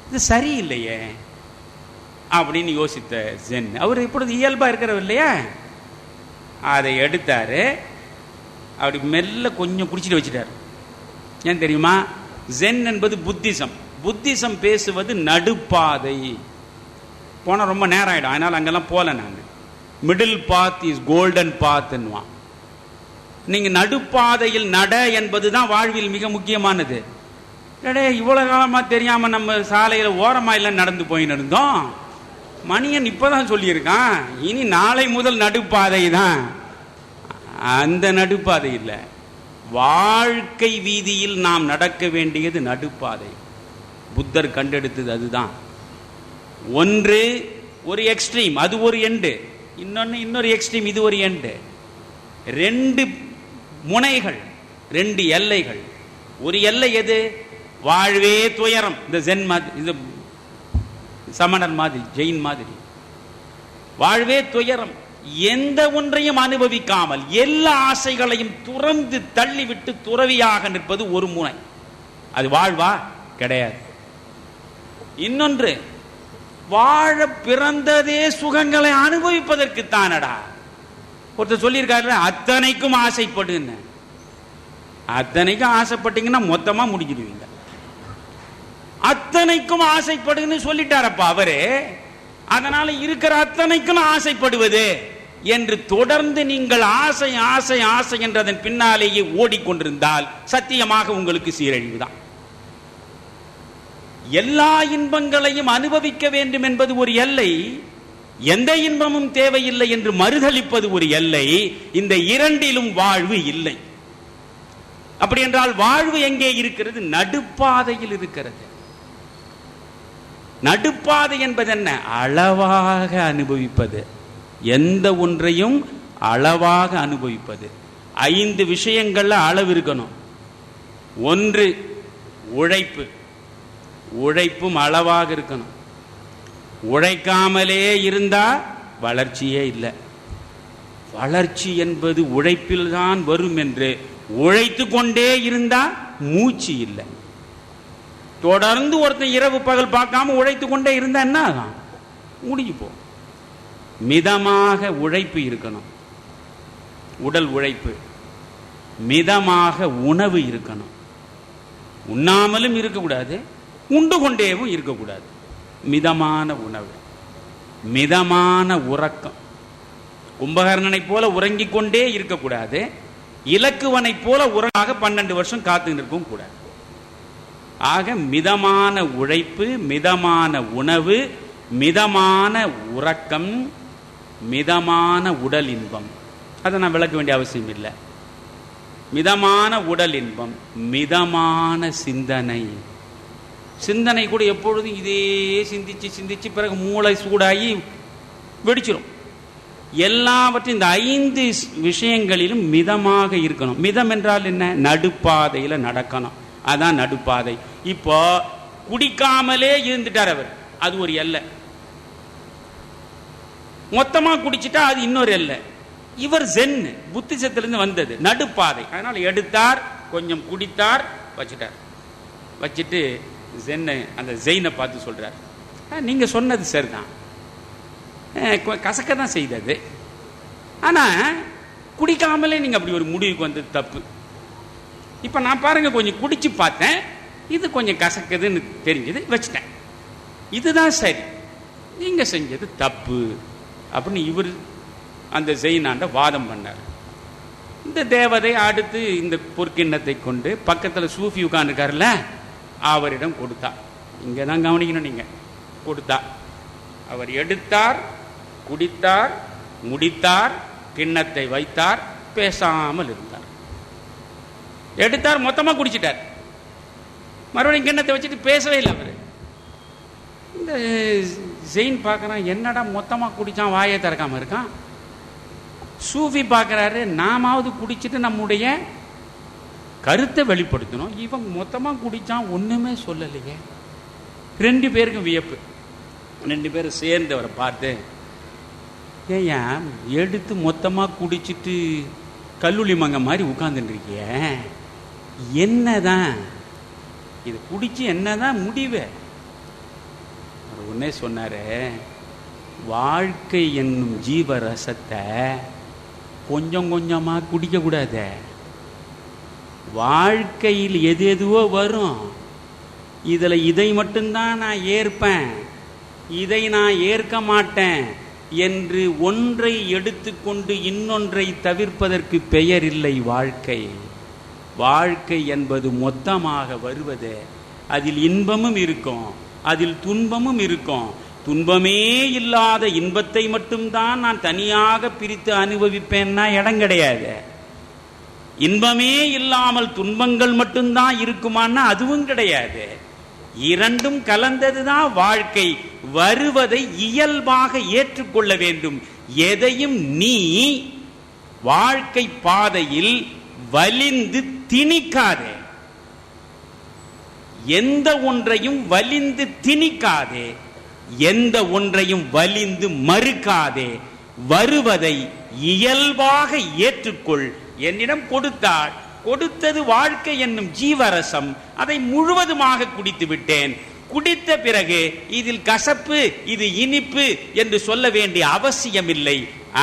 S1: இது சரியில்லையே அப்படின்னு யோசித்த ஜென், அவர் இப்பொழுது இயல்பா இருக்கிறவர் இல்லையா, அதை எடுத்தாரு, அப்படி மெல்ல கொஞ்சம் குடிச்சிட்டு வச்சுட்டார். ஏன் தெரியுமா, ஜென் என்பது புத்திசம், புத்திசம் பேசுவது நடுப்பாதை, போனால் ரொம்ப நேரம் ஆகிடும், அதனால் அங்கெல்லாம் போகல நான், மிடில் பாத் இஸ் கோல்டன் பாத்ன்னுவான். நீங்கள் நடுப்பாதையில் நட என்பது தான் வாழ்வில் மிக முக்கியமானது. இவ்வளோ காலமாக தெரியாமல் நம்ம சாலையில் ஓரமாக இல்லை நடந்து போயின்னு இருந்தோம், மணியன் இப்போதான் சொல்லியிருக்கான், இனி நாளை முதல் நடுப்பாதை தான். அந்த நடுப்பாதை இல்லை, வாழ்க்கை வீதியில் நாம் நடக்க வேண்டியது நடுப்பாதை. புத்தர் கண்டெடுத்தது அதுதான். ஒன்று ஒரு எக்ஸ்ட்ரீம், அது ஒரு எண்டு, இன்னொரு எக்ஸ்ட்ரீம், இது ஒரு எண்டு. ரெண்டு முனைகள், ரெண்டு எல்லைகள். ஒரு எல்லை எது, வாழ்வே துயரம், இந்த ஜென் மாதிரி, இந்த சமணர் மாதிரி, ஜெயின் மாதிரி, வாழ்வே துயரம், எந்த ஒன்றையும் அனுபவிக்காமல் எல்லா ஆசைகளையும் துறந்து தள்ளிவிட்டு துறவியாக நிற்பது ஒரு முனை, அது வாழ்வா கிடையாது. இன்னொன்று, வாழ பிறந்ததே சுகங்களை அனுபவிப்பதற்கு தானடா. ஒருத்தர் சொல்லியிருக்காரு, அத்தனைக்கும் ஆசைப்படுன்னு, அத்தனைக்கும் ஆசைப்பட்டீங்கன்னா மொத்தமா முடிஞ்சிடுவீங்க. அத்தனைக்கும் ஆசைப்படுன்னு சொல்லிட்டாரப்பா அவரு, அதனால இருக்கிற அத்தனைக்கும் ஆசைப்படுவது என்று தொடர்ந்து நீங்கள் ஆசை ஆசை ஆசை என்றதன் பின்னாலேயே ஓடிக்கொண்டிருந்தால் சத்தியமாக உங்களுக்கு சீரழிவு தான். எல்லா இன்பங்களையும் அனுபவிக்க வேண்டும் என்பது ஒரு எல்லை, எந்த இன்பமும் தேவையில்லை என்று மறுதளிப்பது ஒரு எல்லை. இந்த இரண்டிலும் வாழ்வு இல்லை. அப்படி என்றால் வாழ்வு எங்கே இருக்கிறது, நடுப்பாதையில் இருக்கிறது. நடுப்பாதை என்பது என்ன, அளவாக அனுபவிப்பது, எந்த ஒன்றையும் அளவாக அனுபவிப்பது. 5 விஷயங்கள்ல அளவு இருக்கணும். ஒன்று உழைப்பு, உழைப்பும் அளவாக இருக்கணும். உழைக்காமலே இருந்தா வளர்ச்சியே இல்லை. வளர்ச்சி என்பது உழைப்பில் தான் வரும் என்று உழைத்து கொண்டே இருந்தா மூச்சு இல்லை. தொடர்ந்து ஒருத்தன் இரவு பகல் பார்க்காம உழைத்து கொண்டே இருந்தா என்ன ஆகும், முடிஞ்சு போ. மிதமாக உழைப்பு இருக்கணும், உடல் உழைப்பு. மிதமாக உணவு இருக்கணும், உண்ணாமலும் இருக்கக்கூடாது, உண்டு கொண்டேவும் இருக்கக்கூடாது. மிதமான உணவு, மிதமான உறக்கம். கும்பகர்ணனை போல உறங்கிக் கொண்டே இருக்கக்கூடாது, இலக்குவனை போல உறங்காக 12 வருஷம் காத்து நிற்கவும் கூடாது. ஆக மிதமான உழைப்பு, மிதமான உணவு, மிதமான உறக்கம், மிதமான உடல் இன்பம். அதை நான் விளக்க வேண்டிய அவசியம் இல்லை. மிதமான உடல் இன்பம், மிதமான சிந்தனை. சிந்தனை கூட எப்பொழுதும் இதே சிந்திச்சு சிந்திச்சு பிறகு மூளை சூடாகி வெடிச்சிடும். எல்லாவற்றையும் இந்த 5 விஷயங்களிலும் மிதமாக இருக்கணும். மிதம் என்றால் என்ன, நடுப்பாதையில் நடக்கணும், அதான் நடுப்பாதை. இப்போ குடிக்காமலே இருந்துட்டார் அவர், அது ஒரு எல்லை. மொத்தமா குடிச்சிட்டா அது இன்னொரு எல்லை. இவர் ஜென், புத்திசத்திலிருந்து வந்தது நடுப்பாதை. அதனால எடுத்தார், கொஞ்சம் குடித்தார், வச்சுட்டார். வச்சுட்டு ஜென்னை, அந்த ஜெயினை பார்த்து சொல்றார், நீங்க சொன்னது சரிதான், கசக்க தான் செய்தது, ஆனா குடிக்காமலே நீங்க அப்படி ஒரு முடிவுக்கு வந்தது தப்பு. இப்ப நான் பாருங்க கொஞ்சம் குடிச்சு பார்த்தேன், இது கொஞ்சம் கசக்குதுன்னு தெரிஞ்சது, வச்சுட்டேன், இதுதான் சரி, நீங்க செஞ்சது தப்பு அப்படின்னு இவர் அந்த ஜெயினாண்ட வாதம் பண்ணார். இந்த தேவதை அடுத்து இந்த பொற்கிண்ணத்தை கொண்டு பக்கத்தில் சூஃபி உட்கார்ந்துருக்காருல்ல, அவரிடம் கொடுத்தார். இங்கே தான் கவனிக்கணும், நீங்கள் கொடுத்தார். அவர் எடுத்தார், குடித்தார், முடித்தார், கிண்ணத்தை வைத்தார், பேசாமல் இருந்தார். எடுத்தார், மொத்தமாக குடிச்சிட்டார். மறுபடியும் கிண்ணத்தை வச்சுட்டு பேசவே இல்லை அவர். இந்த ஜெயின் பார்க்குறான், என்னடா மொத்தமாக குடித்தான், வாயை திறக்காமல் இருக்கான். சூஃபி பார்க்குறாரு, நாமாவது குடிச்சிட்டு நம்முடைய கருத்தை வெளிப்படுத்தணும், இவன் மொத்தமாக குடித்தான், ஒன்றுமே சொல்லலையே. 2 பேருக்கும் வியப்பு. 2 பேரும் சேர்ந்து அவரை பார்த்து, ஏயா எடுத்து மொத்தமாக குடிச்சிட்டு கல்லூலி மங்க மாதிரி உட்கார்ந்துருக்கிய, என்னதான் இது குடிச்சு என்னதான் முடிவு? அவர் ஒன்னே சொன்னாரு, வாழ்க்கை என்னும் ஜீவரசத்தை கொஞ்சம் கொஞ்சமாக குடிக்கக்கூடாது. வாழ்க்கையில் எது எதுவோ வரும், இதில் இதை மட்டும்தான் நான் ஏற்பேன், இதை நான் ஏற்க மாட்டேன் என்று ஒன்றை எடுத்துக்கொண்டு இன்னொன்றை தவிர்ப்பதற்கு பெயர் இல்லை வாழ்க்கை. வாழ்க்கை என்பது மொத்தமாக வருவது. அதில் இன்பமும் இருக்கும், அதில் துன்பமும் இருக்கும். துன்பமே இல்லாத இன்பத்தை மட்டும்தான் நான் தனியாக பிரித்து அனுபவிப்பேன்னா இடம் கிடையாது. இன்பமே இல்லாமல் துன்பங்கள் மட்டும்தான் இருக்குமான்னா அதுவும் கிடையாது. இரண்டும் கலந்ததுதான் வாழ்க்கை. வருவதை இயல்பாக ஏற்றுக்கொள்ள வேண்டும். எதையும் நீ வாழ்க்கை பாதையில் வலிந்து திணிக்காதே, எந்த ஒன்றையும் வலிந்து திணிக்காதே, எந்த ஒன்றையும் வலிந்து மறுக்காதே. வருவதை இயல்பாக ஏற்றுக்கொள். என்னிடம் கொடுத்தாள், கொடுத்தது வாழ்க்கை என்னும் ஜீவரசம், அதை முழுவதுமாக குடித்து விட்டேன். குடித்த பிறகு இதில் கசப்பு, இது இனிப்பு என்று சொல்ல வேண்டிய அவசியமில்லை.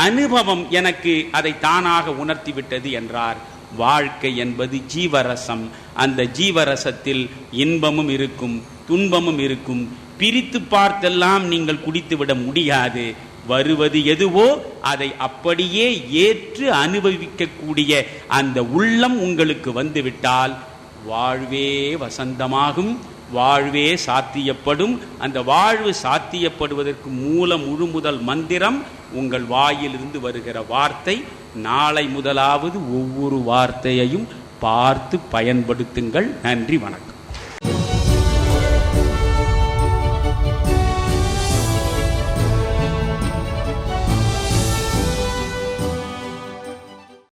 S1: அனுபவம் எனக்கு அதை தானாக உணர்த்திவிட்டது என்றார். வாழ்க்கை என்பது ஜீவரசம். அந்த ஜீவரசத்தில் இன்பமும் இருக்கும், துன்பமும் இருக்கும். பிரித்து பார்த்தெல்லாம் நீங்கள் குடித்துவிட முடியாது. வருவது எதுவோ அதை அப்படியே ஏற்று அனுபவிக்கக்கூடிய அந்த உள்ளம் உங்களுக்கு வந்துவிட்டால் வாழ்வே வசந்தமாகும், வாழ்வே சாத்தியப்படும். அந்த வாழ்வு சாத்தியப்படுவதற்கு முழு முதல் மந்திரம் உங்கள் வாயிலிருந்து வருகிற வார்த்தை. நாளை முதலாவது ஒவ்வொரு வார்த்தையையும் பார்த்து பயன்படுத்துங்கள். நன்றி, வணக்கம்.